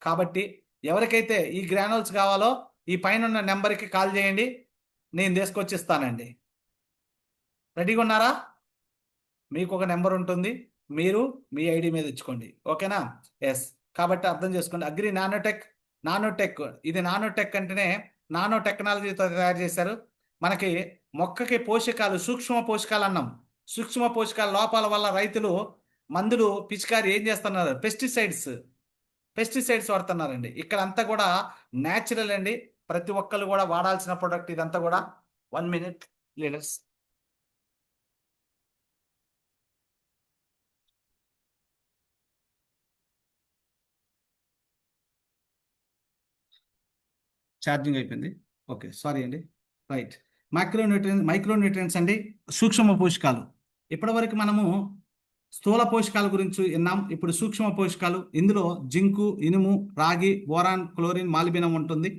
కాబట్టి ఎవరికైతే ఈ గ్రానువల్స్ కావాలో ఈ పైన నెంబర్కి కాల్ చేయండి, నేను తీసుకొచ్చిస్తానండి. రెడీగా ఉన్నారా? మీకు ఒక నెంబర్ ఉంటుంది, మీరు మీ ఐడి మీద ఇచ్చుకోండి, ఓకేనా? ఎస్, కాబట్టి అర్థం చేసుకోండి. అగ్రి నానోటెక్ ఇది నానోటెక్ అంటేనే నానో టెక్నాలజీతో తయారు చేశారు. మనకి మొక్కకి పోషకాలు, సూక్ష్మ పోషకాలు అన్నాం. సూక్ష్మ పోషకాల లోపాల వల్ల రైతులు మందులు పిచికారి ఏం చేస్తున్నారు, పెస్టిసైడ్స్ వాడుతున్నారండి. ఇక్కడ అంతా కూడా న్యాచురల్ అండి. ప్రతి ఒక్కరు కూడా వాడాల్సిన ప్రొడక్ట్ ఇదంతా కూడా. 1 minute లీడర్స్. ఛార్జింగ్ అయిపోయింది. ఓకే, సారీ అండి. రైట్, మైక్రోన్యూట్రియన్స్ అండి, సూక్ష్మ పోషకాలు. ఇప్పటివరకు మనము స్థూల పోషకాల గురించి విన్నాం. ఇప్పుడు సూక్ష్మ పోషకాలు. ఇందులో జింకు, ఇనుము, రాగి, బోరాన్, క్లోరిన్, మాలిబినం ఉంటుంది.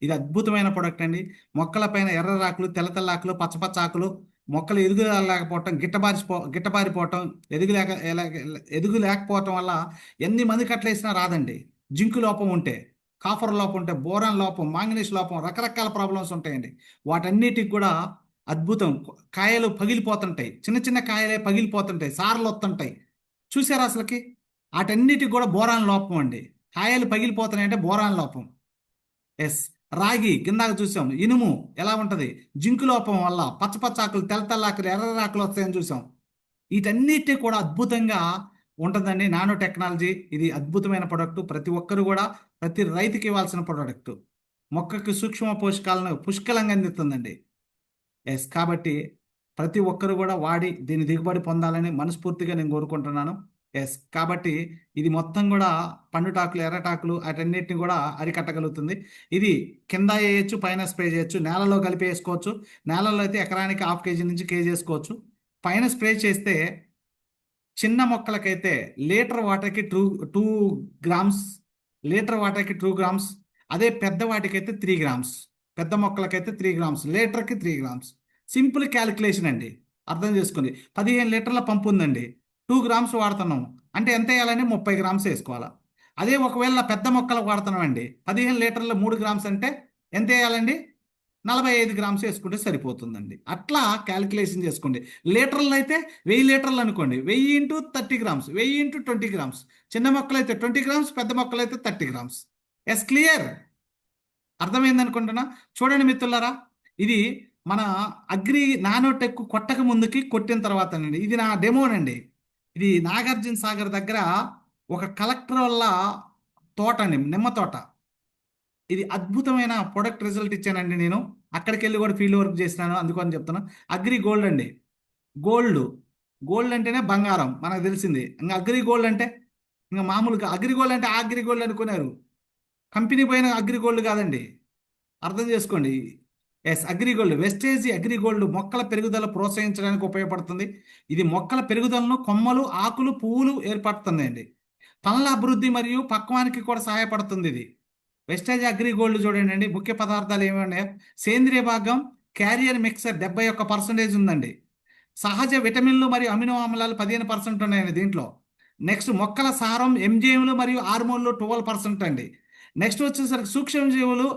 ఇది అద్భుతమైన ప్రొడక్ట్ అండి. మొక్కలపైన ఎర్రరాకులు, తెల్లఆకులు, పచ్చ ఆకులు, మొక్కలు ఎదుగులేకపోవటం, గిట్టబారిపోవటం, ఎదుగులేకపోవటం వల్ల ఎన్ని మంది కట్లేసినా రాదండి. జింకు లోపం ఉంటే, కాఫర్ లోపం ఉంటే, బోరాన్ లోపం, మాంగనీస్ లోపం, రకరకాల ప్రాబ్లమ్స్ ఉంటాయండి. వాటన్నిటికి కూడా అద్భుతం. కాయలు పగిలిపోతుంటాయి, చిన్న చిన్న కాయలే పగిలిపోతుంటాయి, సార్లు వస్తుంటాయి, చూసారా అసలుకి? వాటన్నిటికి కూడా బోరాన్ లోపం అండి. కాయలు పగిలిపోతున్నాయి అంటే బోరాన్ లోపం. ఎస్, రాగి కిందాక చూసాం. ఇనుము ఎలా ఉంటుంది, జింకు లోపం వల్ల పచ్చఆకులు, తెల్లఆకులు, ఎర్రరాకులు వస్తాయని చూసాం. వీటన్నిటి కూడా అద్భుతంగా ఉంటుందండి నానో టెక్నాలజీ. ఇది అద్భుతమైన ప్రొడక్ట్. ప్రతి ఒక్కరు కూడా, ప్రతి రైతుకి ఇవ్వాల్సిన ప్రొడక్ట్. మొక్కకి సూక్ష్మ పోషకాలను పుష్కలంగా అందిస్తుందండి. ఎస్, కాబట్టి ప్రతి ఒక్కరు కూడా వాడి దీని దిగుబడి పొందాలని మనస్ఫూర్తిగా నేను కోరుకుంటున్నాను. ఎస్, కాబట్టి ఇది మొత్తం కూడా పండుటాకులు, ఎర్రటాకులు వాటన్నిటిని కూడా అరికట్టగలుగుతుంది. ఇది కింద వేయచ్చు, పైన స్ప్రే చేయొచ్చు, నేలలో కలిపి వేసుకోవచ్చు. నేలలో అయితే ఎకరానికి 1/2 కేజీ నుంచి కేజీ వేసుకోవచ్చు. పైన స్ప్రే చేస్తే చిన్న మొక్కలకైతే లీటర్ వాటర్కి 2 గ్రామ్స్, అదే పెద్ద వాటికైతే 3 గ్రామ్స్. పెద్ద మొక్కలకైతే 3 గ్రామ్స్, లీటర్కి 3 గ్రామ్స్. సింపుల్ క్యాలిక్యులేషన్ అండి, అర్థం చేసుకోండి. 15 లీటర్ల పంపు ఉందండి, 2 గ్రామ్స్ వాడుతున్నాం అంటే ఎంత వేయాలని 30 గ్రామ్స్ వేసుకోవాలా. అదే ఒకవేళ పెద్ద మొక్కలకు వాడుతున్నాం అండి, 15 లీటర్ల 3 గ్రామ్స్ అంటే ఎంత వేయాలండి? 45 గ్రామ్స్ వేసుకుంటే సరిపోతుందండి. అట్లా క్యాలిక్యులేషన్ చేసుకోండి. లీటర్లు అయితే 1000 లీటర్లు అనుకోండి. 1000 ఇంటూ 30 గ్రామ్స్, 1000 ఇంటూ 20 గ్రామ్స్. చిన్న మొక్కలు అయితే 20 గ్రామ్స్, పెద్ద మొక్కలు అయితే 30 గ్రామ్స్. Yes, clear? అర్థమైంది అనుకుంటున్నా. చూడండి మిత్రులారా, ఇది మన అగ్రి నానోటెక్ కొట్టక ముందుకి కొట్టిన తర్వాత అండి. ఇది నా డెమోనండి. ఇది నాగార్జున సాగర్ దగ్గర ఒక కలెక్టర్ వల్ల తోట అండి, నిమ్మ తోట. ఇది అద్భుతమైన ప్రొడక్ట్ రిజల్ట్ ఇచ్చానండి నేను. అక్కడికి వెళ్ళి కూడా ఫీల్డ్ వర్క్ చేసినాను, అందుకని చెప్తున్నా. అగ్రి గోల్డ్ అండి. గోల్డ్, గోల్డ్ అంటేనే బంగారం మనకు తెలిసింది. ఇంకా అగ్రి గోల్డ్ అంటే ఇంకా మామూలుగా అగ్రి గోల్డ్ అంటే అగ్రి గోల్డ్ అనుకున్నారు. కంపెనీ పైన అగ్రి గోల్డ్ కాదండి, అర్థం చేసుకోండి. ఎస్, అగ్రిగోల్డ్, వెస్టేజీ అగ్రిగోల్డ్ మొక్కల పెరుగుదల ప్రోత్సహించడానికి ఉపయోగపడుతుంది. ఇది మొక్కల పెరుగుదలను, కొమ్మలు, ఆకులు, పువ్వులు ఏర్పడుతుందండి. పండ్ల అభివృద్ధి మరియు పక్వానికి కూడా సహాయపడుతుంది ఇది. వెస్టేజ్ అగ్రిగోల్డ్ చూడండి, ముఖ్య పదార్థాలు ఏమన్నాయో. సేంద్రియ భాగం క్యారియర్ మిక్సర్ 71% ఉందండి. సహజ విటమిన్లు మరియు అమినో ఆమ్లాలు 15% ఉన్నాయండి దీంట్లో. నెక్స్ట్ మొక్కల సారం, ఎంజైమ్లు మరియు హార్మోన్లు 12% అండి. నెక్స్ట్ వచ్చేసరికి సూక్ష్మజీవులు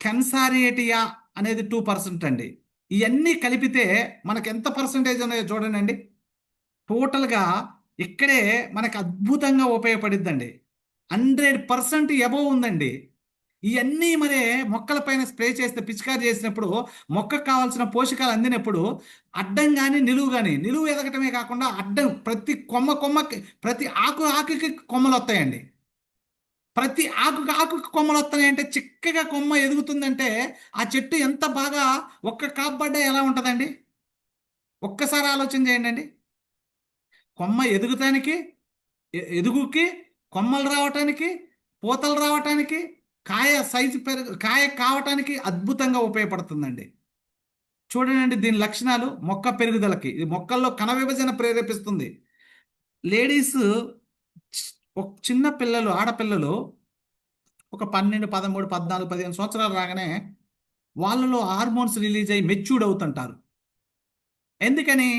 కెన్సారియేటియా అనేది 2% అండి. ఇవన్నీ కలిపితే మనకు ఎంత పర్సంటేజ్ ఉన్నాయో చూడండి. టోటల్గా ఇక్కడే మనకు అద్భుతంగా ఉపయోగపడిద్దండి. 100% ఎబోవ్ ఉందండి. ఇవన్నీ మరి మొక్కల పైన స్ప్రే చేస్తే, పిచికారి చేసినప్పుడు మొక్కకు కావాల్సిన పోషకాలు అందినప్పుడు అడ్డం కానీ నిలువు కానీ, నిలువు ఎదగటమే కాకుండా అడ్డం ప్రతి కొమ్మకి, ప్రతి ఆకుకి కొమ్మలు వస్తాయండి. ప్రతి ఆకుకి కొమ్మలు వస్తున్నాయంటే, చిక్కగా కొమ్మ ఎదుగుతుందంటే ఆ చెట్టు ఎంత బాగా ఒక్క కాపాడ్డా ఎలా ఉంటుందండి? ఒక్కసారి ఆలోచన చేయండి. కొమ్మ ఎదుగుతానికి, ఎదుగుకి, కొమ్మలు రావటానికి, పూతలు రావటానికి, కాయ సైజు కాయ కావటానికి అద్భుతంగా ఉపయోగపడుతుందండి. చూడండి దీని లక్షణాలు. మొక్క పెరుగుదలకి, ఇది మొక్కల్లో కణ విభజన ప్రేరేపిస్తుంది. లేడీస్, ఒక చిన్న పిల్లలు, ఆడపిల్లలు ఒక 12, 13, 14, 15 సంవత్సరాలు రాగానే వాళ్ళలో హార్మోన్స్ రిలీజ్ అయ్యి మెచ్యూర్డ్ అవుతుంటారు. ఎందుకని?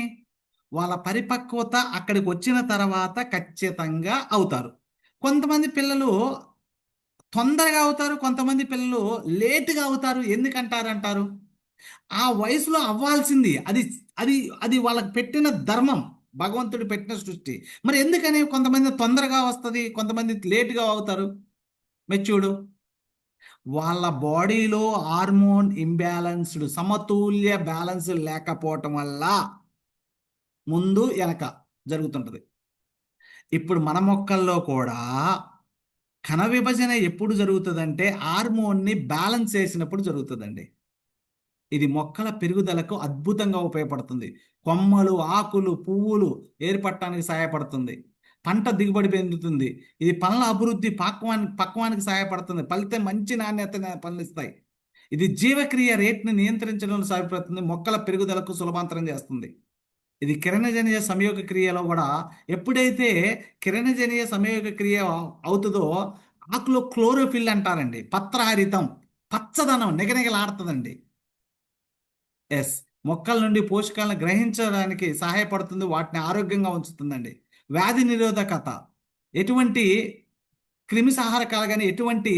వాళ్ళ పరిపక్వత అక్కడికి వచ్చిన తర్వాత ఖచ్చితంగా అవుతారు. కొంతమంది పిల్లలు తొందరగా అవుతారు, కొంతమంది పిల్లలు లేటుగా అవుతారు. ఎందుకంటారంటారు? ఆ వయసులో అవ్వాల్సింది అది. అది అది వాళ్ళకి పెట్టిన ధర్మం, భగవంతుడు పెట్టిన సృష్టి. మరి ఎందుకని కొంతమంది తొందరగా వస్తుంది, కొంతమంది లేటుగా అవుతారు మెచ్యూర్డ్? వాళ్ళ బాడీలో హార్మోన్ ఇంబ్యాలెన్స్డ్, సమతుల్య బ్యాలెన్స్ లేకపోవటం వల్ల ముందు వెనక జరుగుతుంటది. ఇప్పుడు మన మొక్కల్లో కూడా కణ విభజన ఎప్పుడు జరుగుతుందంటే హార్మోన్ని బ్యాలెన్స్ చేసినప్పుడు జరుగుతుందండి. ఇది మొక్కల పెరుగుదలకు అద్భుతంగా ఉపయోగపడుతుంది. కొమ్మలు, ఆకులు, పువ్వులు ఏర్పడటానికి సహాయపడుతుంది. పంట దిగుబడి పెరుగుతుంది. ఇది పళ్ళ అభివృద్ధి, పక్వానికి సహాయపడుతుంది. ఫలితం మంచి నాణ్యత పండిస్తాయి. ఇది జీవక్రియ రేట్ని నియంత్రించడంలో సహాయపడుతుంది. మొక్కల పెరుగుదలకు సులభాంతరం చేస్తుంది. ఇది కిరణజనీయ సంయోగ క్రియలో కూడా, ఎప్పుడైతే కిరణజనీయ సంయోగ క్రియ అవుతుందో ఆకులో క్లోరోఫిల్ అంటారండి, పత్రహరితం, పచ్చదనం నిగనిగలాడుతుందండి. ఎస్, మొక్కల నుండి పోషకాలను గ్రహించడానికి సహాయపడుతుంది, వాటిని ఆరోగ్యంగా ఉంచుతుందండి. వ్యాధి నిరోధకత, ఎటువంటి క్రిమిసంహారకాలు కానీ, ఎటువంటి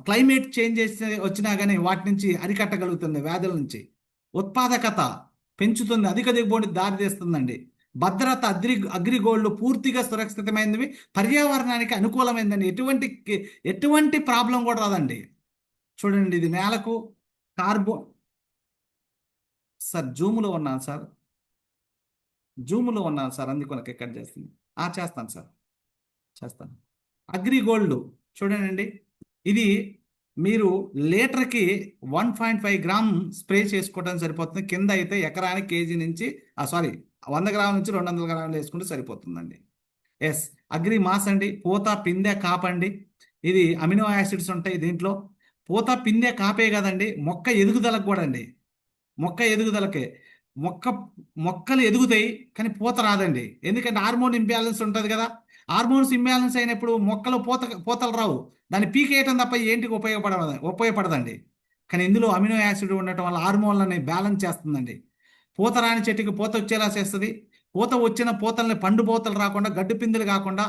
క్లైమేట్ చేంజెస్ వచ్చినా కానీ వాటి నుంచి అరికట్టగలుగుతుంది, వ్యాధుల నుంచి. ఉత్పాదకత పెంచుతుంది, అధిక దిగుబడి దారితీస్తుందండి. భద్రత, అగ్రిగోల్డ్ పూర్తిగా సురక్షితమైనవి, పర్యావరణానికి అనుకూలమైందండి. ఎటువంటి ప్రాబ్లం కూడా రాదండి. చూడండి, ఇది నేలకు కార్బన్. సార్ జూమ్లో ఉన్నాను సార్, జూమ్లో ఉన్నాను సార్, అందుకొనకే కట్ చేస్తుంది. చేస్తాను సార్, చేస్తాను. అగ్రిగోల్డ్ చూడండి, ఇది మీరు లీటర్కి 1.5 గ్రామ్ స్ప్రే చేసుకోవడానికి సరిపోతుంది. కింద అయితే ఎకరానికి కేజీ నుంచి 100 గ్రాముల నుంచి 200 గ్రాములు వేసుకుంటే సరిపోతుందండి. ఎస్, అగ్రి మాస్ అండి. పూత, పిందె, కాపండి. ఇది అమినో యాసిడ్స్ ఉంటాయి దీంట్లో. పూత, పిందె, కాపే కదండి, మొక్క ఎదుగుదలకు కూడా అండి. మొక్క ఎదుగుదలకే, మొక్క మొక్కలు ఎదుగుతాయి కానీ పూత రాదండి. ఎందుకంటే హార్మోన్ ఇంబ్యాలెన్స్ ఉంటుంది కదా. హార్మోన్స్ ఇంబ్యాలెన్స్ అయినప్పుడు మొక్కలు పూతలు రావు. దాన్ని పీకేయటం తప్ప ఏంటికి ఉపయోగపడదండి. కానీ ఇందులో అమినో యాసిడ్ ఉండటం వల్ల హార్మోన్లని బ్యాలెన్స్ చేస్తుందండి. పూత రాని చెట్టుకి పూత వచ్చేలా చేస్తుంది. పూత వచ్చిన పూతల్ని పండు పూతలు రాకుండా, గడ్డు పిందులు కాకుండా,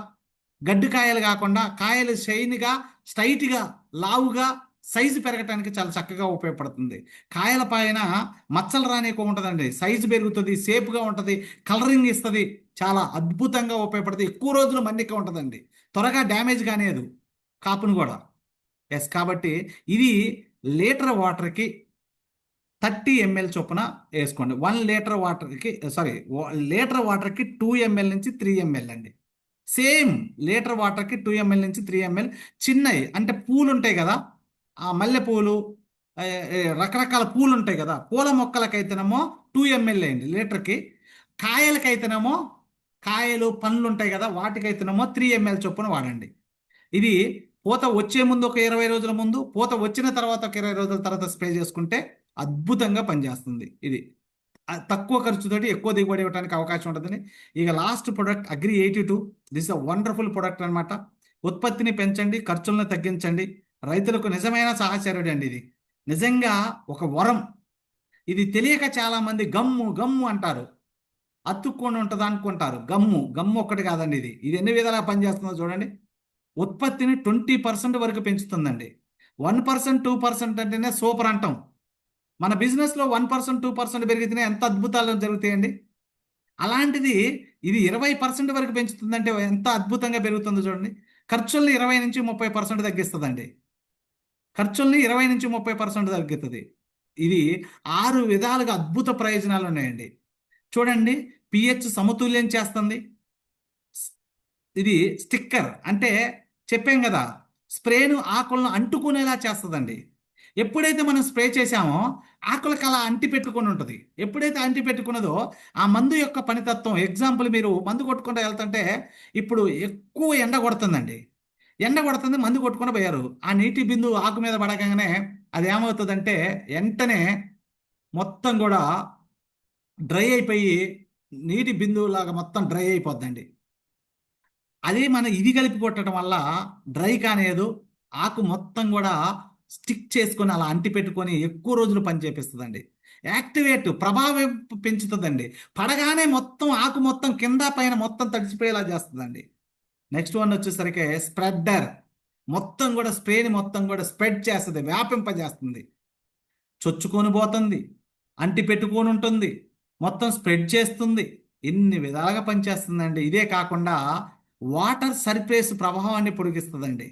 గడ్డు కాయలు కాకుండా, కాయలు షైన్గా, స్ట్రైట్గా, లావుగా, సైజు పెరగటానికి చాలా చక్కగా ఉపయోగపడుతుంది. కాయల పైన మచ్చలు రానియకుండా ఉంటుందండి. సైజు పెరుగుతుంది, సేపుగా ఉంటుంది, కలరింగ్ ఇస్తుంది. చాలా అద్భుతంగా ఉపయోగపడుతుంది. ఎక్కువ రోజులు మన్నిక ఉంటుందండి. త్వరగా డ్యామేజ్ కానియదు కాపును కూడా. ఎస్, కాబట్టి ఇది లీటర్ వాటర్కి 30 ml చొప్పున వేసుకోండి. 1 లీటర్ వాటర్కి, సారీ, లీటర్ వాటర్కి 2 ml నుంచి 3 ml అండి. సేమ్ లీటర్ వాటర్కి 2 ml నుంచి 3 ml. చిన్నవి అంటే పూలు ఉంటాయి కదా, ఆ మల్లె పూలు, రకరకాల పూలు ఉంటాయి కదా, పూల మొక్కలకైతేనేమో 2 ml అయింది లీటర్కి. కాయలకైతేనేమో, కాయలు పండ్లు ఉంటాయి కదా, వాటికైతేనేమో 3 ml చొప్పున వాడండి. ఇది పూత వచ్చే ముందు ఒక 20 రోజుల ముందు, పూత వచ్చిన తర్వాత ఒక 20 రోజుల తర్వాత స్ప్రే చేసుకుంటే అద్భుతంగా పనిచేస్తుంది. ఇది తక్కువ ఖర్చుతోటి ఎక్కువ దిగుబడి ఇవ్వడానికి అవకాశం ఉంటుందని. ఇక last product agri 82. This a wonderful product అనమాట. ఉత్పత్తిని పెంచండి, ఖర్చులను తగ్గించండి. రైతులకు నిజమైన సహచరుడు అండి ఇది. నిజంగా ఒక వరం. ఇది తెలియక చాలా మంది గమ్ము గమ్ము అంటారు, అతుక్కొని ఉంటుంది అనుకుంటారు. గమ్ము గమ్ము ఒక్కటి కాదండి, ఇది ఇది ఎన్ని విధాలుగా పనిచేస్తుందో చూడండి. ఉత్పత్తిని 20% వరకు పెంచుతుందండి. 1%, 2% అంటేనే సూపర్ అంటాం. మన బిజినెస్లో 1%, 2% పెరిగితేనే ఎంత అద్భుతాలు జరుగుతాయండి. అలాంటిది ఇది 20% వరకు పెంచుతుందంటే ఎంత అద్భుతంగా పెరుగుతుందో చూడండి. ఖర్చుల్ని 20 నుంచి 30% తగ్గిస్తుందండి. ఖర్చుల్ని 20 నుంచి 30% తగ్గుతుంది. ఇది 6 విధాలుగా అద్భుత ప్రయోజనాలు ఉన్నాయండి. చూడండి, పిహెచ్ సమతుల్యం చేస్తుంది. ఇది స్టిక్కర్ అంటే చెప్పాం కదా, స్ప్రేను ఆకులను అంటుకునేలా చేస్తుందండి. ఎప్పుడైతే మనం స్ప్రే చేసామో ఆకులకు అలా అంటి పెట్టుకొని ఉంటుంది. ఎప్పుడైతే అంటి పెట్టుకున్నదో ఆ మందు యొక్క పనితత్వం, ఎగ్జాంపుల్ మీరు మందు కొట్టుకుంటూ వెళ్తుంటే ఇప్పుడు ఎక్కువ ఎండ కొడుతుందండి. ఎండ కొడుతుంది, మందు కొట్టుకుంటూ పోయారు. ఆ నీటి బిందువు ఆకు మీద పడగానే అది ఏమవుతుందంటే వెంటనే మొత్తం కూడా డ్రై అయిపోయి నీటి బిందువులాగా మొత్తం డ్రై అయిపోద్దండి. అదే మనం ఇది కలిపి కొట్టడం వల్ల డ్రై కానేదు, ఆకు మొత్తం కూడా స్టిక్ చేసుకొని అలా అంటి పెట్టుకొని ఎక్కువ రోజులు పని చేపిస్తుందండి. యాక్టివేట్ ప్రభావం పెంచుతుందండి. పడగానే మొత్తం ఆకు మొత్తం కింద పైన మొత్తం తడిసిపోయేలా చేస్తుందండి. నెక్స్ట్ వన్ వచ్చేసరికి స్ప్రెడ్డర్. మొత్తం కూడా స్ప్రేని మొత్తం కూడా స్ప్రెడ్ చేస్తుంది, వ్యాపింపజేస్తుంది. చొచ్చుకొని పోతుంది, అంటి పెట్టుకొని ఉంటుంది, మొత్తం స్ప్రెడ్ చేస్తుంది. ఇన్ని విధాలుగా పనిచేస్తుందండి. ఇదే కాకుండా వాటర్ సర్ఫేస్ ప్రభావాన్ని పొడిగిస్తుందండి.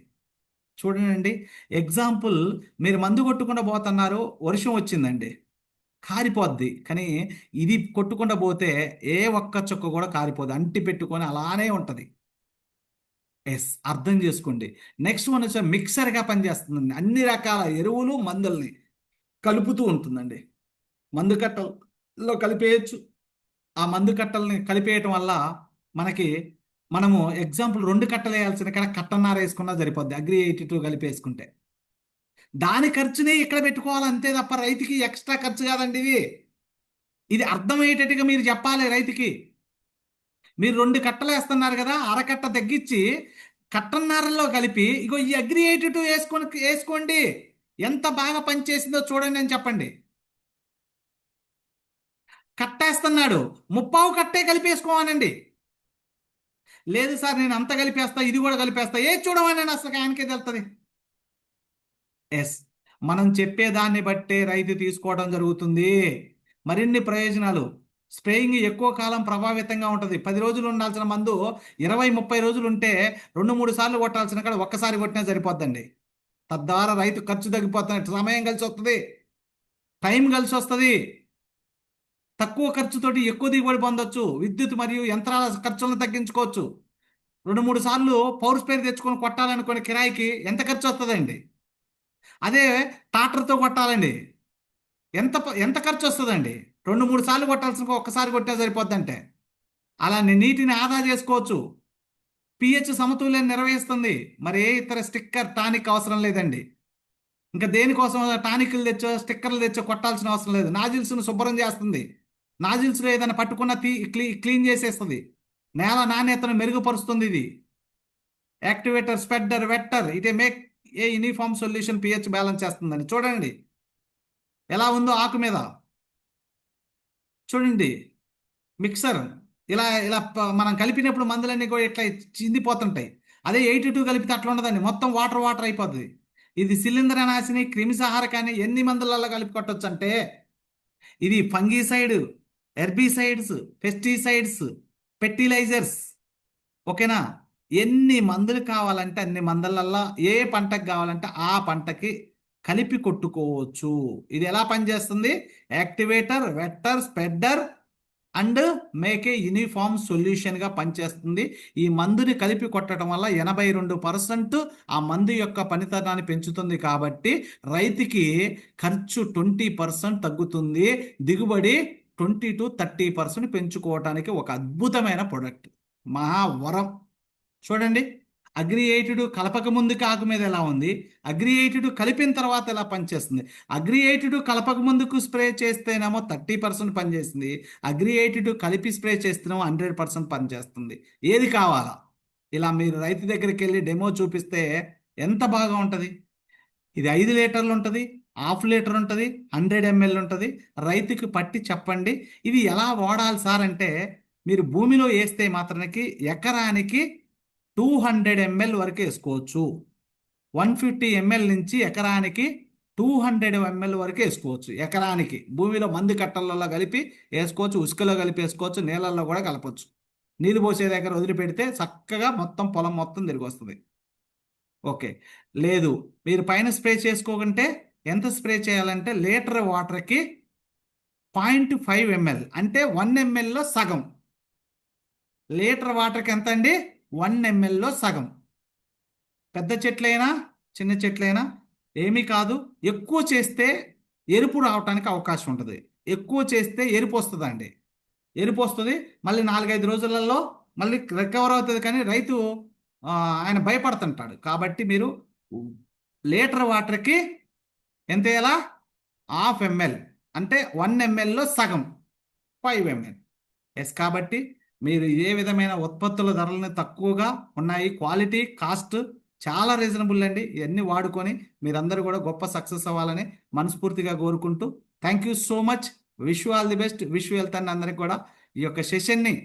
చూడండి, ఎగ్జాంపుల్, మీరు మందు కొట్టుకుండా పోతున్నారు, వర్షం వచ్చిందండి, కారిపోద్ది. కానీ ఇది కొట్టుకుండా పోతే ఏ ఒక్క చుక్క కూడా కారిపోదు, అంటి పెట్టుకొని అలానే ఉంటుంది. ఎస్, అర్థం చేసుకోండి. నెక్స్ట్ వన్ వచ్చి మిక్సర్గా పనిచేస్తుందండి. అన్ని రకాల ఎరువులు మందుల్ని కలుపుతూ ఉంటుందండి. మందు కట్టల్లో కలిపేయచ్చు. ఆ మందు కట్టల్ని కలిపేయటం వల్ల మనకి, మనము ఎగ్జాంపుల్ 2 కట్టలు వేయాల్సిన కాడ కట్టన్నర వేసుకున్నా సరిపోద్ది, అగ్రి 82 కలిపి వేసుకుంటే. దాని ఖర్చుని ఇక్కడ పెట్టుకోవాలి అంతే తప్ప రైతుకి ఎక్స్ట్రా ఖర్చు కాదండి ఇది. ఇది అర్థమయ్యేటట్టుగా మీరు చెప్పాలి రైతుకి. మీరు 2 కట్టలు వేస్తున్నారు కదా, అరకట్ట తగ్గించి కట్టన్నరలో కలిపి ఇగో ఈ అగ్రి 82 వేసుకోండి, ఎంత బాగా పనిచేసిందో చూడండి అని చెప్పండి. కట్టేస్తున్నాడు, ముప్పావు కట్టే కలిపేసుకోవాలండి. లేదు సార్ నేను అంత కలిపేస్తా, ఇది కూడా కలిపేస్తా, ఏది చూడమని అసలు ఆయనకే తెలుస్తుంది. ఎస్, మనం చెప్పేదాన్ని బట్టే రైతు తీసుకోవడం జరుగుతుంది. మరిన్ని ప్రయోజనాలు. స్ప్రేయింగ్ ఎక్కువ కాలం ప్రభావితంగా ఉంటుంది. 10 రోజులు ఉండాల్సిన మందు 20-30 రోజులు ఉంటే 2-3 సార్లు కొట్టాల్సిన కాడ ఒక్కసారి కొట్టినా సరిపోద్దండి. తద్వారా రైతు ఖర్చు తగ్గిపోతుంది, సమయం కలిసి వస్తుంది, టైం కలిసి వస్తుంది. తక్కువ ఖర్చుతోటి ఎక్కువ దిగుబడి పొందొచ్చు. విద్యుత్ మరియు యంత్రాల ఖర్చులను తగ్గించుకోవచ్చు. 2-3 సార్లు పవర్ స్ప్రే తెచ్చుకొని కొట్టాలనుకునే కిరాయికి ఎంత ఖర్చు వస్తుందండి? అదే ట్రాక్టర్తో కొట్టాలండి, ఎంత ఖర్చు వస్తుందండి? 2-3 సార్లు కొట్టాల్సిన ఒక్కసారి కొట్టే సరిపోద్దంటే. అలా నీటిని ఆదా చేసుకోవచ్చు. పిహెచ్ సమతుల్యం నిర్వహిస్తుంది. మరి ఏ ఇతర స్టిక్కర్, టానిక్ అవసరం లేదండి. ఇంకా దేనికోసం టానిక్లు తెచ్చో స్టిక్కర్లు తెచ్చో కొట్టాల్సిన అవసరం లేదు. నాజిల్స్ను శుభ్రం చేస్తుంది. నాజిల్స్లో ఏదైనా పట్టుకున్న క్లీన్ చేసేస్తుంది. నేల నాణ్యతను మెరుగుపరుస్తుంది. ఇది యాక్టివేటర్, స్ప్రెడ్డర్, వెట్టర్, ఇటే make a uniform solution pH balance చేస్తుందండి. చూడండి ఎలా ఉందో ఆకు మీద. చూడండి, మిక్సర్ ఇలా ఇలా మనం కలిపినప్పుడు మందులన్నీ కూడా ఇట్లా చిందిపోతుంటాయి. అదే 82 కలిపితే అట్లా ఉండదండి, మొత్తం వాటర్ వాటర్ అయిపోతుంది. ఇది శిలీంద్రనాశిని, క్రిమిసంహారకాన్ని ఎన్ని మందులలో కలిపి కొట్టొచ్చు అంటే ఇది ఫంగిసైడ్, హెర్బిసైడ్స్, పెస్టిసైడ్స్, ఫెర్టిలైజర్స్. ఓకేనా? ఎన్ని మందులు కావాలంటే అన్ని మందులల్లో ఏ పంటకు కావాలంటే ఆ పంటకి కలిపి కొట్టుకోవచ్చు. ఇది ఎలా పనిచేస్తుంది? Activator, vector, spreader and make a uniform సొల్యూషన్గా పనిచేస్తుంది. ఈ మందుని కలిపి కొట్టడం వల్ల 82% ఆ మందు యొక్క పనితనాన్ని పెంచుతుంది. కాబట్టి రైతుకి ఖర్చు 20% తగ్గుతుంది. దిగుబడి 20 to 30% పెంచుకోవటానికి ఒక అద్భుతమైన ప్రొడక్ట్, మహావరం. చూడండి, అగ్రియేటెడ్ కలపక ముందుకి ఆకు మీద ఎలా ఉంది, అగ్రియేటెడ్ కలిపిన తర్వాత ఎలా పనిచేస్తుంది. అగ్రియేటెడ్ కలపక ముందుకు స్ప్రే చేస్తేనేమో 30% పనిచేస్తుంది, అగ్రియేటెడ్ కలిపి స్ప్రే చేస్తేనేమో 100% పనిచేస్తుంది. ఏది కావాలా? ఇలా మీరు రైతు దగ్గరికి వెళ్ళి డెమో చూపిస్తే ఎంత బాగా ఉంటుంది. ఇది 5 లీటర్లు ఉంటుంది, హాఫ్ లీటర్ ఉంటుంది, 100 ml ఉంటుంది. రైతుకి పట్టి చెప్పండి ఇది ఎలా వాడాలి సార్ అంటే, మీరు భూమిలో వేస్తే మాత్రానికి ఎకరానికి 200 ml వరకు వేసుకోవచ్చు. 150 ml నుంచి ఎకరానికి 200 ml వరకు వేసుకోవచ్చు. ఎకరానికి భూమిలో మందు కట్టలలో కలిపి వేసుకోవచ్చు, ఉసుకలో కలిపి వేసుకోవచ్చు, నీళ్ళల్లో కూడా కలపచ్చు. నీళ్ళు పోసే దగ్గర వదిలిపెడితే చక్కగా మొత్తం పొలం మొత్తం తిరిగి వస్తుంది. ఓకే, లేదు మీరు పైన స్ప్రే చేసుకోకుంటే ఎంత స్ప్రే చేయాలంటే లీటర్ వాటర్కి 0.5 ml అంటే 1 mlలో సగం. లీటర్ వాటర్కి ఎంత అండి? 1 mlలో సగం. పెద్ద చెట్లైనా చిన్న చెట్లైనా ఏమీ కాదు. ఎక్కువ చేస్తే ఎరుపు రావడానికి అవకాశం ఉంటుంది. ఎక్కువ చేస్తే ఎరుపు వస్తుందండి. ఎరుపు వస్తుంది, మళ్ళీ 4-5 రోజులలో మళ్ళీ రికవర్ అవుతుంది. కానీ రైతు ఆయన భయపడుతుంటాడు. కాబట్టి మీరు లీటర్ వాటర్కి ఎంత వేయాలా? 1/2 ml అంటే 1 mlలో సగం, 5 ml. ఎస్, కాబట్టి మీరు ఏ విధమైన ఉత్పత్తుల ధరలను తక్కువగా ఉన్నాయి, క్వాలిటీ కాస్ట్ చాలా రీజనబుల్ అండి. ఇవన్నీ వాడుకొని మీరందరూ కూడా గొప్ప సక్సెస్ అవ్వాలని మనస్ఫూర్తిగా కోరుకుంటూ thank you so much. Wish you all the best. Wish you health అండి అందరికి కూడా. ఈ యొక్క సెషన్ని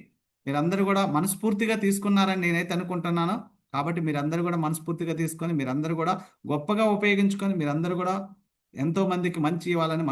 మీరందరూ కూడా మనస్ఫూర్తిగా తీసుకున్నారని నేనైతే అనుకుంటున్నాను. కాబట్టి మీరందరూ కూడా మనస్ఫూర్తిగా తీసుకొని మీరందరూ కూడా గొప్పగా ఉపయోగించుకొని మీరందరూ కూడా ఎంతో మందికి మంచి ఇవ్వాలని